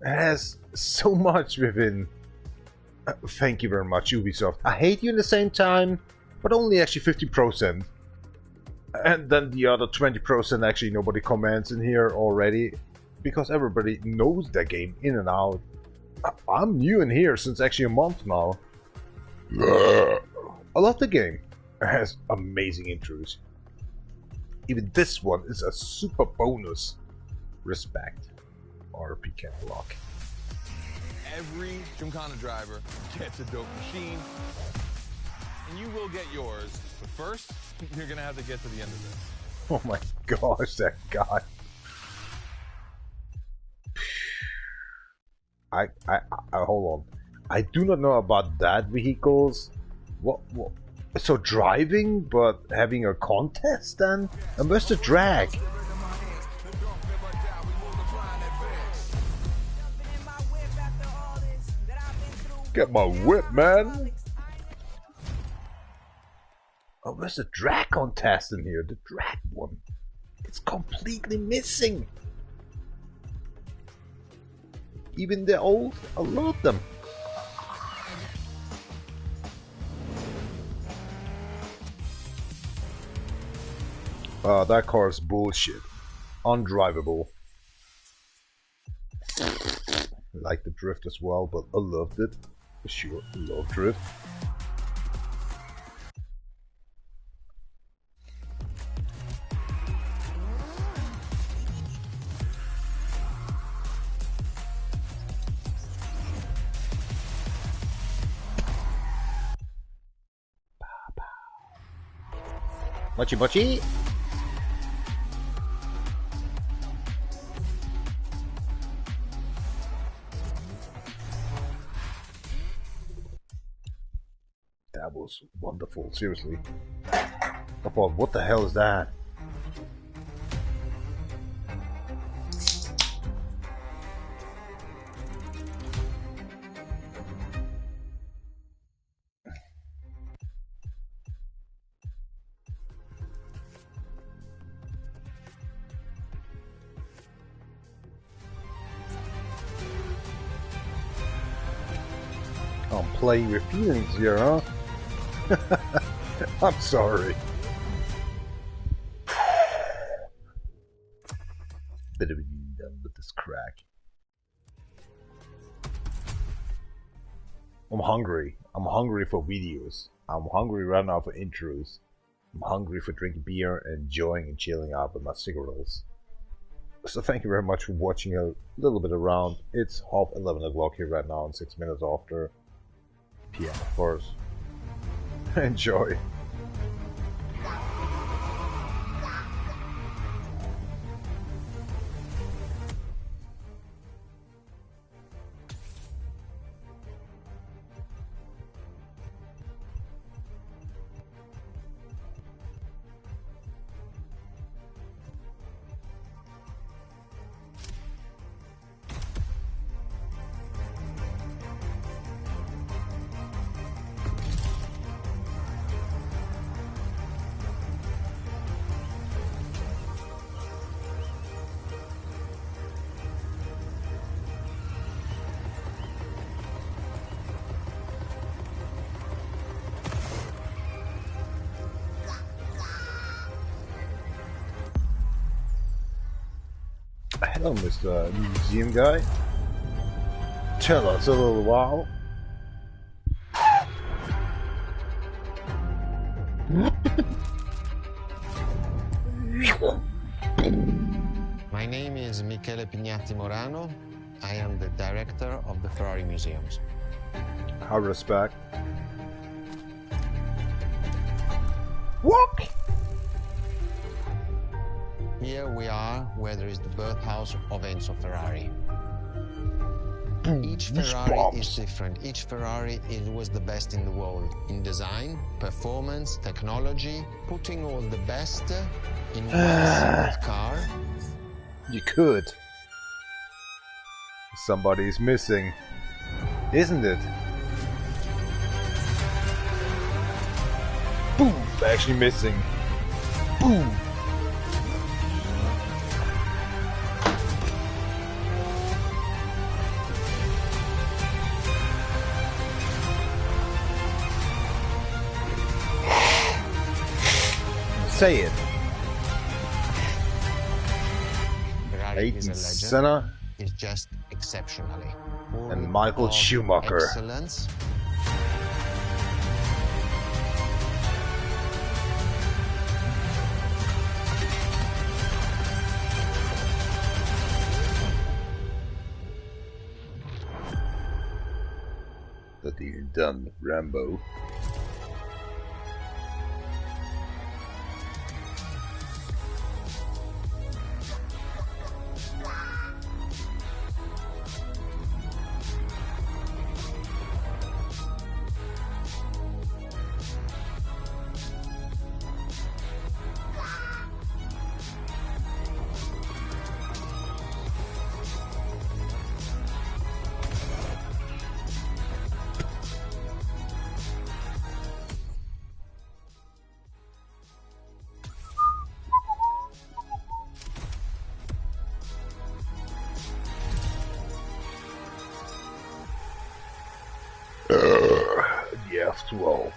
It has so much within. Thank you very much, Ubisoft. I hate you in the same time, but only actually 50%. And then the other 20% actually nobody comments in here already, because everybody knows that game in and out. I'm new in here since actually a month now. I love the game. It has amazing intros. Even this one is a super bonus. Respect. RP can block. Every Gymkhana driver gets a dope machine, and you will get yours. But first, you're gonna have to get to the end of this. Oh my gosh, that guy. I hold on. I do not know about that vehicles. What? So driving, but having a contest then? And where's the drag? Get my whip, man! Oh, where's the drag contest in here? The drag one. It's completely missing. Even the old, I love them. That car is bullshit. Undrivable. I like the drift as well, but I loved it. For sure, love drift. Mochi mochi! That was wonderful, seriously. I thought, what the hell is that? I'm playing with feelings here, huh? I'm sorry. Better be done with this crack. I'm hungry. I'm hungry for videos. I'm hungry right now for intros. I'm hungry for drinking beer and enjoying and chilling out with my cigarettes. So thank you very much for watching a little bit around. It's 11:30 here right now and 6 minutes after PM, of course. Enjoy. Hello, Mr. Museum Guy. Tell us a little while. My name is Michele Pignatti Morano. I am the director of the Ferrari Museums. I respect. What? Here we are, where there is the birthhouse of Enzo Ferrari. Each Ferrari is different. Each Ferrari was the best in the world in design, performance, technology, putting all the best in one single car. You could. Somebody's missing, isn't it? Boom! Actually missing. Boom! Say it. Ferrari is a Ayrton legend. Senna Is just exceptionally. and Michael Of Schumacher. Excellence. That even done, Rambo. The F-12.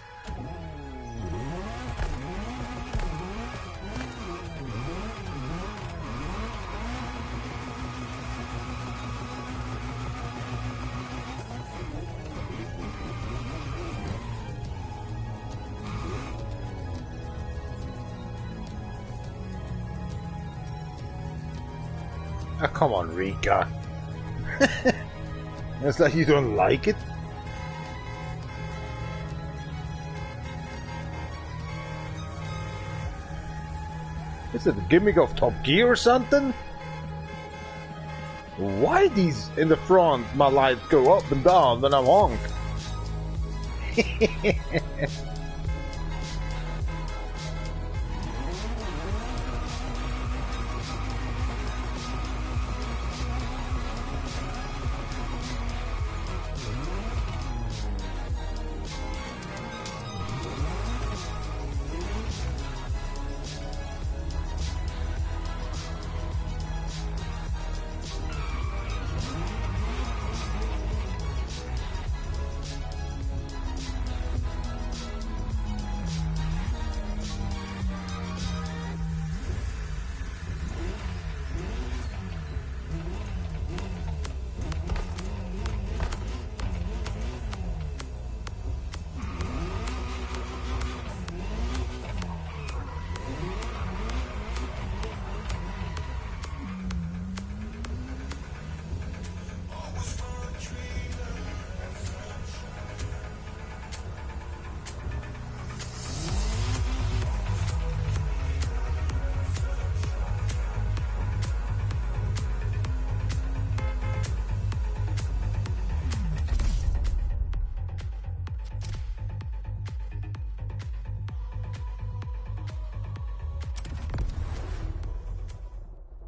Ah, come on, Rika. It's like you don't like it? Is it a gimmick of Top Gear or something? Why these in the front my lights go up and down when I honk?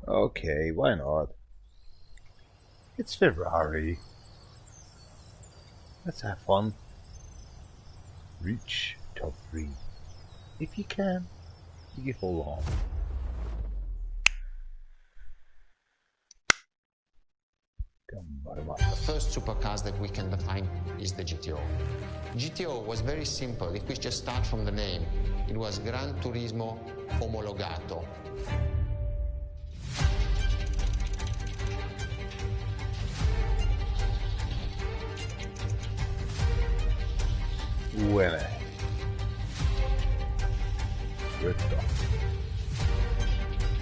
Okay, why not? It's Ferrari. Let's have fun. Reach top 3. If you can, you can hold on. The first supercars that we can define is the GTO. GTO was very simple. If we just start from the name, it was Gran Turismo Omologato. Uene. Questo.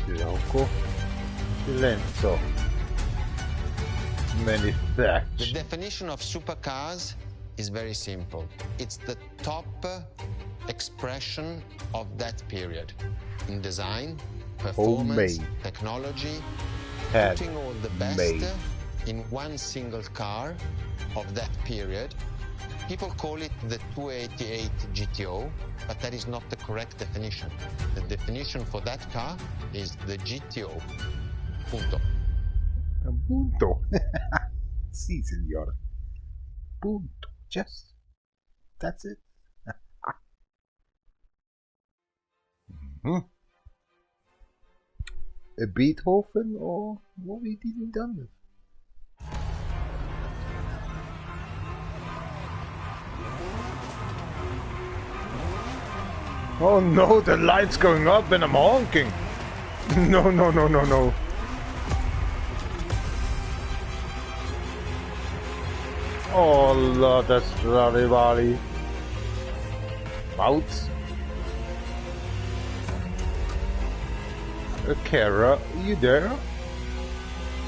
Gioco. Silenzio. Manufacture. The definition of supercars is very simple. It's the top expression of that period in design, performance, Homemade. technology, Hand putting all the best made. in one single car of that period. People call it the 288 GTO, but that is not the correct definition. The definition for that car is the GTO. Punto. Punto. Sì, signore. Punto. Just. That's it. A Beethoven or what we didn't done with? Oh no, the light's going up and I'm honking. No, no, no, no, no. Oh Lord, that's Stradivari. Bouts. Kara, you there?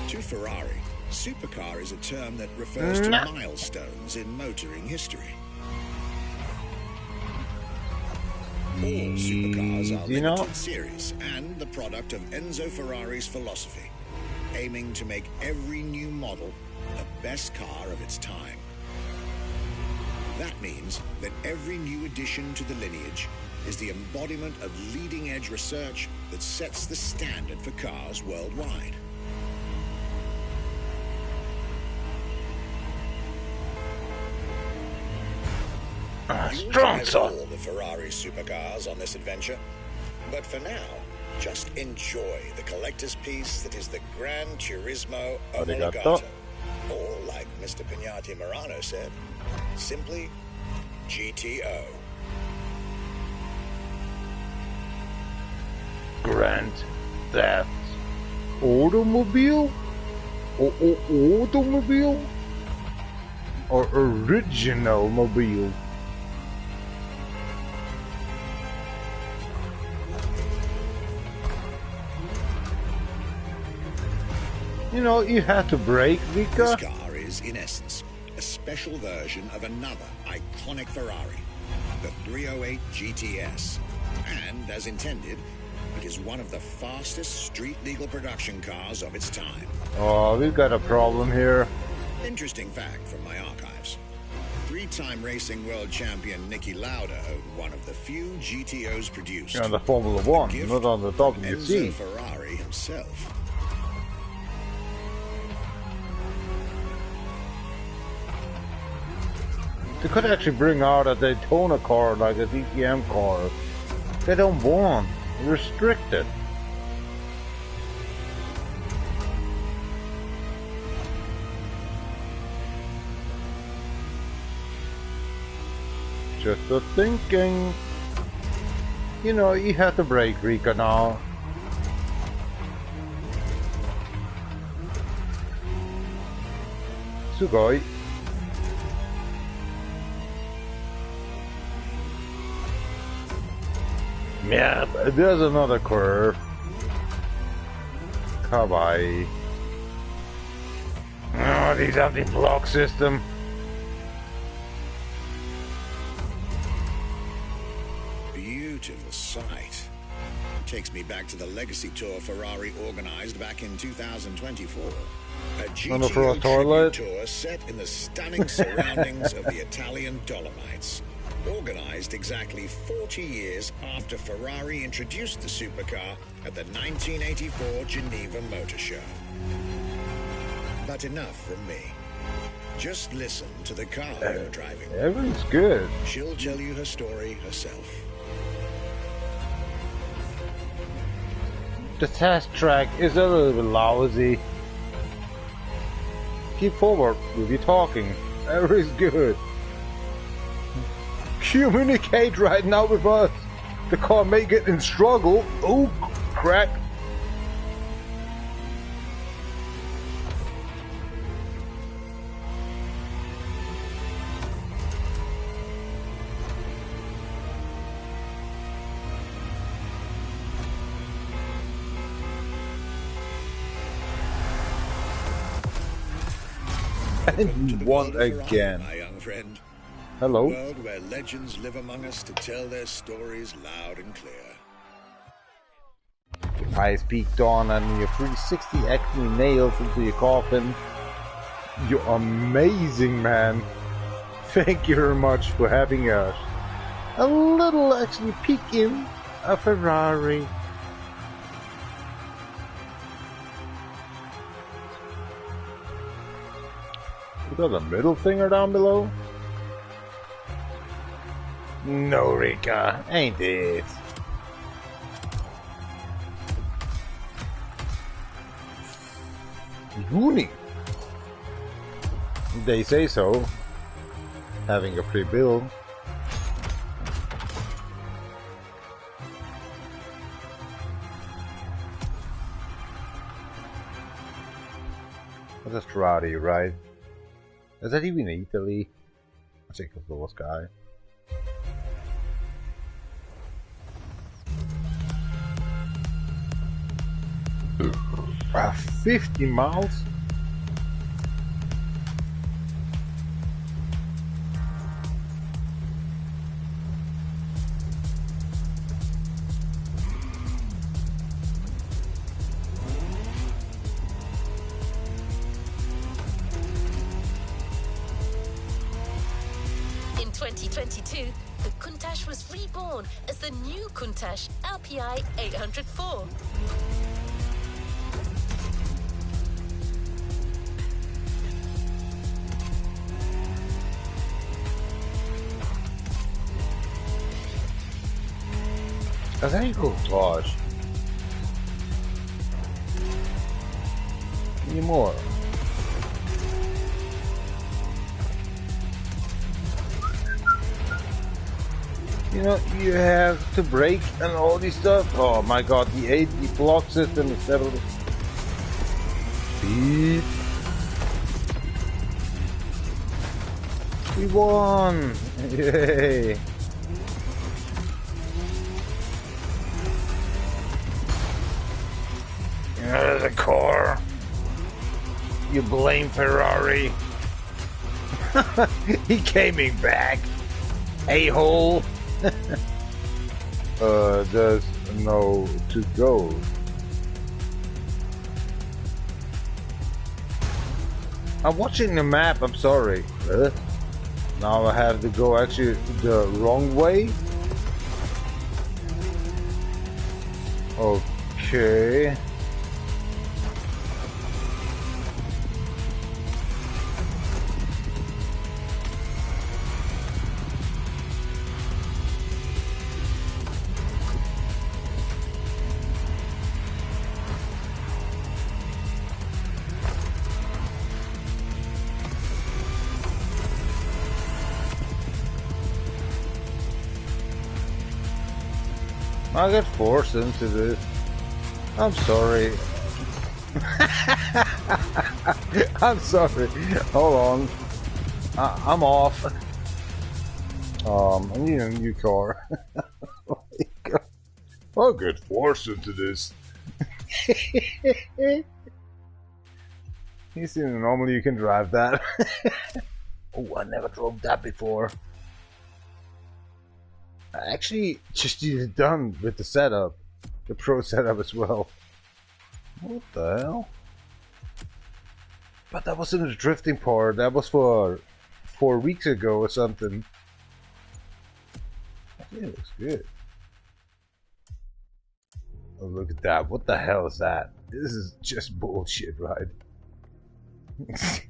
To Ferrari, supercar is a term that refers to milestones in motoring history. All supercars are limited series and the product of Enzo Ferrari's philosophy, aiming to make every new model the best car of its time. That means that every new addition to the lineage is the embodiment of leading-edge research that sets the standard for cars worldwide. Strong son. All the Ferrari supercars on this adventure, but for now, just enjoy the collector's piece that is the Gran Turismo Omologato, or like Mr. Pignati Morano said, simply GTO. Grand Theft Automobile? Automobile? Or original mobile? You know, you had to brake, Vika. This car is, in essence, a special version of another iconic Ferrari, the 308 GTS. And, as intended, it is one of the fastest street-legal production cars of its time. Oh, we've got a problem here. Interesting fact from my archives. Three-time racing world champion Niki Lauda owned one of the few GTOs produced. On the Formula One, not on the WC. Enzo Ferrari himself. They could actually bring out a Daytona car like a DTM car. They don't want. Restricted. Just a thinking. You know, you have to brake, Rika, now. Sugoi. Yeah, there's another curve. Kawaii. Oh, these have the block system. Beautiful sight. Takes me back to the Legacy Tour Ferrari organized back in 2024. A GTO tribute tour set in the stunning surroundings of the Italian Dolomites. organized exactly 40 years after Ferrari introduced the supercar at the 1984 Geneva Motor Show. But enough from me. Just listen to the car you're driving. Everything's good. She'll tell you her story herself. The test track is a little bit lousy. Keep forward, we'll be talking. Everything's good. Communicate right now with us. The car may get in struggle. Oh, crap. And won again. My young friend. Hello. A world where legends live among us to tell their stories loud and clear. If I speak Dawn and your 360 actually nails into your coffin. You're amazing, man. Thank you very much for having us. A little actually peeking a Ferrari. We got a middle finger down below? No, Rika, ain't it? Goonie. They say so. Having a free bill. That's Strati, right? Is that even Italy? I think it's the last guy. 50 miles? In 2022, the Countach was reborn as the new Countach LPI 804. That's how you go, Tosh. Any more? You know, you have to brake and all this stuff. Oh my god, the 80 block system is settled. Speed. We won! Yay! The car. You blame Ferrari. He came back. A-hole. There's no to go. I'm watching the map, I'm sorry. Now I have to go actually the wrong way. Okay. I got forced into this. I'm sorry. I'm sorry. Hold on. I'm off. I need a new car. Oh my God. I got forced into this. You see, normally you can drive that. Oh, I never drove that before. I actually just done with the setup, the pro setup as well. What the hell? But that wasn't the drifting part. That was for 4 weeks ago or something. Yeah, it looks good. Oh, look at that. What the hell is that? This is just bullshit, right? This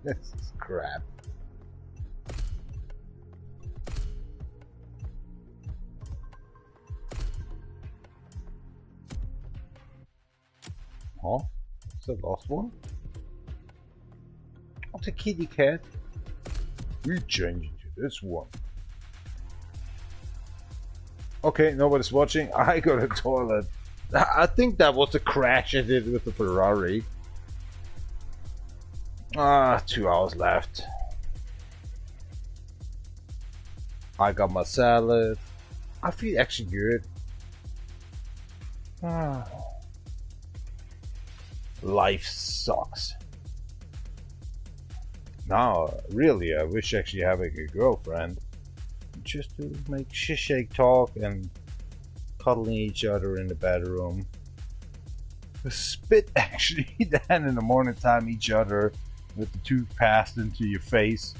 is crap. Huh? It's the last one? What's a kitty cat? We change it to this one. Okay, nobody's watching. I go to the toilet. I think that was the crash I did with the Ferrari. 2 hours left. I got my salad. I feel actually good. Life sucks. Now, really, I wish actually having a girlfriend. Just to make shake talk and cuddling each other in the bedroom. Spit actually then in the morning time each other with the toothpaste into your face.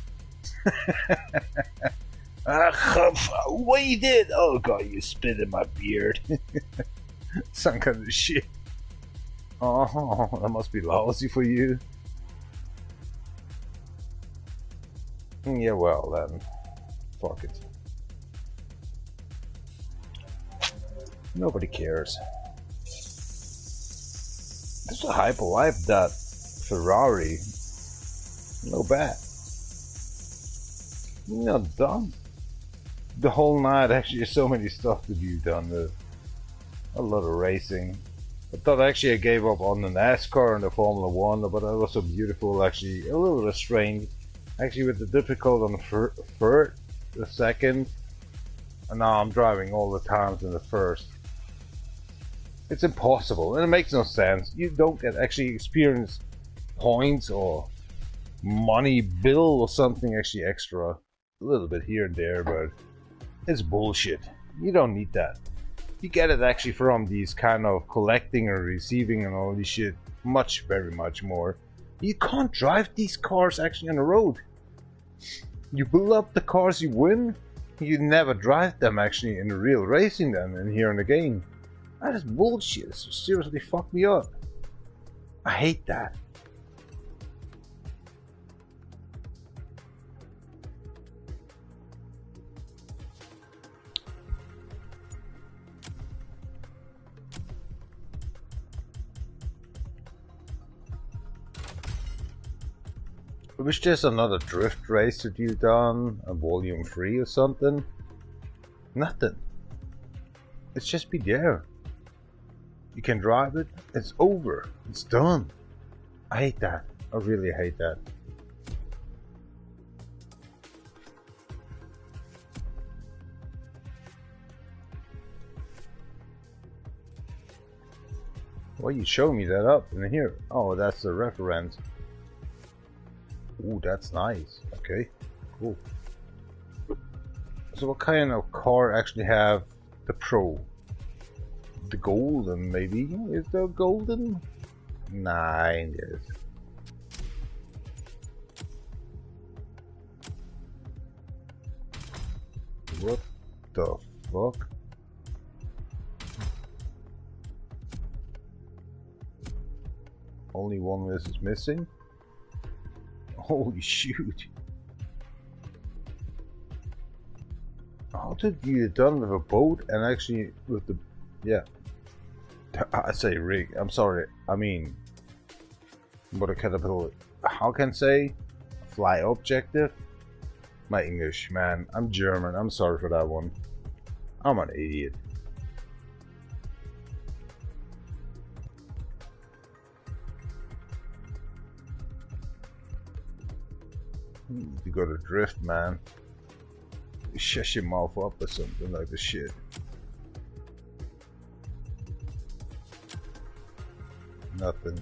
What you did? Oh god, you spit in my beard. Some kind of shit. Oh, that must be lousy for you. Yeah, well then, fuck it. Nobody cares. There's a hype that Ferrari. No bad. You're not done. The whole night, actually, so many stuff that you've done. A lot of racing. I thought actually I gave up on the NASCAR and the Formula 1, but that was so beautiful, actually. A little restrained. Actually, with the difficult on the second. And now I'm driving all the times in the first. It's impossible, and it makes no sense. You don't get actually experience points or money bill or something actually extra. A little bit here and there, but it's bullshit. You don't need that. You get it actually from these kind of collecting or receiving and all this shit. Very much more. You can't drive these cars actually on the road. You build up the cars you win. You never drive them actually in the real racing then and here in the game. That is bullshit. It seriously fucked me up. I hate that. I wish there's another drift race to do done, a volume 3 or something. Nothing. It's just be there. You can drive it, it's over, it's done. I hate that. I really hate that. Well, you show me that up in here. Oh, that's the reference. Ooh, that's nice. Okay, cool. So what kind of car actually have the Pro? The golden, maybe? Is there golden? Nah, ain't it? What the fuck? Only one is missing? Holy shoot. How did you done with a boat and actually with the... Yeah. I say rig. I'm sorry. I mean... What a caterpillar... How can I say? Fly objective? My English, man. I'm German. I'm sorry for that one. I'm an idiot. You go to drift, man. You shut your mouth up or something like this shit. Nothing.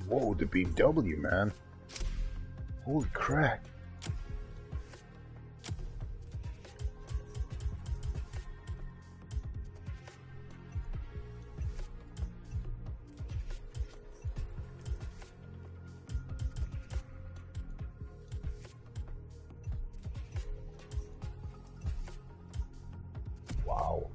Whoa, the BMW, man. Holy crap. Wow.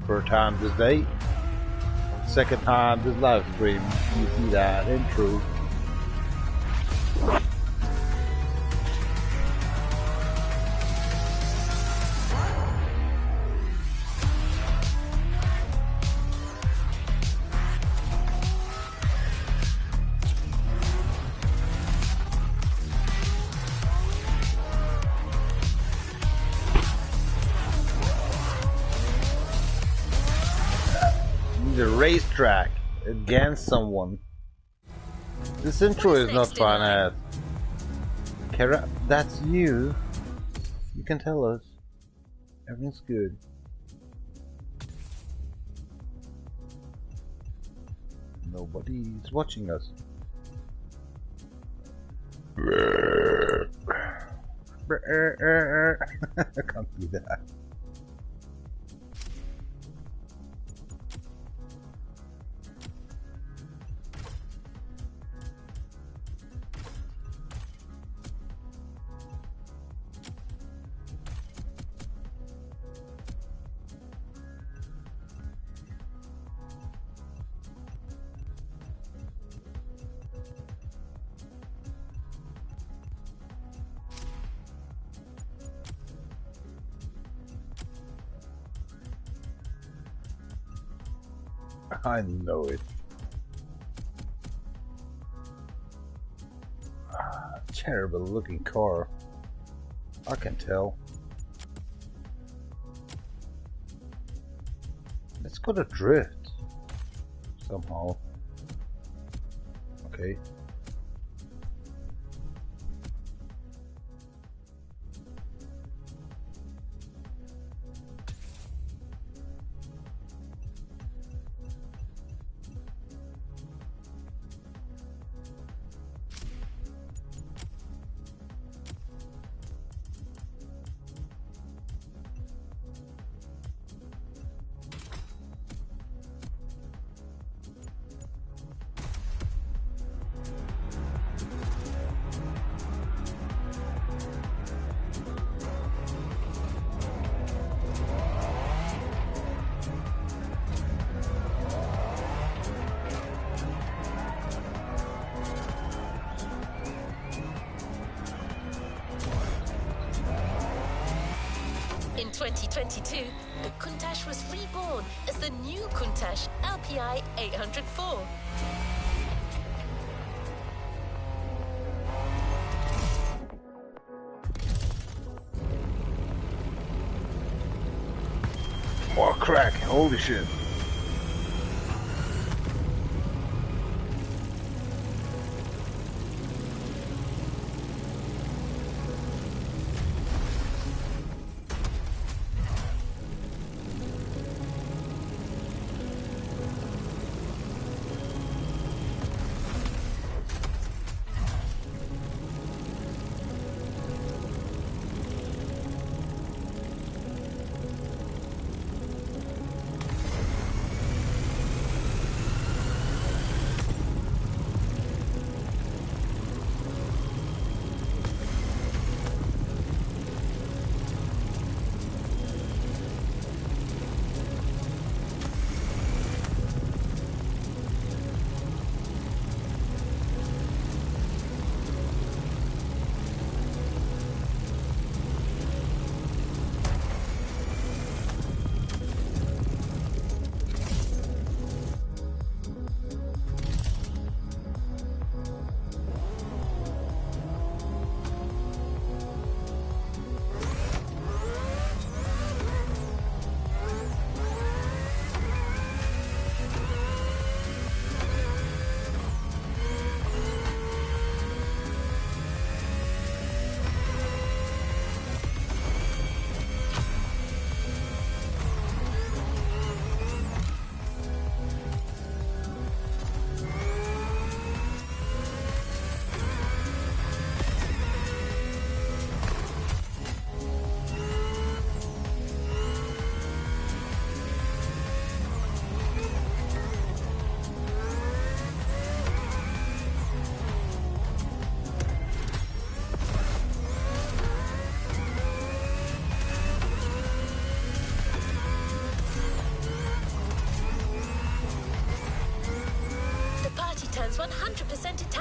First time this day, second time this live stream. You see that intro. The racetrack against someone. This intro is not fun as Kara, that's you. You can tell us. Everything's good. Nobody's watching us. I can't do that. I know it. Terrible looking car. I can tell. It's got a drift. Somehow. Okay. In 2022, the Countach was reborn as the new Countach LPI 804. Oh crack, holy shit.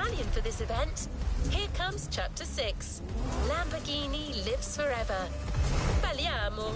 Italian for this event. Here comes Chapter 6. Lamborghini lives forever. Balliamo.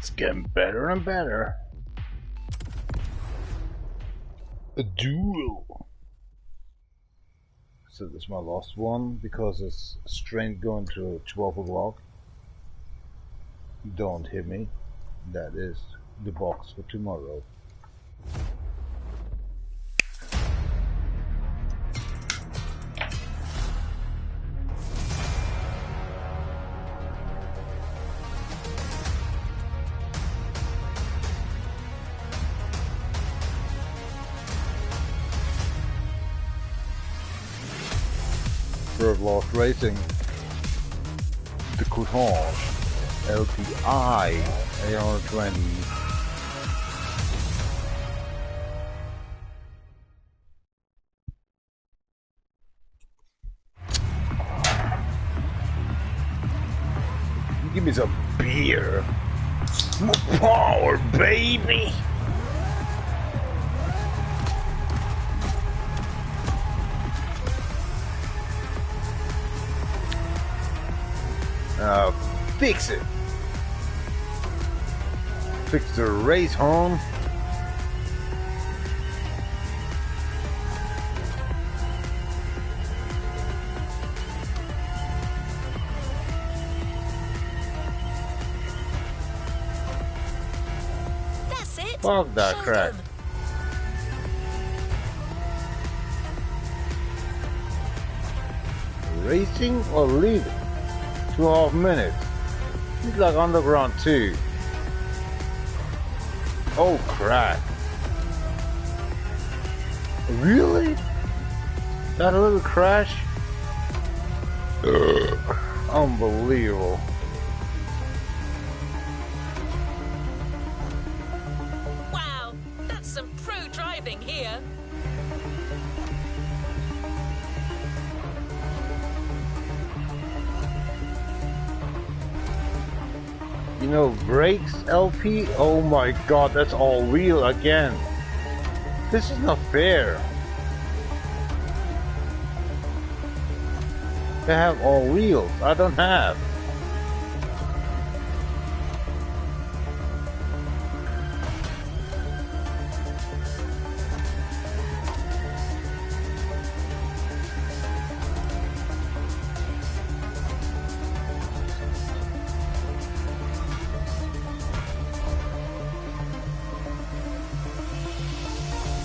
It's getting better and better. A duel. So this is my last one because it's straight going to 12 o'clock. Don't hit me. That is the box for tomorrow. Third Lost Racing, the Coutange LTI 820. Give me some beer. More power, baby. Fix it. Fix the race home. That's it. Fuck that Show crap. them. Racing or leaving? 2.5 minutes. It's like Underground 2. Oh crap. Really? That little crash? Ugh. Unbelievable. Wow, that's some pro driving here. You know, brakes, LP? Oh my god, that's all real again. This is not fair. They have all wheels. I don't have.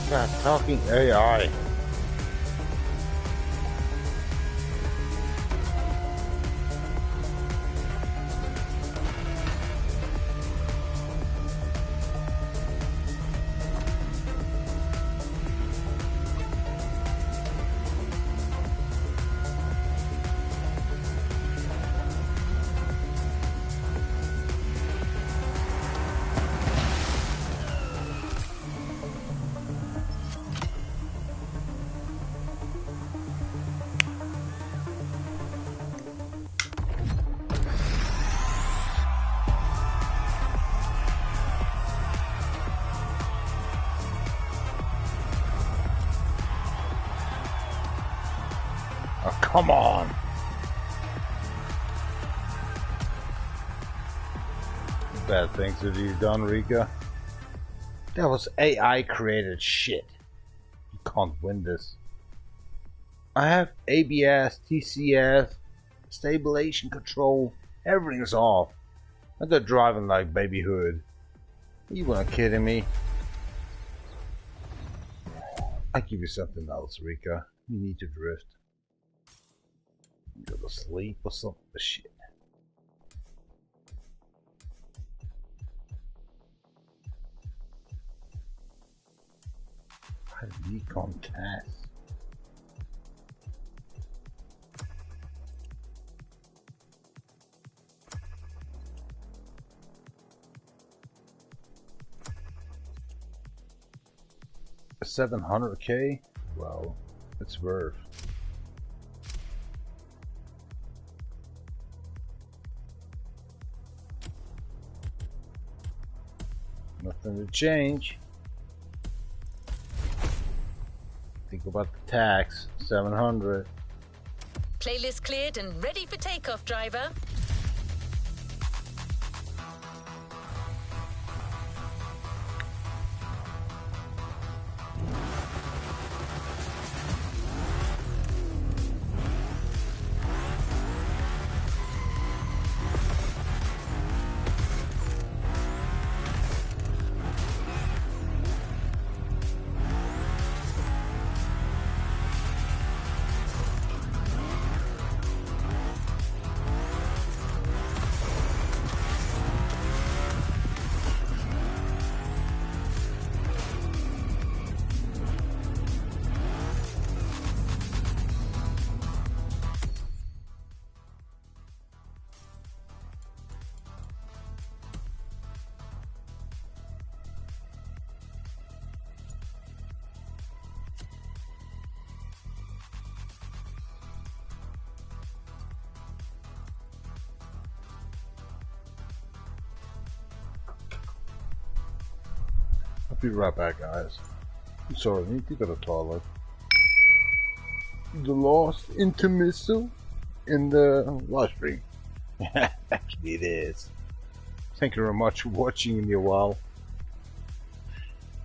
God, talking AI. Oh, come on. bad things have you done, Rika? That was AI created shit. You can't win this. I have ABS, TCS, stabilization control, everything's off. And they're driving like babyhood. You wanna kidding me? I give you something else, Rika. You need to drift. Go to sleep or something. Shit. Recon task. $700K? Well, it's worth. Nothing to change. Think about the tax. 700. Playlist cleared and ready for takeoff, driver. I'll be right back, guys. I'm sorry, I need to go to the toilet. The lost intermissal in the live stream. Actually, it is. Thank you very much for watching me a while.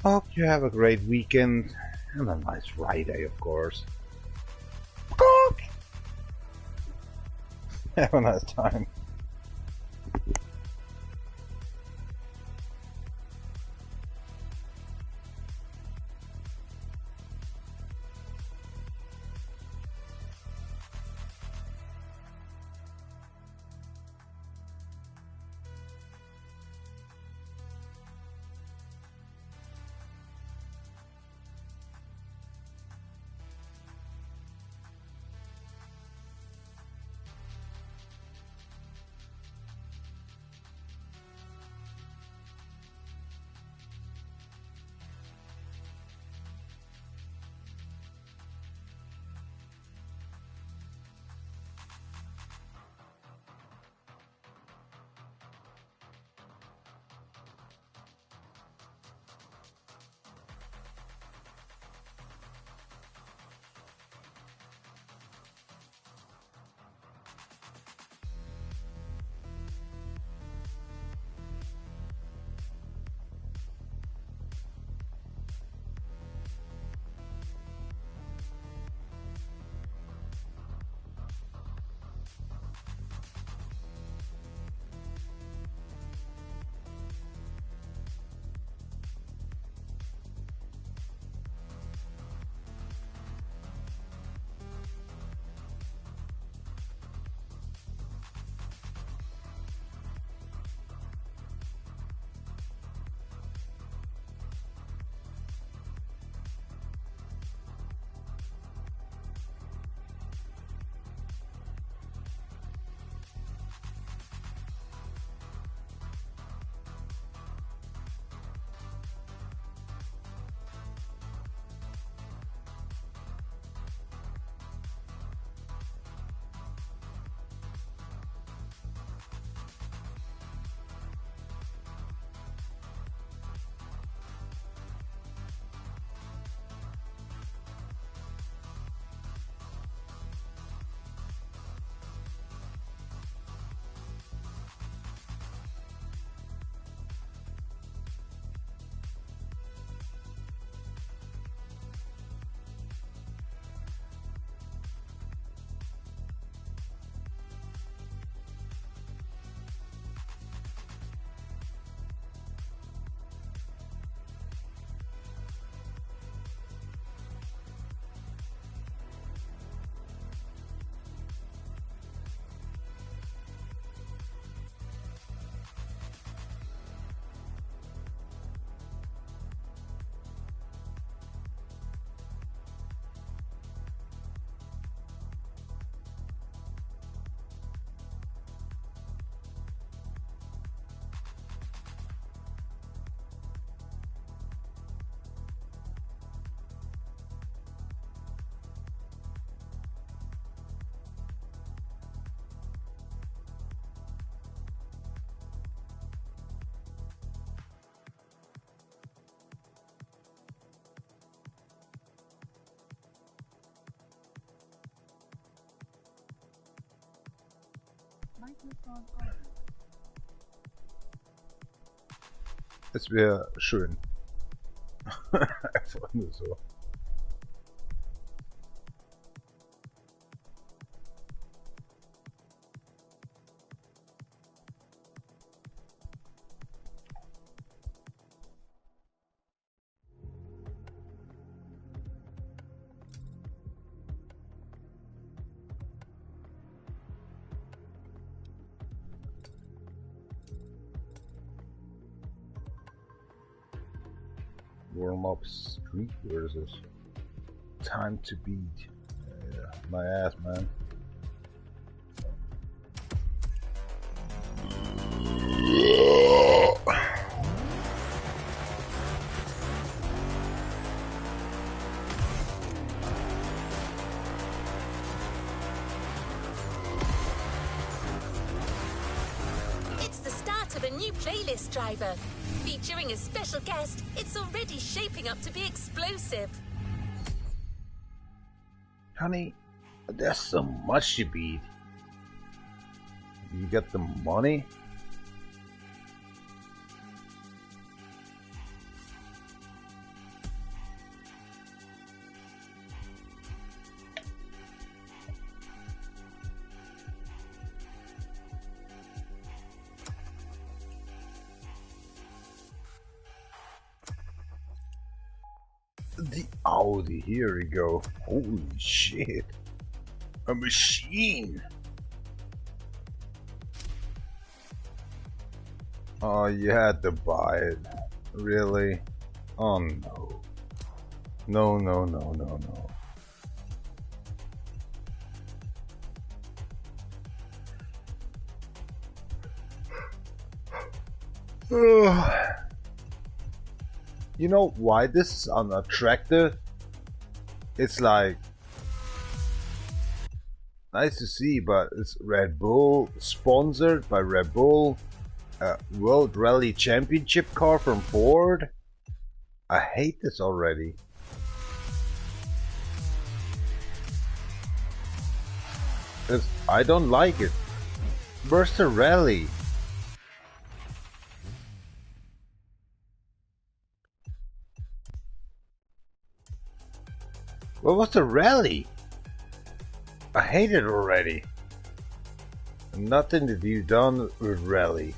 Hope you have a great weekend and a nice Friday, of course. Have a nice time. Es wäre schön. Einfach nur so. Warm up street versus time to beat. My ass, man. It's the start of a new playlist, driver. Featuring a special guest, it's already shaping up to be explosive. Honey, there's so much to beat. You got the money? The Audi, here we go. Holy shit. A machine. Oh, you had to buy it. Really? Oh no. No, no, no, no, no. You know why this is unattractive? It's like nice to see, but it's Red Bull, sponsored by Red Bull, World Rally Championship car from Ford. I hate this already. I don't like it. Where's the rally? What was the rally? I hate it already. Nothing that you've done with rally.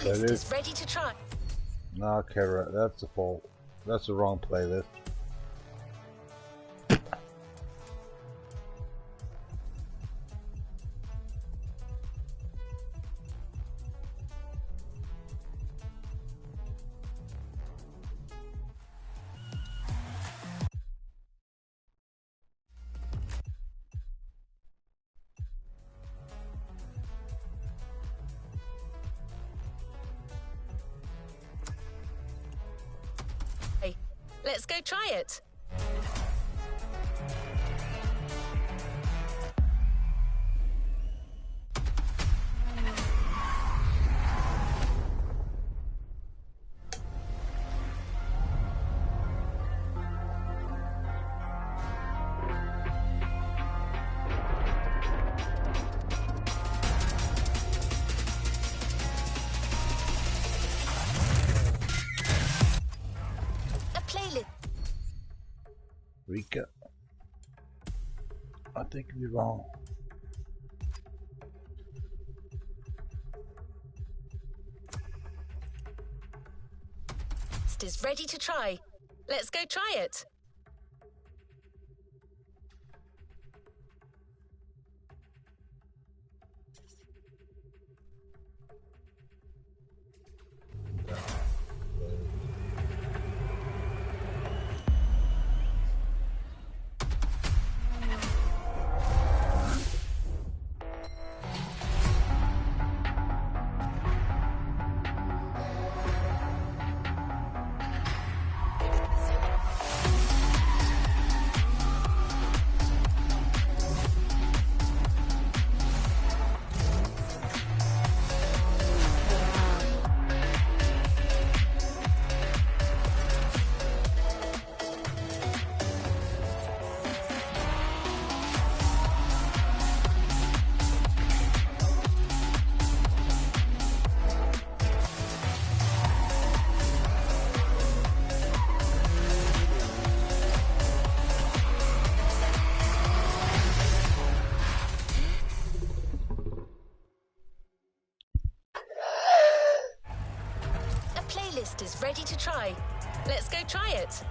playlist is ready to try. No, Kara, that's the fault. That's the wrong playlist. Let's go try it. Rika, I think you're wrong. It is ready to try. Let's go try it. Is ready to try. Let's go try it.